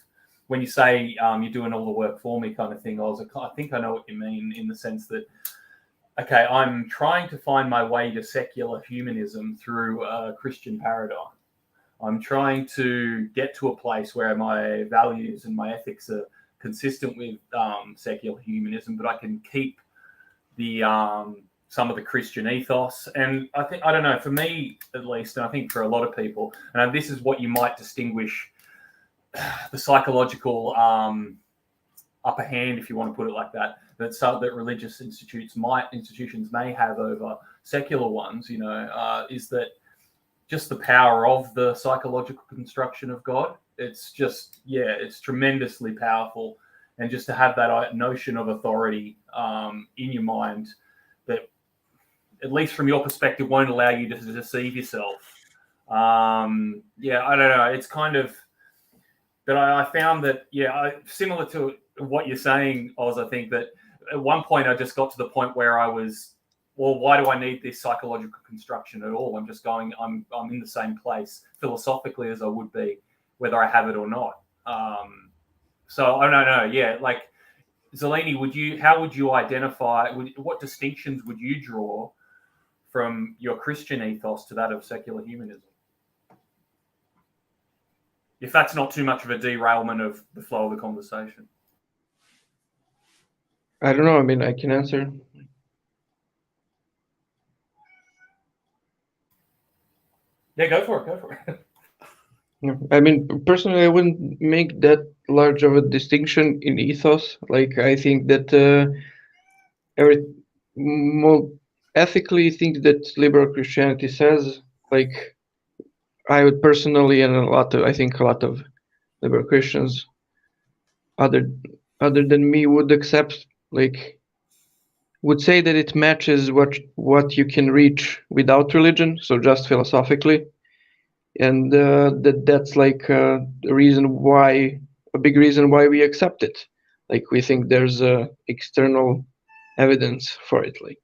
when you say you're doing all the work for me kind of thing, I think I know what you mean, in the sense that, okay, I'm trying to find my way to secular humanism through a Christian paradigm. I'm trying to get to a place where my values and my ethics are consistent with secular humanism, but I can keep the some of the Christian ethos. And I don't know, for me at least, and I think for a lot of people, and this is what you might distinguish the psychological upper hand, if you want to put it like that, that religious institutions may have over secular ones, is that just the power of the psychological construction of God. It's just, it's tremendously powerful. And just to have that notion of authority in your mind that, at least from your perspective, won't allow you to deceive yourself. I don't know. It's kind of, but I found that, similar to what you're saying, Oz, I think that at one point I just got to the point where I was, well, why do I need this psychological construction at all? I'm just going, I'm in the same place philosophically as I would be, whether I have it or not. So I don't know. Yeah, like Zeleny, how would you identify? What distinctions would you draw from your Christian ethos to that of secular humanism? If that's not too much of a derailment of the flow of the conversation. I don't know. I mean, I can answer. Yeah, go for it. I mean, personally, I wouldn't make that large of a distinction in ethos. Like, I think that more ethically, things that liberal Christianity says, like, I would personally, and I think a lot of liberal Christians, other than me, would accept, like, would say that it matches what you can reach without religion, so just philosophically, and that's like a big reason why we accept it. Like, we think there's external evidence for it. Like,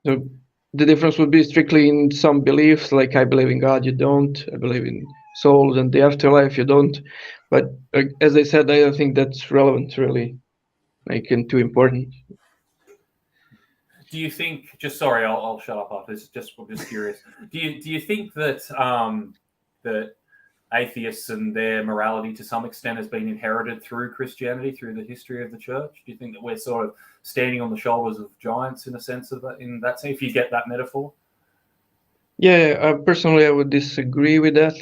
so the difference would be strictly in some beliefs, like I believe in God, you don't. I believe in souls and the afterlife, you don't. But as I said, I don't think that's relevant, really, like, and too important. Do you think? Sorry, I'll shut up after this. I'm just curious. Do you think that that atheists and their morality to some extent has been inherited through Christianity, through the history of the church? Do you think that we're sort of standing on the shoulders of giants in a sense of that, in that sense, if you get that metaphor? Yeah, personally, I would disagree with that,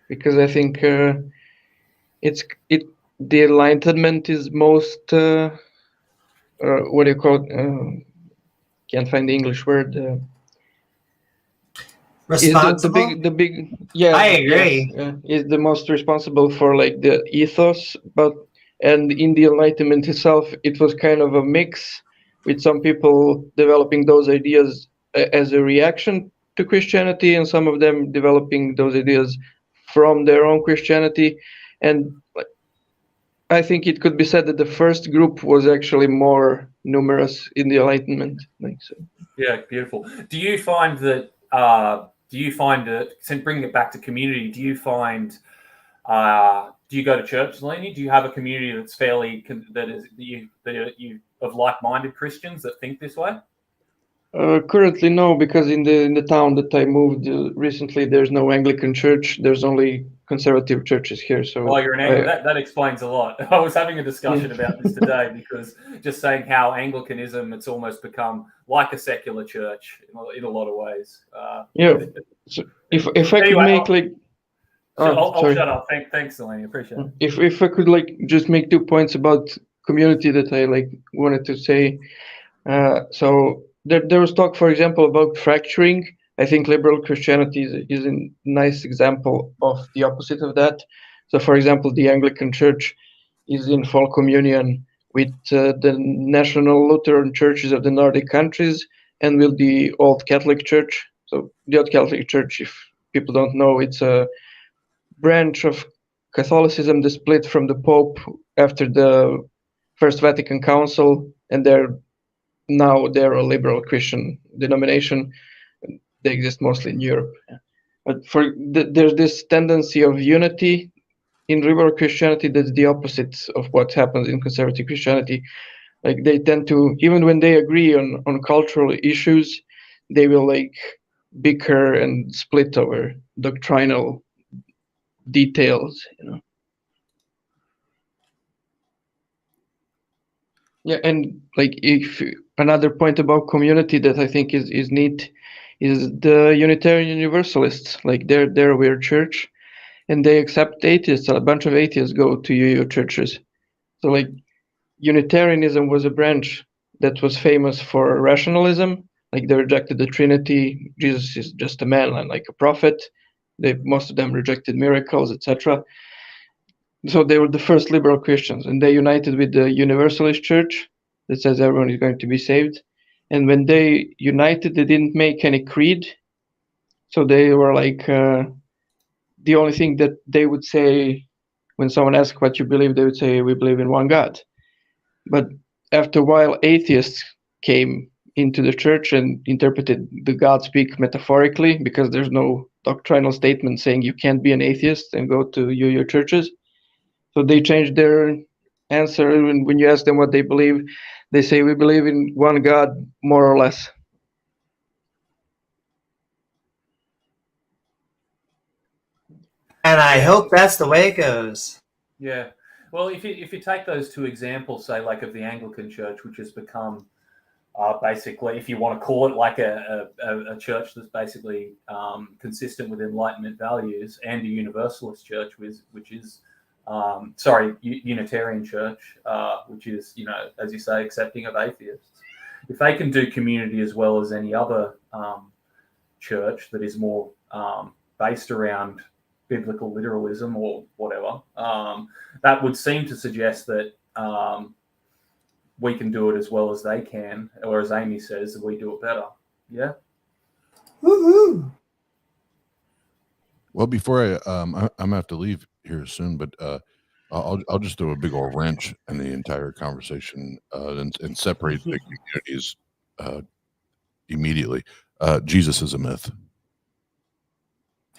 because I think the Enlightenment is most what do you call it? Can't find the English word. Responsible? Is the big yeah, I agree. is the most responsible for, like, the ethos, and in the Enlightenment itself, it was kind of a mix, with some people developing those ideas as a reaction to Christianity, and some of them developing those ideas from their own Christianity. And I think it could be said that the first group was actually more numerous in the Enlightenment. Like, so. Yeah, beautiful. Do you find that? Bringing it back to community, do you find? Do you go to church, Zeleny? Do you have a community that's fairly that you of like-minded Christians that think this way? Currently, no, because in the town that I moved recently, there's no Anglican church. There's only conservative churches here. So, you're an Anglican. That explains a lot. I was having a discussion about this today, because just saying how Anglicanism, it's almost become like a secular church in a lot of ways. So if I could make like. I'll shut up. Thanks, Zeleny. Appreciate it. If I could, like, just make 2 points about community that I, like, wanted to say. So there was talk, for example, about fracturing. I think liberal Christianity is a nice example of the opposite of that. So, for example, the Anglican Church is in full communion with the national Lutheran churches of the Nordic countries, and with the Old Catholic Church. So the Old Catholic Church, if people don't know, it's a branch of Catholicism that split from the Pope after the First Vatican Council, and they're a liberal Christian denomination. They exist mostly in Europe. But there's this tendency of unity in liberal Christianity that's the opposite of what happens in conservative Christianity. Like, they tend to, even when they agree on cultural issues, they will, like, bicker and split over doctrinal details, Yeah, and, like, if another point about community that I think is neat is the Unitarian Universalists. Like, they're a weird church, and they accept atheists. A bunch of atheists go to UU churches. So, like, Unitarianism was a branch that was famous for rationalism. Like, they rejected the Trinity. Jesus is just a man and, like, a prophet. Most of them rejected miracles, etc. So they were the first liberal Christians, and they united with the Universalist Church that says everyone is going to be saved. And when they united, they didn't make any creed. So they were like, the only thing that they would say when someone asked what you believe, they would say, we believe in one God. But after a while, atheists came into the church and interpreted the God speak metaphorically, because there's no doctrinal statement saying you can't be an atheist and go to your churches. So they changed their answer, and when you ask them what they believe, they say, we believe in one God, more or less. And I hope that's the way it goes. Yeah. Well, if you take those 2 examples, say, like, of the Anglican Church, which has become basically, if you want to call it like a church that's basically consistent with Enlightenment values, and a Universalist church, which is Unitarian church, which is, as you say, accepting of atheists. If they can do community as well as any other church that is more based around biblical literalism or whatever, that would seem to suggest that we can do it as well as they can, or as Amy says, we do it better. Yeah. Woohoo! Well, before I'm gonna have to leave here soon, but I'll just throw a big old wrench in the entire conversation and separate the communities immediately. Jesus is a myth.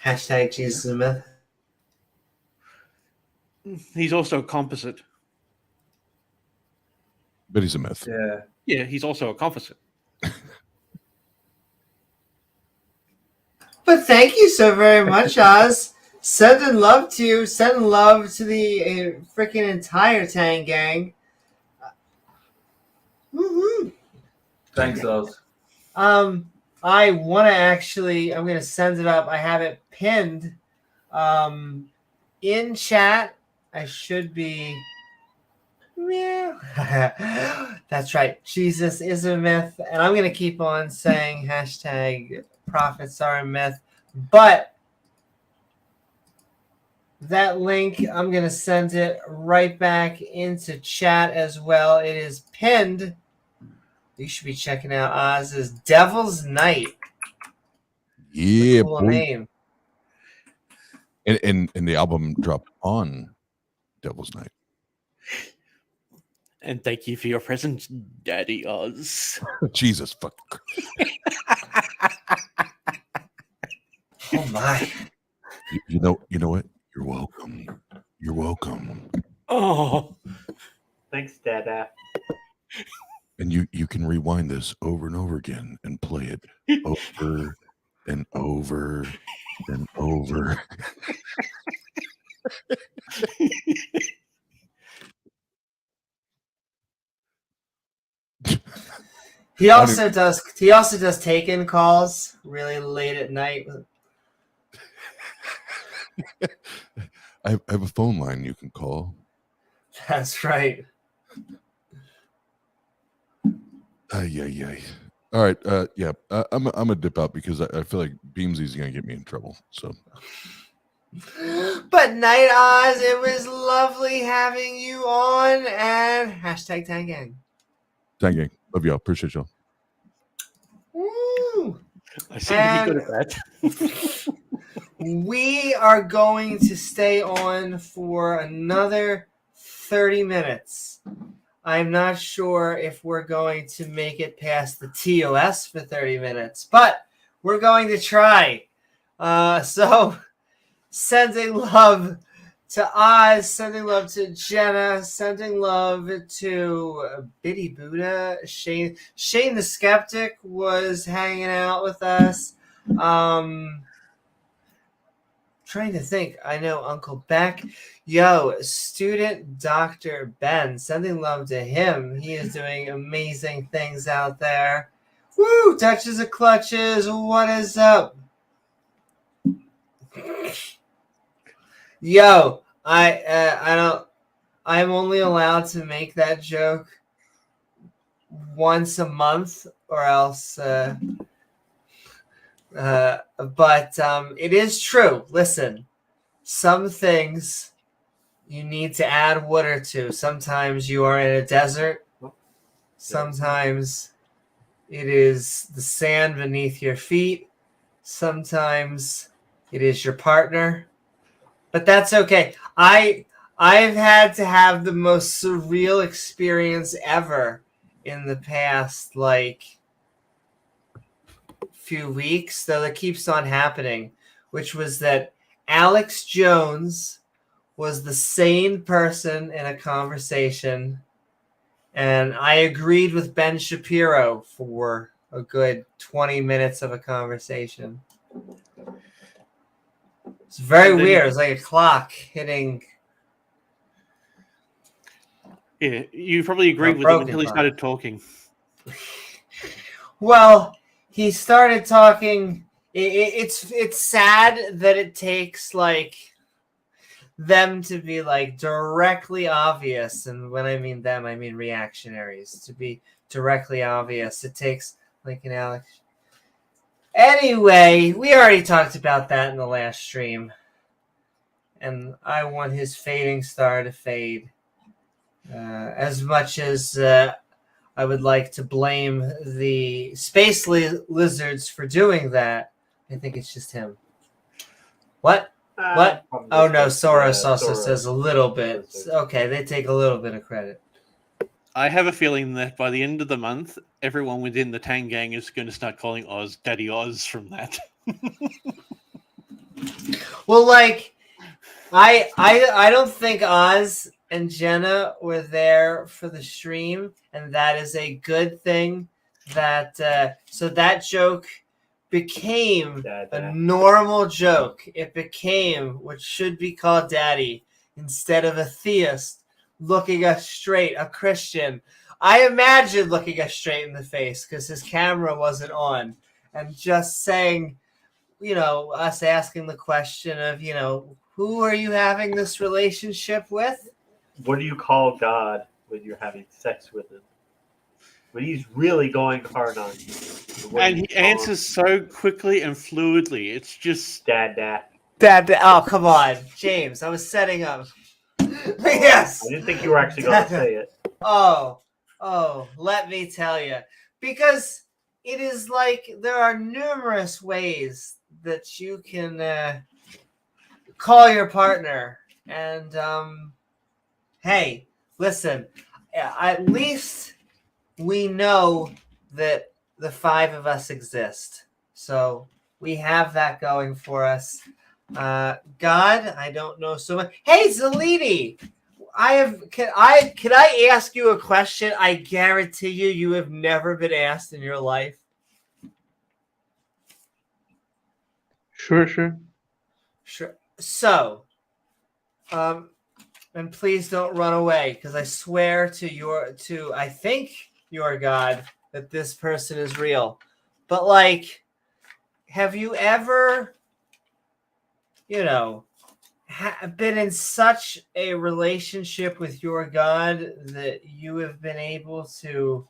Hashtag Jesus is a myth. He's also a composite. But he's a myth. Yeah. Yeah, he's also a composite. But thank you so very much, Oz. Sending love to you. Sending love to the freaking entire Tang Gang. Woo-hoo. Thanks, Oz. I want to actually, I'm going to send it up. I have it pinned in chat. I should be. Yeah. That's right. Jesus is a myth. And I'm going to keep on saying hashtag prophets are a myth. But that link, I'm going to send it right back into chat as well. It is pinned. You should be checking out Oz's Devil's Night. Yeah, Cool boy. name. And the album dropped on Devil's Night. And thank you for your presence, Daddy Oz. Jesus fuck. Oh my. You know what? You're welcome. You're welcome. Oh, Thanks, Dada. And you can rewind this over and over again and play it over and over and over. He also does take-in calls really late at night. I have a phone line you can call. That's right. Yeah. All right. Yeah. I'm gonna dip out because I feel like Beamsy's gonna get me in trouble. So. But Night Oz, it was lovely having you on, and hashtag Tang Gang. Tang Gang. Love y'all. Appreciate y'all. Woo! I seem to be good at that. We are going to stay on for another 30 minutes. I'm not sure if we're going to make it past the TOS for 30 minutes, but we're going to try. So sending love to Oz, sending love to Jena, sending love to Biddy Buddha. Shane the Skeptic was hanging out with us. Trying to think. I know Uncle Beck. Yo, student Dr. Ben. Sending love to him. He is doing amazing things out there. Woo! Touches of clutches. What is up? Yo, I'm only allowed to make that joke once a month, or else. But it is true. Listen, some things you need to add water to. Sometimes you are in a desert. Sometimes it is the sand beneath your feet. Sometimes it is your partner. But that's okay. I've had to have the most surreal experience ever in the past, few weeks, though that keeps on happening, which was that Alex Jones was the sane person in a conversation, and I agreed with Ben Shapiro for a good 20 minutes of a conversation. It's very weird. It's like a clock hitting. Yeah, you probably agreed with him until he started talking. Well, he started talking. It's sad that it takes them to be directly obvious, and when I mean them, I mean reactionaries, to be directly obvious. It takes an Alex. Anyway, we already talked about that in the last stream. And I want his fading star to fade. As much as I would like to blame the space lizards for doing that, I think it's just him. What? What? Oh no, Soros also says a little bit. Okay, they take a little bit of credit. I have a feeling that by the end of the month, everyone within the Tang Gang is going to start calling Oz Daddy Oz from that. Well, like, I don't think Oz and Jena were there for the stream, and that is a good thing. That so that joke became a normal joke. It became what should be called daddy instead of a theist looking us straight, a Christian. I imagine looking us straight in the face because his camera wasn't on, and just saying, us asking the question of, who are you having this relationship with? What do you call God when you're having sex with him? When he's really going hard on you. And he answers so quickly and fluidly. It's just... Dad. Oh, come on. James, I was setting up. Yes! I didn't think you were actually going to say it. Oh, let me tell you. Because it is like there are numerous ways that you can call your partner. And, hey, listen, at least we know that the five of us exist. So we have that going for us. God, I don't know so much. Hey, Zalidi, can I ask you a question? I guarantee you have never been asked in your life. Sure. So, and please don't run away, because I swear to I think your God that this person is real. But like, have you ever, been in such a relationship with your God that you have been able to,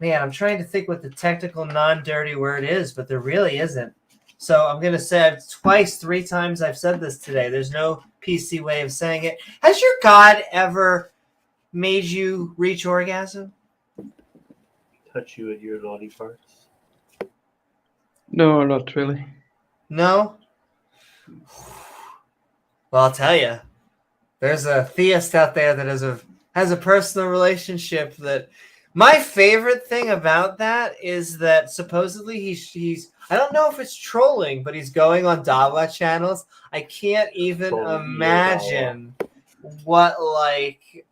man, I'm trying to think what the technical non-dirty word is, but there really isn't. So I'm going to say three times I've said this today. There's no PC way of saying it. Has your God ever made you reach orgasm? Touch you in your naughty parts? No, not really. No? Well, I'll tell you. There's a theist out there that has a personal relationship that... My favorite thing about that is that supposedly he's I don't know if it's trolling, but he's going on Dawa channels. I can't even imagine what like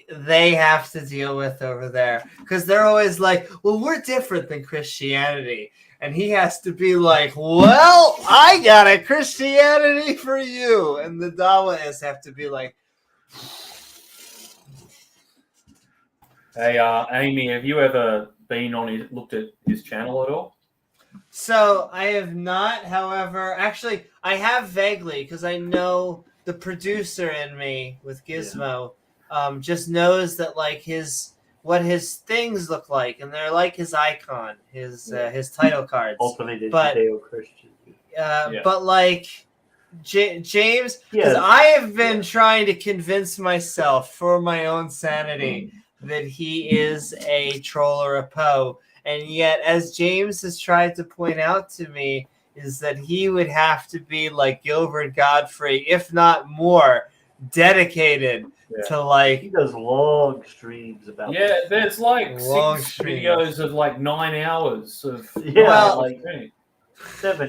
they have to deal with over there, because they're always like, well, we're different than Christianity, and he has to be like, well, I got a Christianity for you, and the Dawaists have to be like, hey, Amy, have you ever looked at his channel at all? So I have not, however, actually I have vaguely, because I know the producer in me with Gizmo just knows that like what his things look like, and they're like his icon, his title cards. Ultimate Judeo-Christian. But like James, because I have been trying to convince myself for my own sanity that he is a troll or a Poe. And yet, as James has tried to point out to me, is that he would have to be like Gilbert Godfrey, if not more, dedicated to like... He does long streams about there's like long 6 videos of like 9 hours of... 7,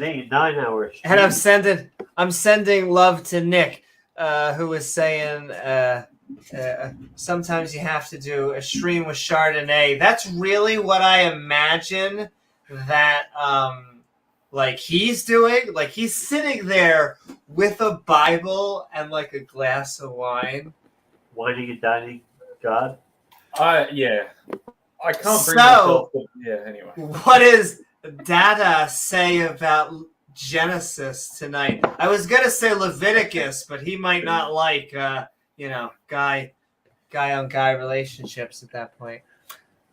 8, 9 hours. And I'm sending love to Nick, who was saying... sometimes you have to do a stream with Chardonnay. That's really what I imagine that like he's doing. Like he's sitting there with a Bible and like a glass of wine. Whining and dining God? I can't bring myself to, anyway. What does Dada say about Genesis tonight? I was gonna say Leviticus, but he might not like guy on guy relationships at that point.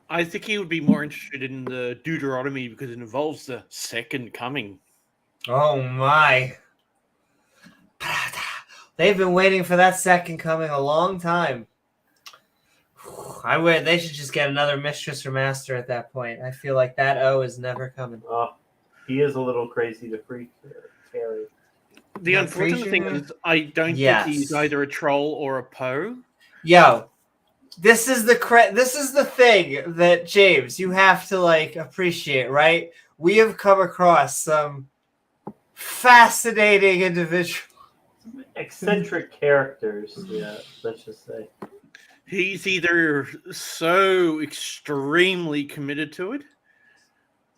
I think he would be more interested in the Deuteronomy because it involves the second coming. Oh my. They've been waiting for that second coming a long time. They should just get another mistress or master at that point. I feel like that O is never coming. He is a little crazy to carry. The unfortunate thing is, I don't think he's either a troll or a Poe. Yo, this is the thing that, James, you have to appreciate, right? We have come across some fascinating individuals. Eccentric characters, yeah, let's just say. He's either so extremely committed to it,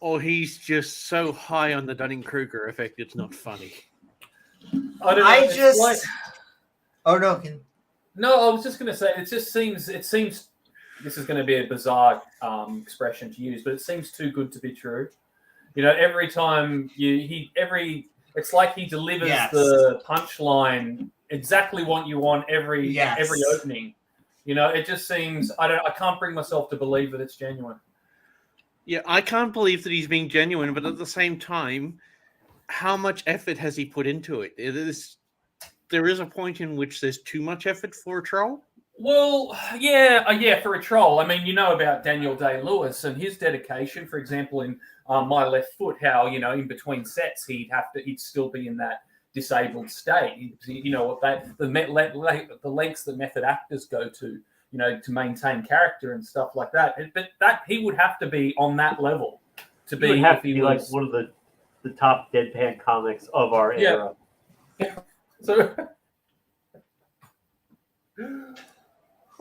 or he's just so high on the Dunning-Kruger effect it's not funny. I don't know. No, I was just going to say, it seems, this is going to be a bizarre expression to use, but it seems too good to be true. Every time it's like he delivers the punchline exactly what you want every opening. It just seems, I can't bring myself to believe that it's genuine. Yeah, I can't believe that he's being genuine, but at the same time, how much effort has he put into it? There is a point in which there's too much effort for a troll. Well, yeah, for a troll. I mean, about Daniel Day-Lewis and his dedication, for example, in My Left Foot, how, in between sets, he'd still be in that disabled state. The lengths that method actors go to, to maintain character and stuff like that. But that he would have to be on that level to be. He would have to be like one of the top deadpan comics of our era. Yeah. So.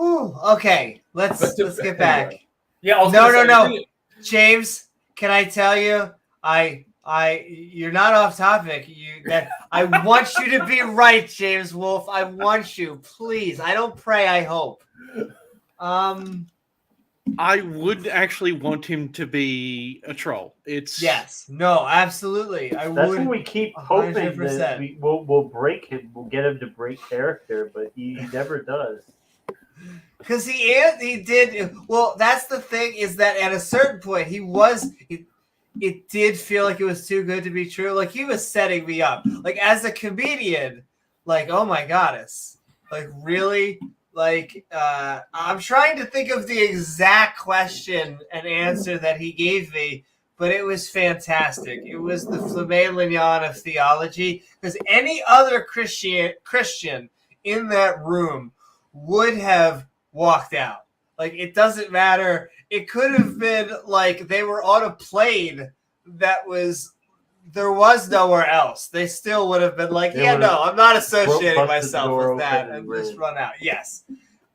Okay, let's get back. Yeah, no. James, can I tell you? You're not off topic. I want you to be right, James Wolfe. I want you, please. I don't pray. I hope. I would actually want him to be a troll. Absolutely. That's what we keep hoping 100%. That we'll break him. We'll get him to break character, but he never does. Because he did. Well, that's the thing, is that at a certain point it did feel like it was too good to be true. Like, he was setting me up. Like, as a comedian, oh my goddess. Like, really? Like, I'm trying to think of the exact question and answer that he gave me, but it was fantastic. It was the Flamme Lignon of theology, because any other Christian in that room would have walked out. Like, it doesn't matter. It could have been like they were on a plane there was nowhere else. They still would have been like, I'm not associating myself with that, and just run out. Yes.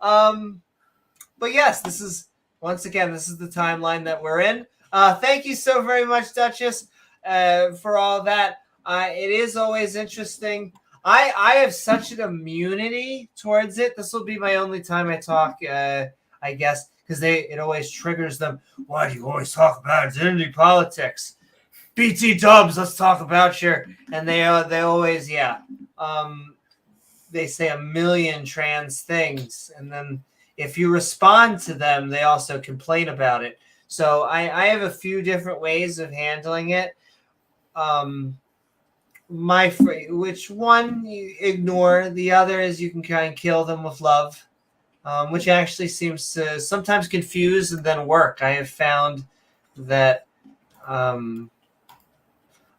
But yes, this is the timeline that we're in. Thank you so very much, Duchess, for all that. It is always interesting. I have such an immunity towards it. This will be my only time I talk, I guess, because it always triggers them. Why do you always talk about identity politics? BT Dubs, let's talk about your. And they always, they say a million trans things, and then if you respond to them, they also complain about it. So I have a few different ways of handling it. Which one you ignore, the other is you can kind of kill them with love, which actually seems to sometimes confuse and then work. I have found that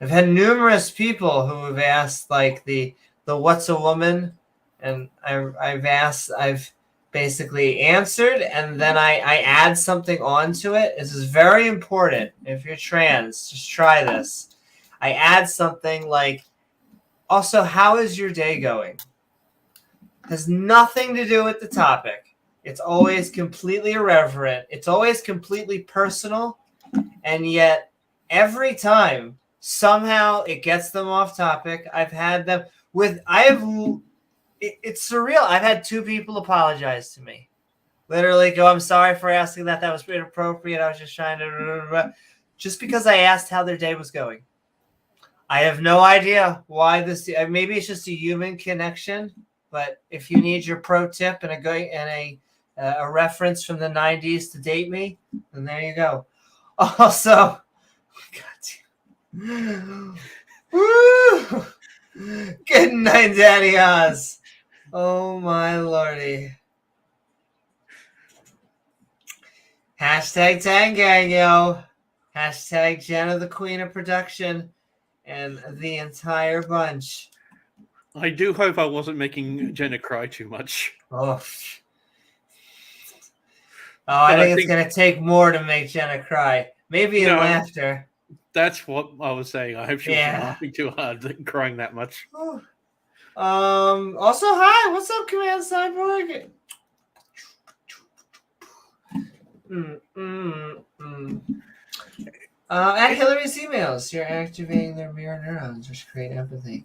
I've had numerous people who have asked the what's a woman, and I've basically answered, and then I add something onto it. This is very important. If you're trans, just try this. I add something like, also, how is your day going? Has nothing to do with the topic. It's always completely irreverent. It's always completely personal. And yet, every time, somehow it gets them off topic. I've had them it's surreal. I've had 2 people apologize to me. Literally go, I'm sorry for asking that. That was inappropriate. I was just trying to... Just because I asked how their day was going. I have no idea why this... Maybe it's just a human connection. But if you need your pro tip and a a reference from the 90s to date me, then there you go. Also, God, woo! Good night, Daddy Oz. Oh my lordy. Hashtag Tang Gang, yo. Hashtag Jena the Queen of Production and the entire bunch. I do hope I wasn't making Jena cry too much. Oh, I think it's going to take more to make Jena cry. Maybe in laughter. That's what I was saying. I hope she wasn't laughing too hard and crying that much. Also, hi. What's up, Command Cyborg? At Hillary's emails, you're activating their mirror neurons, which create empathy.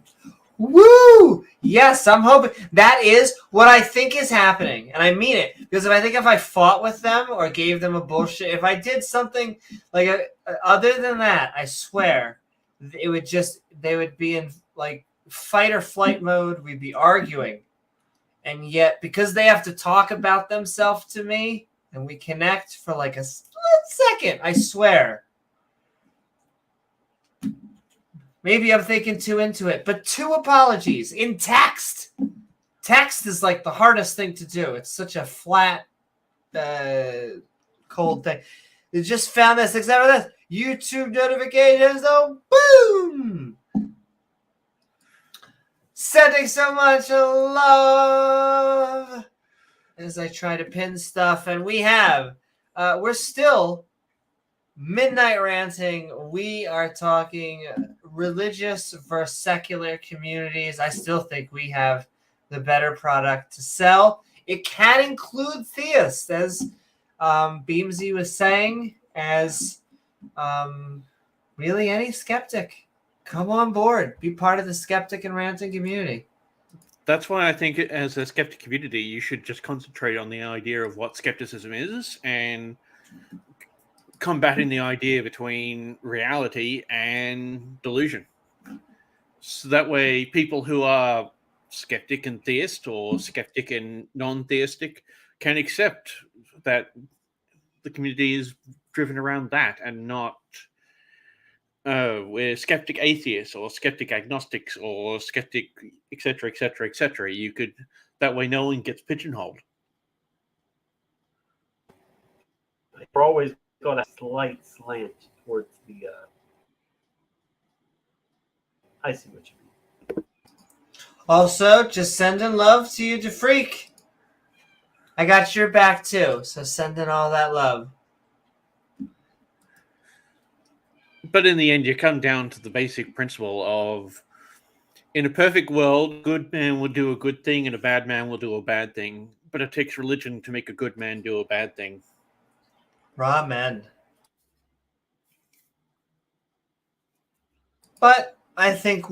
Woo! Yes, I'm hoping that is what I think is happening, and I mean it, because if I fought with them or gave them a bullshit, if I did something like other than that, I swear they would be in like fight or flight mode. We'd be arguing, and yet because they have to talk about themselves to me and we connect for like a split second, I swear. Maybe I'm thinking too into it, but 2 apologies in text. Text is like the hardest thing to do. It's such a flat, cold thing. They just found this, except for this. YouTube notifications, though, boom! Sending so much love as I try to pin stuff, and we're still Midnight Ranting. We are talking religious versus secular communities. I still think we have the better product to sell. It can include theists, as Beamsy was saying, as really any skeptic. Come on board. Be part of the skeptic and ranting community. That's why I think as a skeptic community, you should just concentrate on the idea of what skepticism is and combating the idea between reality and delusion. So that way people who are skeptic and theist or skeptic and non-theistic can accept that the community is driven around that and not we're skeptic atheists or skeptic agnostics or skeptic etc etc etc. You could, that way no one gets pigeonholed. We're always got a slight slant towards the I see what you mean. Also, just sending love to you to Freak. I got your back too, so sending all that love. But in the end, you come down to the basic principle of, in a perfect world, a good man will do a good thing and a bad man will do a bad thing. But it takes religion to make a good man do a bad thing. Amen. But I think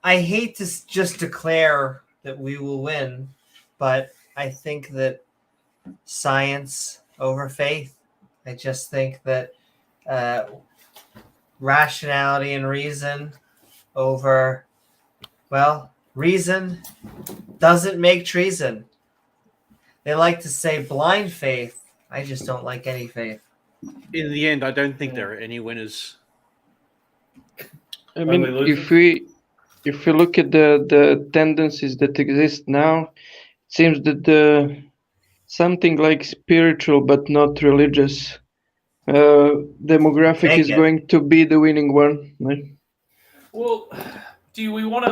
I hate to just declare that we will win, but I think that science over faith. I just think that rationality and reason over, reason doesn't make treason. They like to say blind faith. I just don't like any faith. In the end, I don't think there are any winners. I mean, if we look at the tendencies that exist now, it seems that something like spiritual but not religious demographic is going to be the winning one. Right? Well, do we want to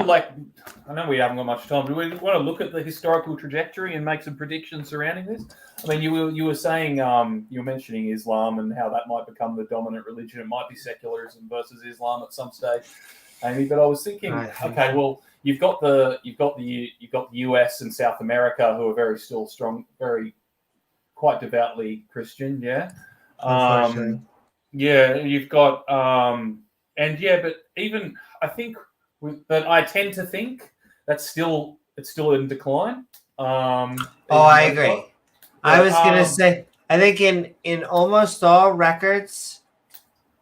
I know we haven't got much time. Do we want to look at the historical trajectory and make some predictions surrounding this? I mean, you were saying you were mentioning Islam and how that might become the dominant religion. It might be secularism versus Islam at some stage, Amy. But I was thinking, okay, well, you've got the US and South America who are very still strong, quite devoutly Christian, yeah. Yeah, you've got but even I think, but I tend to think it's still in decline. I agree. I was gonna say, I think in almost all records,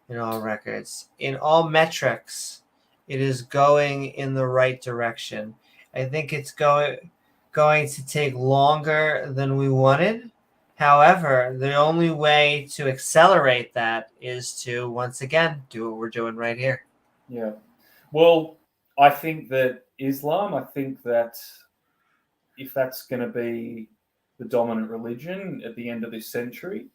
in all metrics, it is going in the right direction. I think it's going going to take longer than we wanted. However, the only way to accelerate that is to, once again, do what we're doing right here. Yeah. Well, I think that I think that if that's going to be the dominant religion at the end of this century,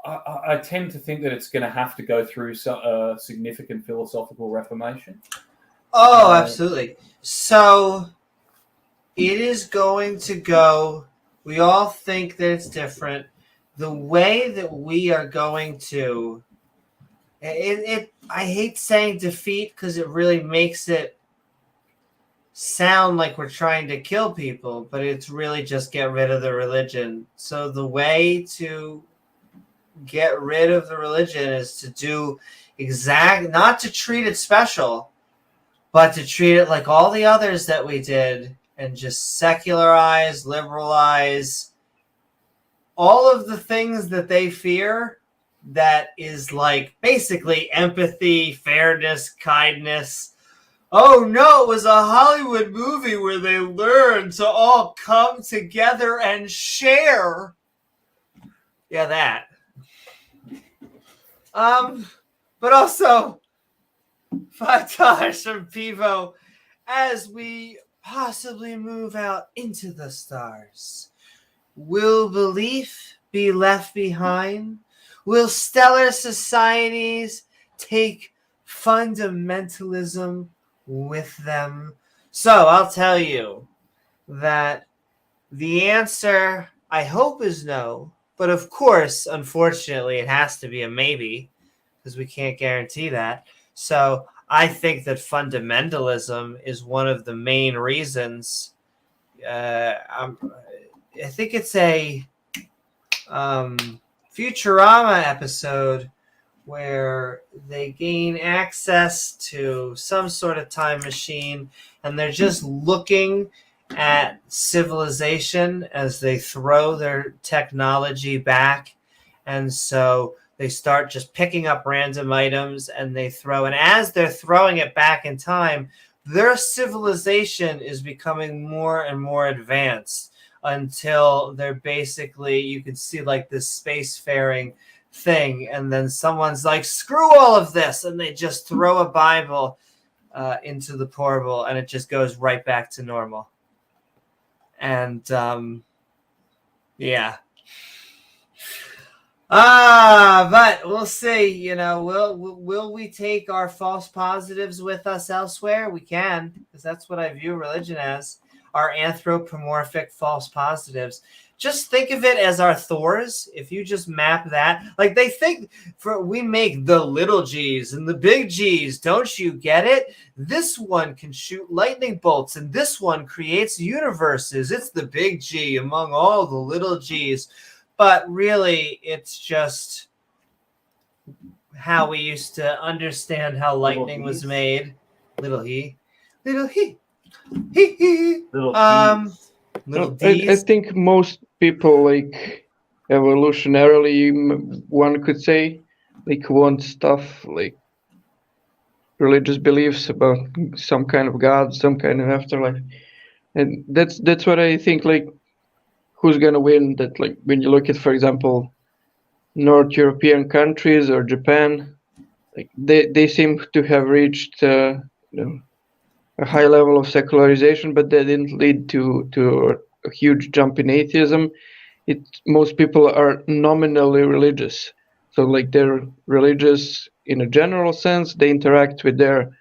I tend to think that it's going to have to go through a significant philosophical reformation. Oh, absolutely. So it is going to go, we all think that it's different. The way that we are going to, I hate saying defeat because it really makes it sound like we're trying to kill people, but it's really just get rid of the religion. So the way to get rid of the religion is to do not to treat it special, but to treat it like all the others that we did and just secularize, liberalize, all of the things that they fear that is like basically empathy, fairness, kindness. Oh no, it was a Hollywood movie where they learned to all come together and share. Yeah, that. But also $5 from Pivo as we possibly move out into the stars. Will belief be left behind? Will stellar societies take fundamentalism with them? So I'll tell you that the answer, I hope, is no. But of course, unfortunately, it has to be a maybe because we can't guarantee that. So I think that fundamentalism is one of the main reasons. I think it's a Futurama episode where they gain access to some sort of time machine and they're just looking at civilization as they throw their technology back. And so they start just picking up random items and they throw. And as they're throwing it back in time, their civilization is becoming more and more advanced until they're basically, you can see like this spacefaring thing. And then someone's like, screw all of this. And they just throw a Bible into the portal and it just goes right back to normal. And yeah. But we'll see. You know, will we take our false positives with us elsewhere? We can, because that's what I view religion as. Our anthropomorphic false positives. Just think of it as our Thors. If you just map that, like they think we make the little G's and the big G's. Don't you get it? This one can shoot lightning bolts and this one creates universes. It's the big G among all the little G's. But really, it's just how we used to understand how lightning was made. Little he. Little D's. Little D's. I think most people, like evolutionarily, one could say, like want stuff like religious beliefs about some kind of God, some kind of afterlife, and that's what I think. Like, who's gonna win? That, like, when you look at, for example, North European countries or Japan, like they seem to have reached a high level of secularization, but that didn't lead to a huge jump in atheism. Most people are nominally religious, so like they're religious in a general sense. They interact with their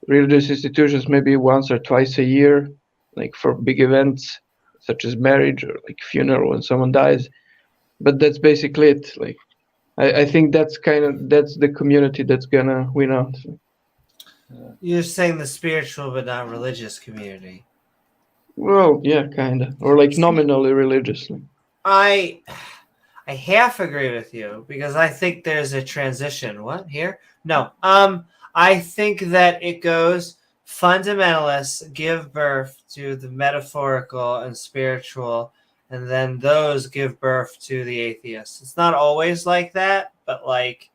religious institutions maybe once or twice a year, like for big events such as marriage or like funeral when someone dies. But that's basically it. Like I think that's the community that's gonna win out. You're saying the spiritual but not religious community. Well, yeah, kind of, or like nominally religiously. I half agree with you because I think there's a transition. What here? No. I think that it goes fundamentalists give birth to the metaphorical and spiritual, and then those give birth to the atheists. It's not always like that, but like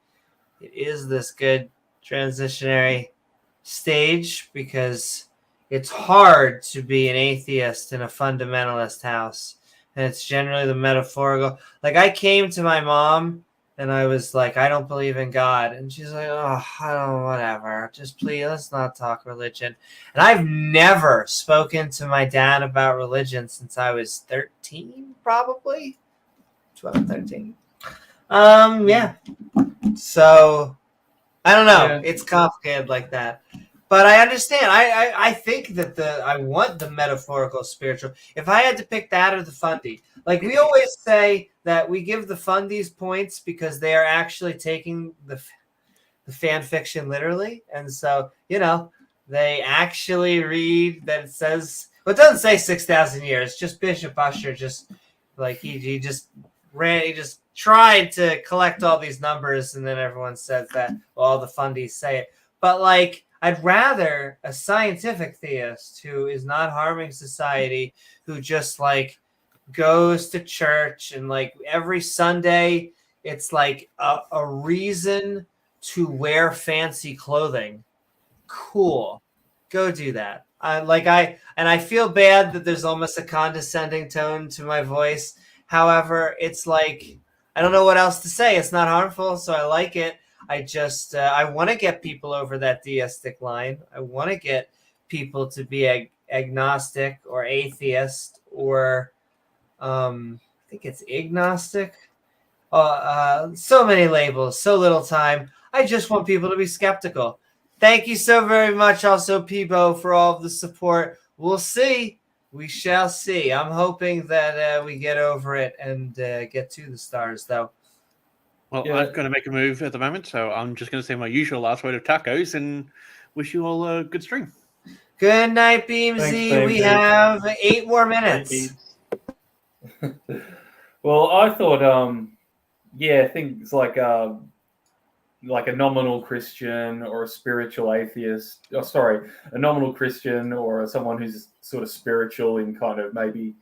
it is this good transitionary stage because it's hard to be an atheist in a fundamentalist house, and it's generally the metaphorical. Like, I came to my mom and I was like, I don't believe in God, and she's like, oh, I don't, whatever, just please, let's not talk religion. And I've never spoken to my dad about religion since I was 13, probably 12, 13. Yeah. So I don't know. Yeah. It's complicated like that. But I understand. I think that I want the metaphorical spiritual. If I had to pick that or the Fundy, like we always say that we give the Fundies points because they are actually taking the fan fiction literally, and so they actually read that it says. Well, it doesn't say 6,000 years. Just Bishop Usher just like he just ran. He just tried to collect all these numbers, and then everyone says that all the Fundies say it. But like, I'd rather a scientific theist who is not harming society, who just like goes to church and like every Sunday it's like a reason to wear fancy clothing. Cool. Go do that. I feel bad that there's almost a condescending tone to my voice. However, it's like, I don't know what else to say. It's not harmful, so I like it. I just I want to get people over that deistic line. I want to get people to be agnostic or atheist or I think it's agnostic. So many labels, so little time. I just want people to be skeptical. Thank you so very much, also Peebo, for all of the support. We'll see. We shall see. I'm hoping that we get over it and get to the stars, though. Well, yeah. I'm going to make a move at the moment, so I'm just going to say my usual last word of tacos and wish you all a good stream. Good night, Beamsy. We have 8 more minutes. Well, I thought, things like a nominal Christian or a spiritual atheist. Oh, sorry, a nominal Christian or someone who's sort of spiritual in kind of maybe,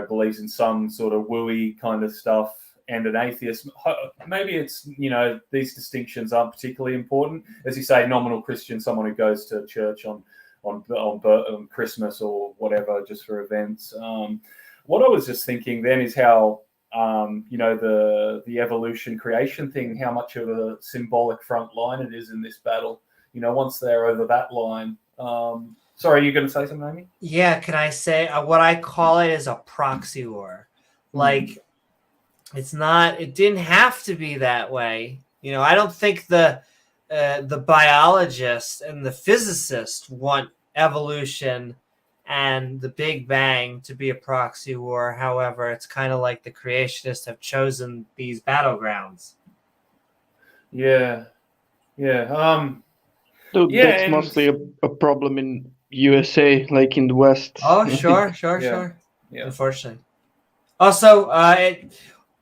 believes in some sort of wooey kind of stuff. And an atheist, maybe it's, these distinctions aren't particularly important. As you say, nominal Christian, someone who goes to church on Christmas or whatever, just for events. What I was just thinking then is how, the evolution creation thing, how much of a symbolic front line it is in this battle. Once they're over that line. Sorry, you're going to say something, Amy? Yeah, can I say what I call it is a proxy war. Like, it didn't have to be that way. I don't think the biologist and the physicist want evolution and the Big Bang to be a proxy war. However, it's kind of like the creationists have chosen these battlegrounds. Yeah. That's mostly a problem in USA, like in the West. Oh, sure. Yeah. Unfortunately. Also,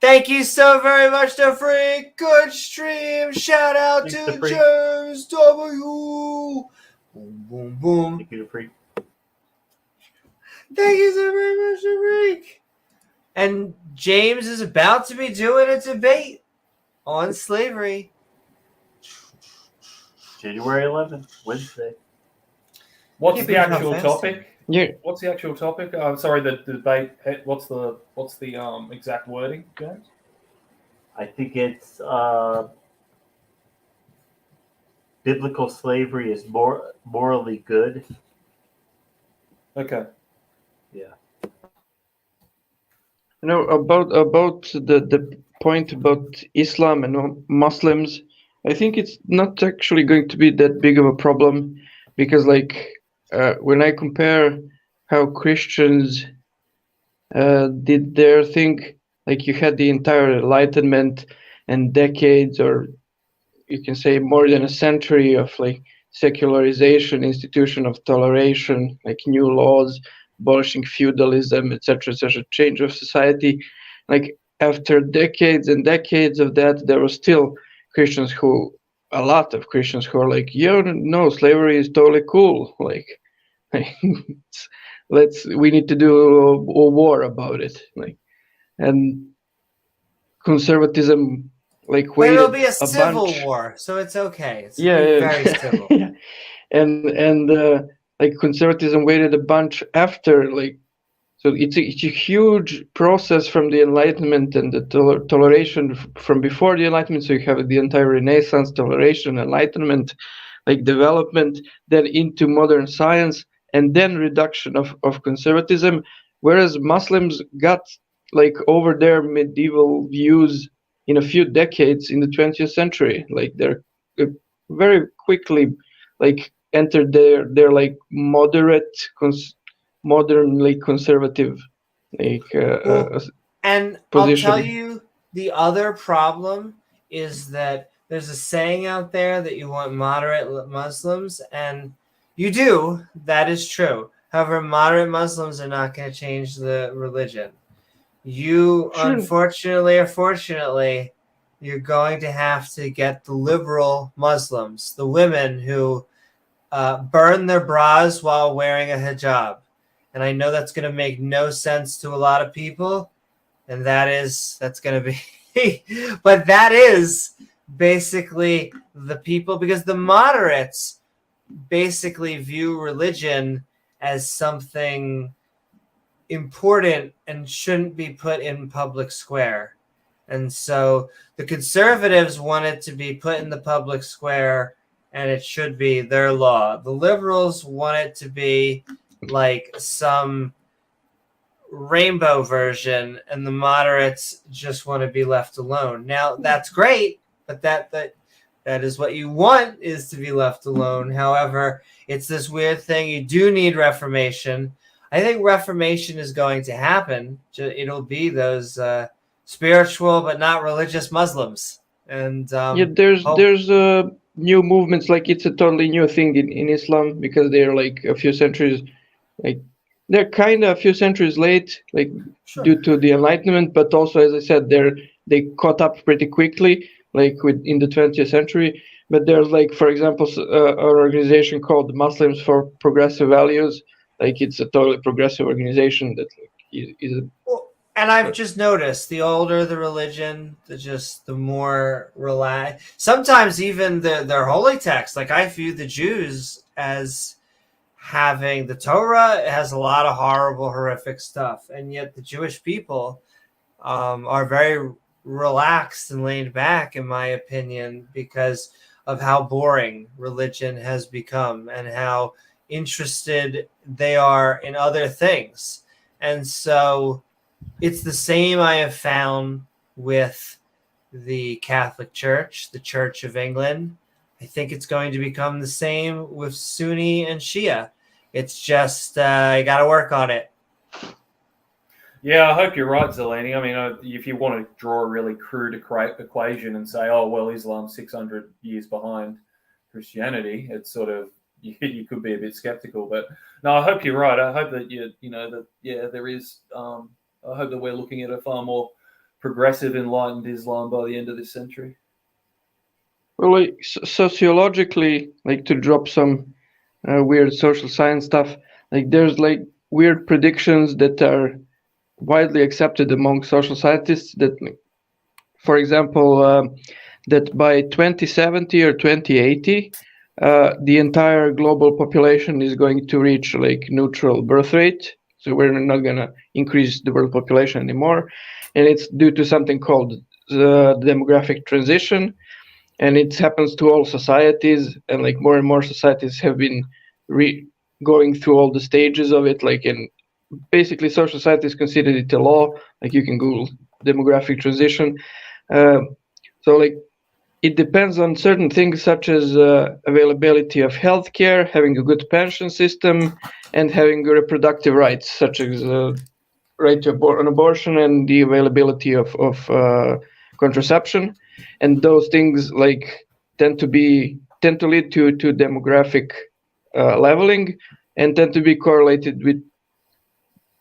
thank you so very much, The Freak. Good stream. Shout out to James W. Boom, boom, boom. Thank you, The Freak. Thank you so very much, The Freak. And James is about to be doing a debate on slavery. January 11th, Wednesday. What's the actual topic? Yeah. What's the actual topic? Sorry, the debate. What's the exact wording, James? I think it's biblical slavery is morally good. Okay. Yeah. About the point about Islam and Muslims, I think it's not actually going to be that big of a problem because, when I compare how Christians did their thing, like you had the entire Enlightenment and decades, or you can say more than a century of secularization, institution of toleration, like new laws, abolishing feudalism, etc., change of society. After decades and decades of that, there were still a lot of Christians who are like, no, slavery is totally cool. We need to do a war about it. And conservatism, it'll be a civil war, so it's okay. Very civil. Yeah. And like conservatism waited a bunch after, like, so it's a huge process from the Enlightenment and the toleration from before the Enlightenment. So you have the entire Renaissance, toleration, Enlightenment, like development, then into modern science, and then reduction of conservatism. Whereas Muslims got like over their medieval views in a few decades in the 20th century. Like they're very quickly like entered their like moderate modernly conservative like and position. I'll tell you, the other problem is that there's a saying out there that you want moderate Muslims, and you do. That is true. However, moderate Muslims are not going to change the religion. You, Sure. unfortunately or fortunately, you're going to have to get the liberal Muslims, the women who burn their bras while wearing a hijab. And I know that's going to make no sense to a lot of people, and that's going to be, but that is basically the people, because the moderates basically view religion as something important and shouldn't be put in public square. And so the conservatives want it to be put in the public square, and it should be their law. The liberals want it to be like some rainbow version, and the moderates just want to be left alone. Now that's great, but that is what you want, is to be left alone. However, it's this weird thing. You do need reformation. I think reformation is going to happen. It'll be those spiritual but not religious Muslims. And there's new movements, like it's a totally new thing in Islam, because they're like a few centuries, like they're kind of a few centuries late, like sure. due to the Enlightenment, but also, as I said, they caught up pretty quickly, like in the 20th century. But there's like, for example, an organization called Muslims for Progressive Values. Like it's a totally progressive organization that like, is and I've just noticed the older the religion, the more relaxed. Sometimes even their holy text, like I view the Jews as having the Torah. It has a lot of horrible, horrific stuff, and yet the Jewish people are very relaxed and laid back, in my opinion, because of how boring religion has become and how interested they are in other things. And so it's the same I have found with the Catholic Church, the Church of England. I think it's going to become the same with Sunni and Shia. It's just you got to work on it. Yeah, I hope you're right, Zeleny. I mean, if you want to draw a really crude equation and say, oh, well, Islam's 600 years behind Christianity, it's sort of, you could be a bit skeptical. But no, I hope you're right. I hope that, there is, I hope that we're looking at a far more progressive, enlightened Islam by the end of this century. Well, like sociologically, like to drop some weird social science stuff, like there's like weird predictions that are widely accepted among social scientists that, for example, that by 2070 or 2080, the entire global population is going to reach like neutral birth rate. So we're not going to increase the world population anymore. And it's due to something called the demographic transition. And it happens to all societies, and like more and more societies have been going through all the stages of it. Like, and basically social scientists considered it a law. Like you can Google demographic transition. So like it depends on certain things such as availability of healthcare, having a good pension system, and having reproductive rights such as right to an abortion and the availability of contraception. And those things like tend to lead to demographic leveling, and tend to be correlated with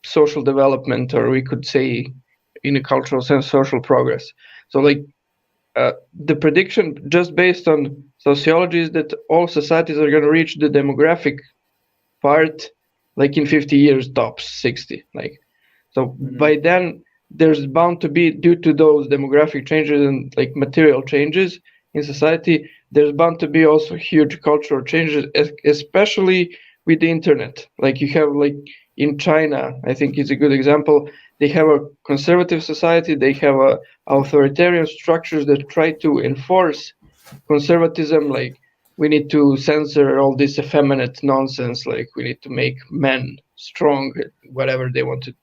social development, or we could say in a cultural sense, social progress. So like the prediction just based on sociology is that all societies are going to reach the demographic part like in 50 years, tops 60. Like, so by then there's bound to be, due to those demographic changes and like material changes in society, there's bound to be also huge cultural changes, especially with the internet. Like you have like in China, I think is a good example. They have a conservative society. They have a authoritarian structures that try to enforce conservatism. Like we need to censor all this effeminate nonsense. Like we need to make men strong, whatever they want to.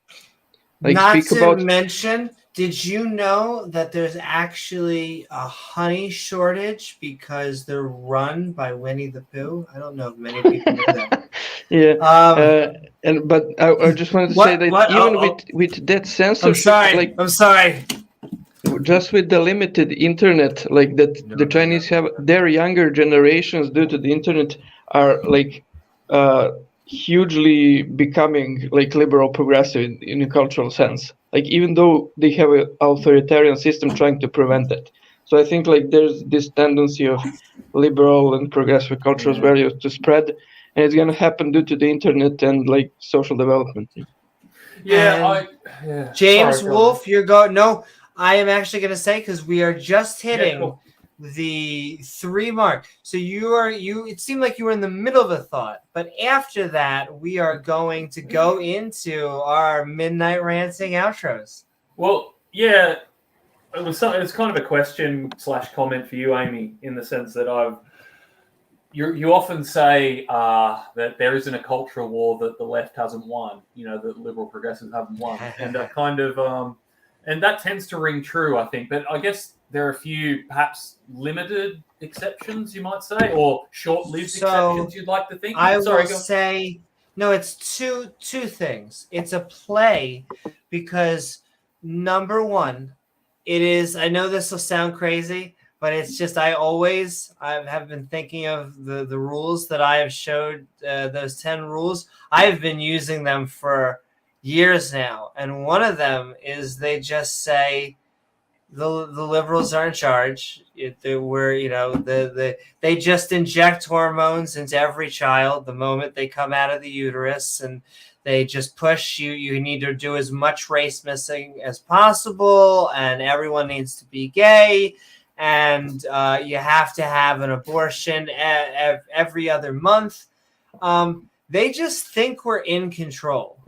Like Not speak to about. mention, did you know that there's actually a honey shortage because they're run by Winnie the Pooh? I don't know if many people know that. Yeah, but I just wanted to say that What? even with that I'm censorship, sorry. like I'm sorry. just with the limited internet, like that the Chinese have, their younger generations due to the internet are like hugely becoming like liberal progressive in a cultural sense. Like even though they have an authoritarian system trying to prevent it. So I think like there's this tendency of liberal and progressive cultural values to spread, and it's gonna happen due to the internet and like social development. Yeah, James Sorry, Wolfe, you're going. No, I am actually going to say because we are just hitting cool. the 3 mark. So you. It seemed like you were in the middle of a thought, but after that, we are going to go into our midnight ranting outros. Well, yeah, it's kind of a question / comment for you, Amy, in the sense that you often say that there isn't a cultural war that the left hasn't won, that liberal progressives haven't won. And that kind of, and that tends to ring true, I think. But I guess there are a few perhaps limited exceptions, you might say, or short-lived exceptions you'd like to think. I will say, no, it's two things. It's a play because, number one, it is, I know this will sound crazy, but it's just I have been thinking of the rules that I have showed, those 10 rules. I've been using them for years now. And one of them is they just say the liberals are in charge. They just inject hormones into every child the moment they come out of the uterus, and they just push you. You need to do as much race mixing as possible, and everyone needs to be gay. And you have to have an abortion every other month. They just think we're in control.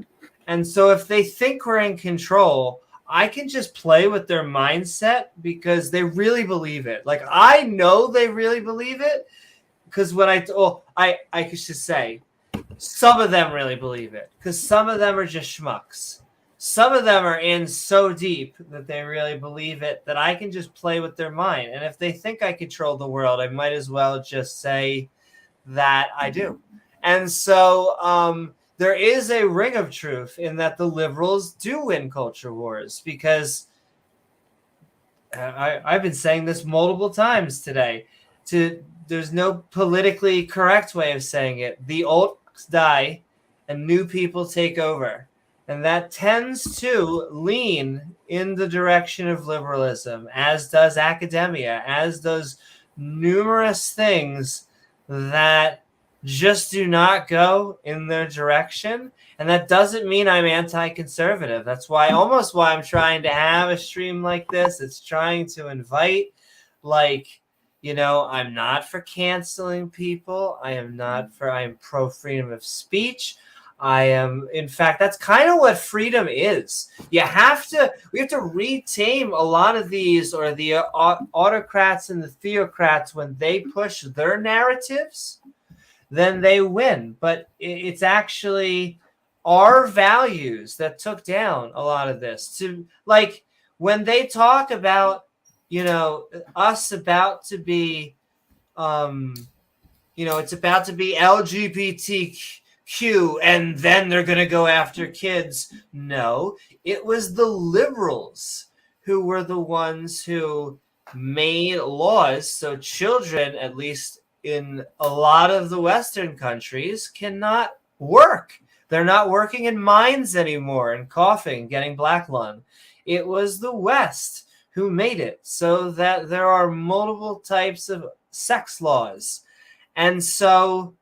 And so if they think we're in control, I can just play with their mindset because they really believe it. Like, I know they really believe it because when I could just say some of them really believe it because some of them are just schmucks. Some of them are in so deep that they really believe it that I can just play with their mind. And if they think I control the world, I might as well just say that I do. And so there is a ring of truth in that the liberals do win culture wars because I've been saying this multiple times today. There's no politically correct way of saying it. The old die and new people take over. And that tends to lean in the direction of liberalism, as does academia, as does numerous things that just do not go in their direction. And that doesn't mean I'm anti-conservative. That's why I'm trying to have a stream like this. It's trying to invite, I'm not for canceling people. I am pro freedom of speech. In fact, that's kind of what freedom is. We have to retame a lot of these, or the autocrats and the theocrats, when they push their narratives, then they win. But it's actually our values that took down a lot of this. When they talk about, us about to be, it's about to be LGBTQ, and then they're going to go after kids. No, it was the liberals who were the ones who made laws so children, at least in a lot of the Western countries, cannot work. They're not working in mines anymore and coughing, getting black lung. It was the West who made it so that there are multiple types of sex laws. And so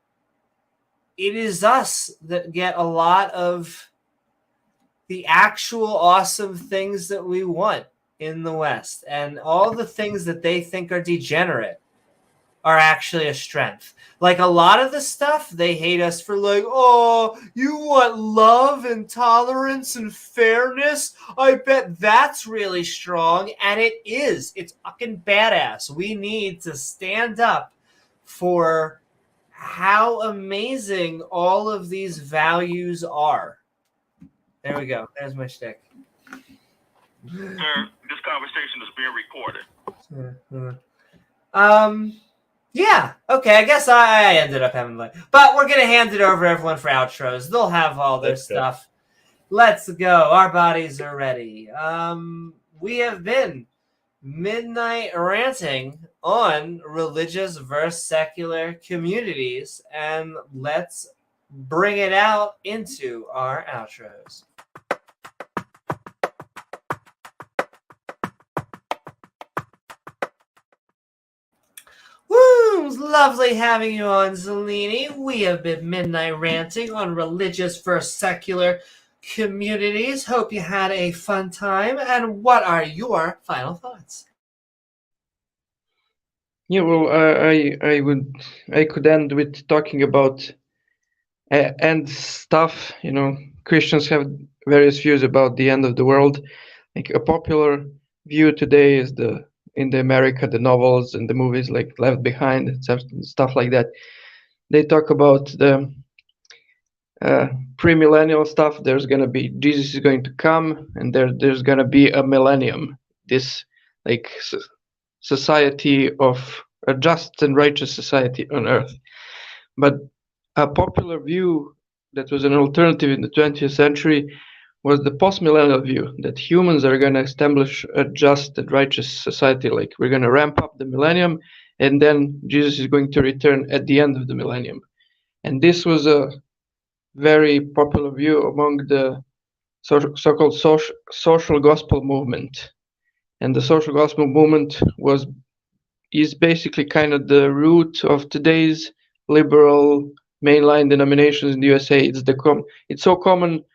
it is us that get a lot of the actual awesome things that we want in the West. And all the things that they think are degenerate are actually a strength. Like a lot of the stuff, they hate us for like, oh, you want love and tolerance and fairness? I bet that's really strong. And it is. It's fucking badass. We need to stand up for how amazing all of these values are. There we go. There's my shtick. Sir, this conversation is being recorded. Yeah, okay, I guess I ended up having like, but we're gonna hand it over to everyone for outros. They'll have all their stuff. Let's go. Our bodies are ready. We have been Midnight Ranting on religious versus secular communities, and let's bring it out into our outros. Woo! It was lovely having you on, Zelini. We have been Midnight Ranting on religious versus secular communities. Hope you had a fun time. And what are your final thoughts? Yeah, well, I could end with talking about end stuff. You know, Christians have various views about the end of the world. Like a popular view today is in America, the novels and the movies like Left Behind, stuff like that. They talk about the premillennial stuff. There's gonna be Jesus is going to come, and there's gonna be a millennium. This like society of a just and righteous society on earth. But a popular view that was an alternative in the 20th century was the post-millennial view that humans are going to establish a just and righteous society. Like we're going to ramp up the millennium, and then Jesus is going to return at the end of the millennium. And this was a very popular view among the so-called social gospel movement. And the social gospel movement is basically kind of the root of today's liberal mainline denominations in the USA. It's so common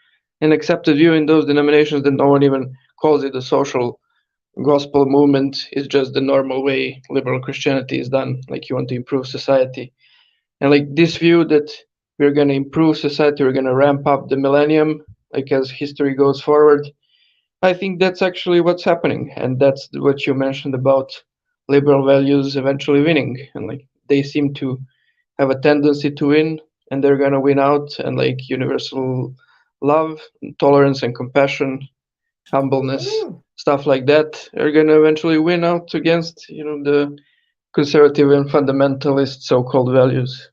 and accepted view in those denominations that no one even calls it a social gospel movement. It's just the normal way liberal Christianity is done. Like you want to improve society, and like this view that we're going to improve society, we're going to ramp up the millennium, like as history goes forward. I think that's actually what's happening, and that's what you mentioned about liberal values eventually winning, and like they seem to have a tendency to win, and they're gonna win out, and like universal love, tolerance, and compassion, humbleness, stuff like that are gonna eventually win out against the conservative and fundamentalist so-called values.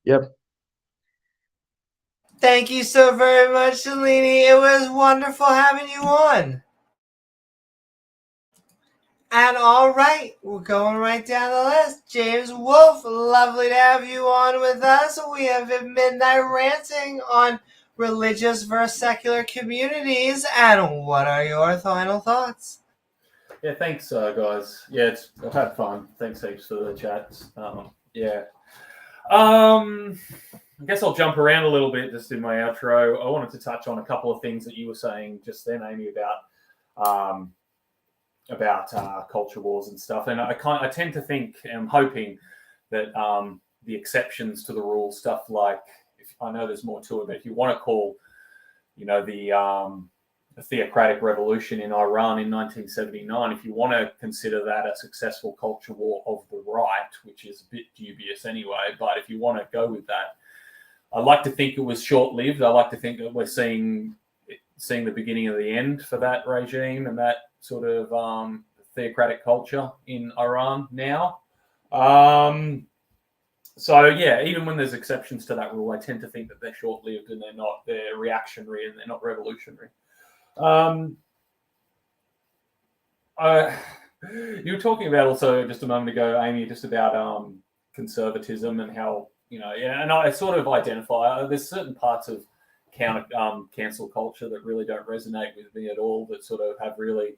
Yep. Thank you so very much, Zelini. It was wonderful having you on. And all right, we're going right down the list. James Wolfe, lovely to have you on with us. We have been Midnight Ranting on religious versus secular communities. And what are your final thoughts? Yeah, thanks, guys. Yeah, I've had fun. Thanks heaps for the chats. I guess I'll jump around a little bit just in my outro. I wanted to touch on a couple of things that you were saying just then, Amy, about culture wars and stuff. And I tend to think, and I'm hoping that the exceptions to the rule, stuff like, I know there's more to it, but if you want to call, the theocratic revolution in Iran in 1979, if you want to consider that a successful culture war of the right, which is a bit dubious anyway, but if you want to go with that, I like to think it was short-lived. I like to think that we're seeing the beginning of the end for that regime and that sort of theocratic culture in Iran now. So yeah, even when there's exceptions to that rule, I tend to think that they're short-lived and they're reactionary and they're not revolutionary. You were talking about also just a moment ago, Amy, just about conservatism and how, and I sort of identify, there's certain parts of cancel culture that really don't resonate with me at all, that sort of have really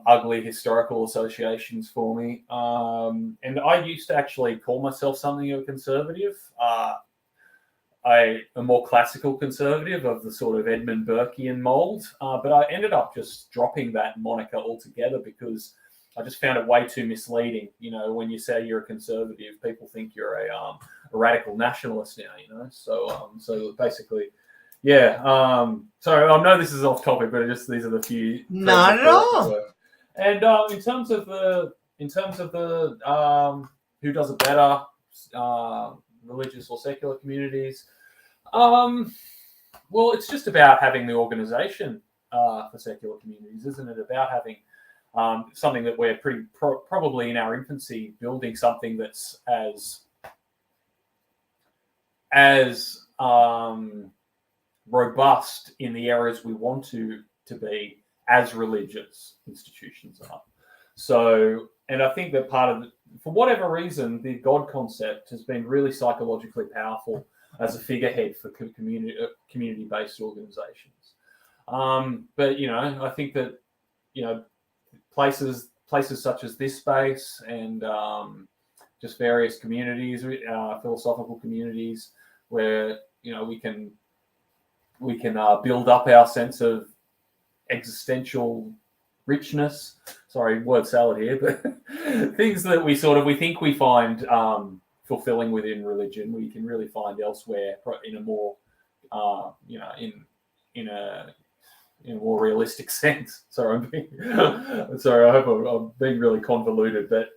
ugly historical associations for me. And I used to actually call myself something of a conservative. A more classical conservative of the sort of Edmund Burkean mold, but I ended up just dropping that moniker altogether because I just found it way too misleading. You know, when you say you're a conservative, people think you're a radical nationalist now. You know, so basically, yeah. So I know this is off topic, but these are the few. Not at all. And in terms of the who does it better, religious or secular communities, well, it's just about having the organization for secular communities, isn't it? About having something that we're probably in our infancy, building something that's as robust in the areas we want to be as religious institutions are. So, and I think that part of for whatever reason, the God concept has been really psychologically powerful as a figurehead for community-based organizations. But you know, I think that places such as this space and just various communities, philosophical communities, where we can build up our sense of existential richness. Sorry, word salad here, but things that we think we find fulfilling within religion, we can really find elsewhere in a more, in a more realistic sense. Sorry, I hope I'm being really convoluted, but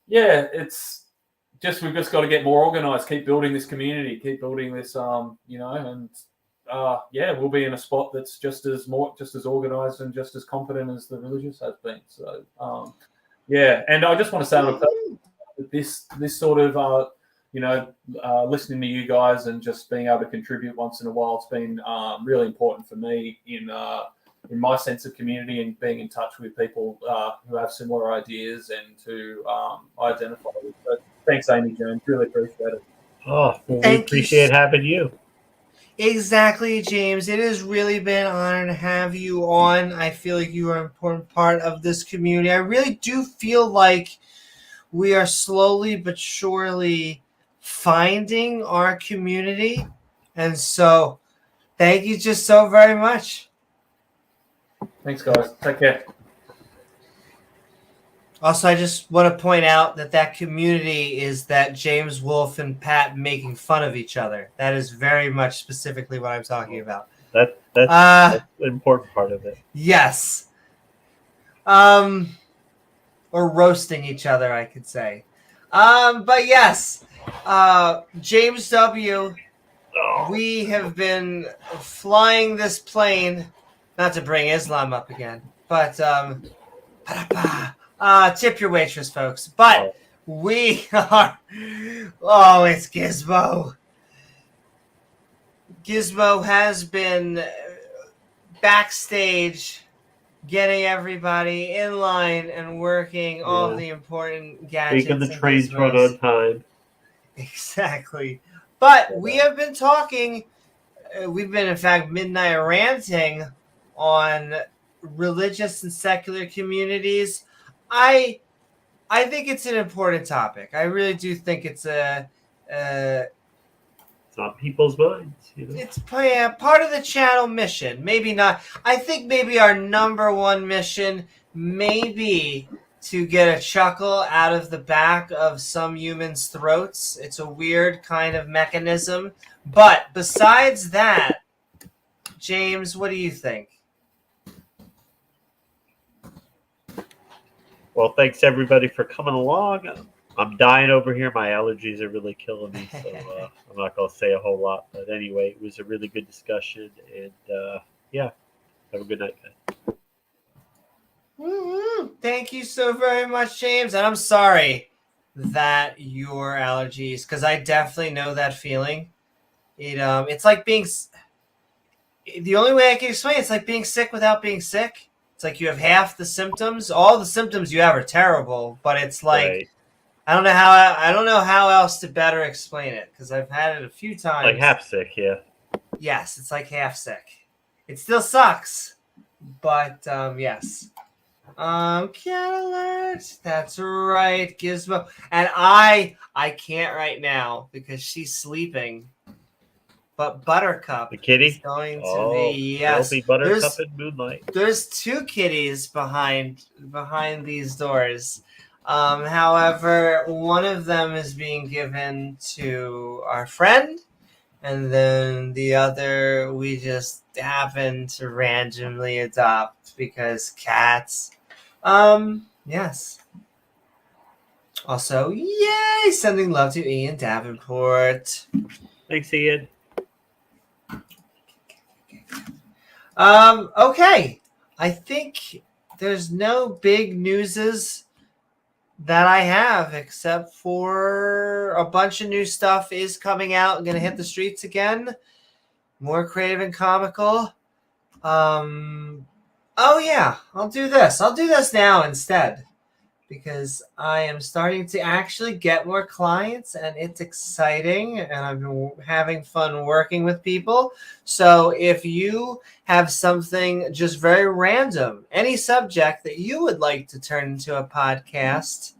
yeah, it's just we've just got to get more organized, keep building this community, keep building this, and. Yeah, we'll be in a spot that's just as organized and just as competent as the religious has been. So, yeah, and I just want to say that this sort of, listening to you guys and just being able to contribute once in a while, it's been really important for me in my sense of community and being in touch with people who have similar ideas and to identify with. So, thanks, Amy Jones. Really appreciate it. Oh, well, we appreciate having you. Exactly, James. It has really been an honor to have you on. I feel like you are an important part of this community. I really do feel like we are slowly but surely finding our community. And so, thank you just so very much. Thanks, guys. Take care. Also, I just want to point out that community is that James, Wolfe, and Pat making fun of each other. That is very much specifically what I'm talking about. That's an important part of it. Yes. Or roasting each other, I could say. But yes, James W., we have been flying this plane, not to bring Islam up again, but tip your waitress, folks. But we are... Oh, it's Gizmo. Gizmo has been backstage getting everybody in line and working all the important gadgets. Making the trains run on time. Exactly. But we have been talking... we've been, in fact, Midnight Ranting on religious and secular communities. I think it's an important topic. I really do think it's it's on people's minds. It's part of the channel mission. Maybe not. I think maybe our number one mission may be to get a chuckle out of the back of some humans' throats. It's a weird kind of mechanism. But besides that, James, what do you think? Well, thanks everybody for coming along. I'm dying over here. My allergies are really killing me, so I'm not going to say a whole lot. But anyway, it was a really good discussion, and yeah, have a good night, guys. Mm-hmm. Thank you so very much, James. And I'm sorry that your allergies, because I definitely know that feeling. It's like being... The only way I can explain it's like being sick without being sick. It's like you have half the symptoms. All the symptoms you have are terrible, but it's like... Right. I don't know how else to better explain it, because I've had it a few times. Like half sick, yeah. Yes, it's like half sick. It still sucks, but yes. Cat alert. That's right, Gizmo. And I can't right now because she's sleeping. but Buttercup The kitty? is going to Oh, be, yes. there'll be Buttercup and Moonlight. There's 2 kitties behind these doors. However, one of them is being given to our friend, and then the other we just happen to randomly adopt because cats. Yes. Also, yay! Sending love to Ian Davenport. Thanks, Ian. Okay. I think there's no big newses that I have, except for a bunch of new stuff is coming out. I'm gonna hit the streets again. More creative and comical. Oh yeah, I'll do this. I'll do this now instead, because I am starting to actually get more clients, and it's exciting, and I've been having fun working with people. So if you have something just very random, any subject that you would like to turn into a podcast,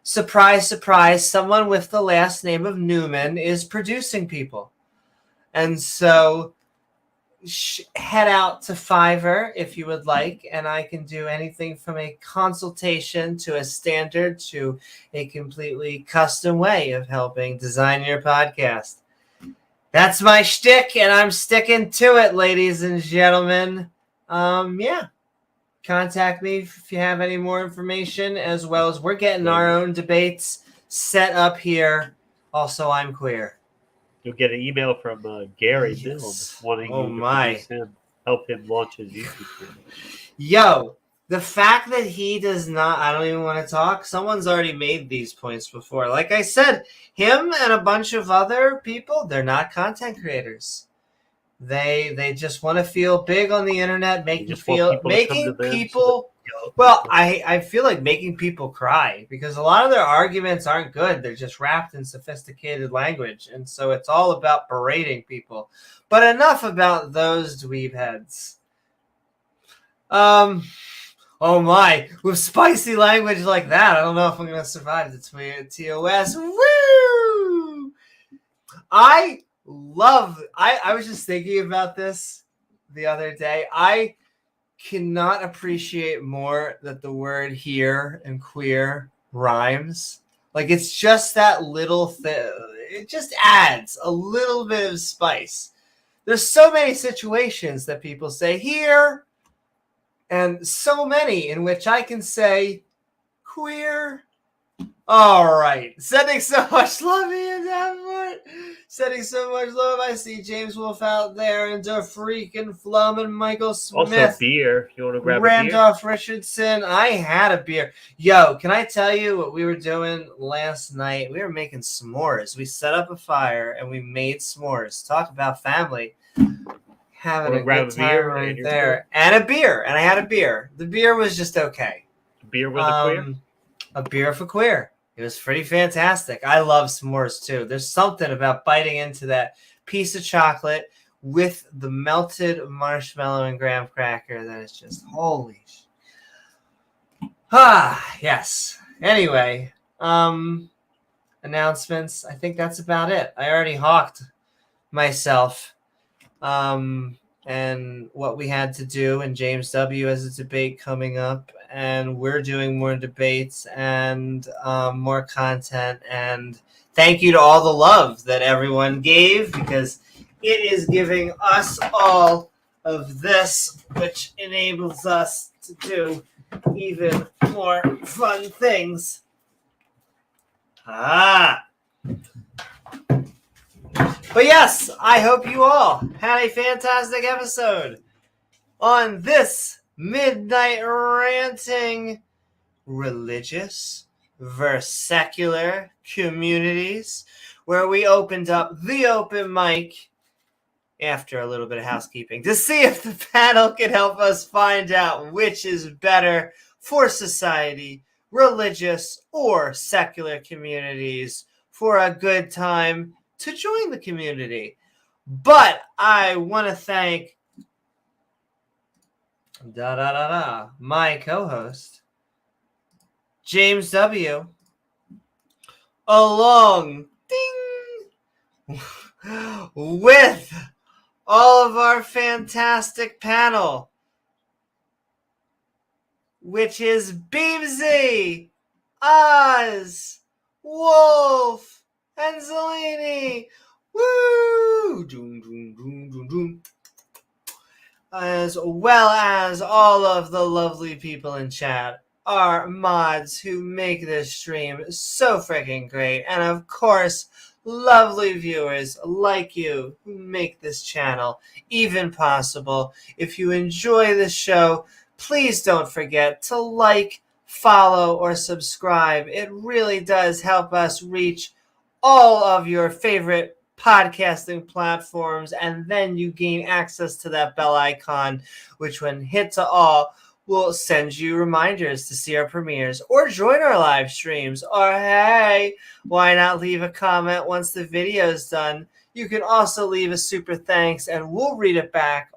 surprise, surprise, someone with the last name of Newman is producing people. And so head out to Fiverr if you would like, and I can do anything from a consultation to a standard to a completely custom way of helping design your podcast. That's my shtick, and I'm sticking to it, ladies and gentlemen. Yeah. Contact me if you have any more information, as well as we're getting our own debates set up here. Also, I'm queer. You'll get an email from Gary Milne wanting you to produce him, help him launch his YouTube channel. Yo, the fact that he does not, I don't even want to talk. Someone's already made these points before. Like I said, him and a bunch of other people, they're not content creators. They just want to feel big on the internet, making people. Well, I feel like making people cry, because a lot of their arguments aren't good. They're just wrapped in sophisticated language, and so it's all about berating people. But enough about those dweeb heads. Oh my, with spicy language like that, I don't know if I'm gonna survive the TOS. Woo! I was just thinking about this the other day. I cannot appreciate more that the word here and queer rhymes. Like, it's just that little thing. It just adds a little bit of spice. There's so many situations that people say here, and so many in which I can say queer. All right. Sending so much love, Ian Davenport. Sending so much love. I see James Wolfe out there, and freaking Flum and Michael Smith. Also beer. You want to grab Randolph Richardson. I had a beer. Yo, can I tell you what we were doing last night? We were making s'mores. We set up a fire and we made s'mores. Talk about family. Having a good time right there. And a beer. And I had a beer. The beer was just okay. Beer with a queer? A beer for queer. It was pretty fantastic. I love s'mores too. There's something about biting into that piece of chocolate with the melted marshmallow and graham cracker that is just holy. Yes. Anyway, announcements. I think that's about it. I already hawked myself. And what we had to do, and James W. has a debate coming up, and we're doing more debates and more content. And thank you to all the love that everyone gave, because it is giving us all of this, which enables us to do even more fun things. But yes, I hope you all had a fantastic episode on this Midnight Ranting, religious versus secular communities, where we opened up the open mic after a little bit of housekeeping to see if the panel could help us find out which is better for society, religious or secular communities, for a good time to join the community. But I want to thank my co-host, James W., along with all of our fantastic panel, which is Beebsy, Oz, Wolfe, and Zelini. Woo! Doom, doom, doom, doom, doom. As well as all of the lovely people in chat, our mods who make this stream so freaking great, and of course, lovely viewers like you who make this channel even possible. If you enjoy the show, please don't forget to like, follow, or subscribe. It really does help us reach all of your favorite podcasting platforms, and then you gain access to that bell icon, which when hit to all will send you reminders to see our premieres or join our live streams. Or hey, why not leave a comment once the video is done? You can also leave a super thanks and we'll read it back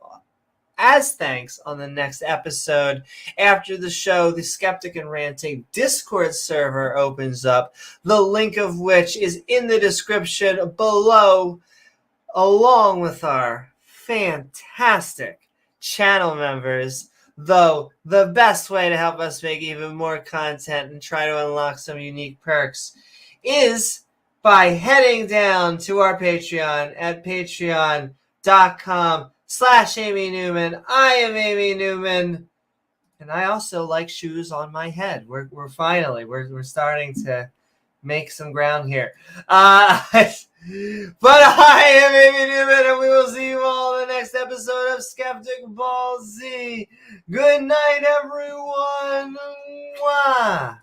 as thanks on the next episode. After the show, the Skeptic and Ranting Discord server opens up, the link of which is in the description below, along with our fantastic channel members. Though the best way to help us make even more content and try to unlock some unique perks is by heading down to our Patreon at patreon.com/Amy Newman. I am Amy Newman, and I also like shoes on my head. We're finally starting to make some ground here. But I am Amy Newman, and we will see you all in the next episode of Skeptic Ball Z. Good night, everyone. Mwah.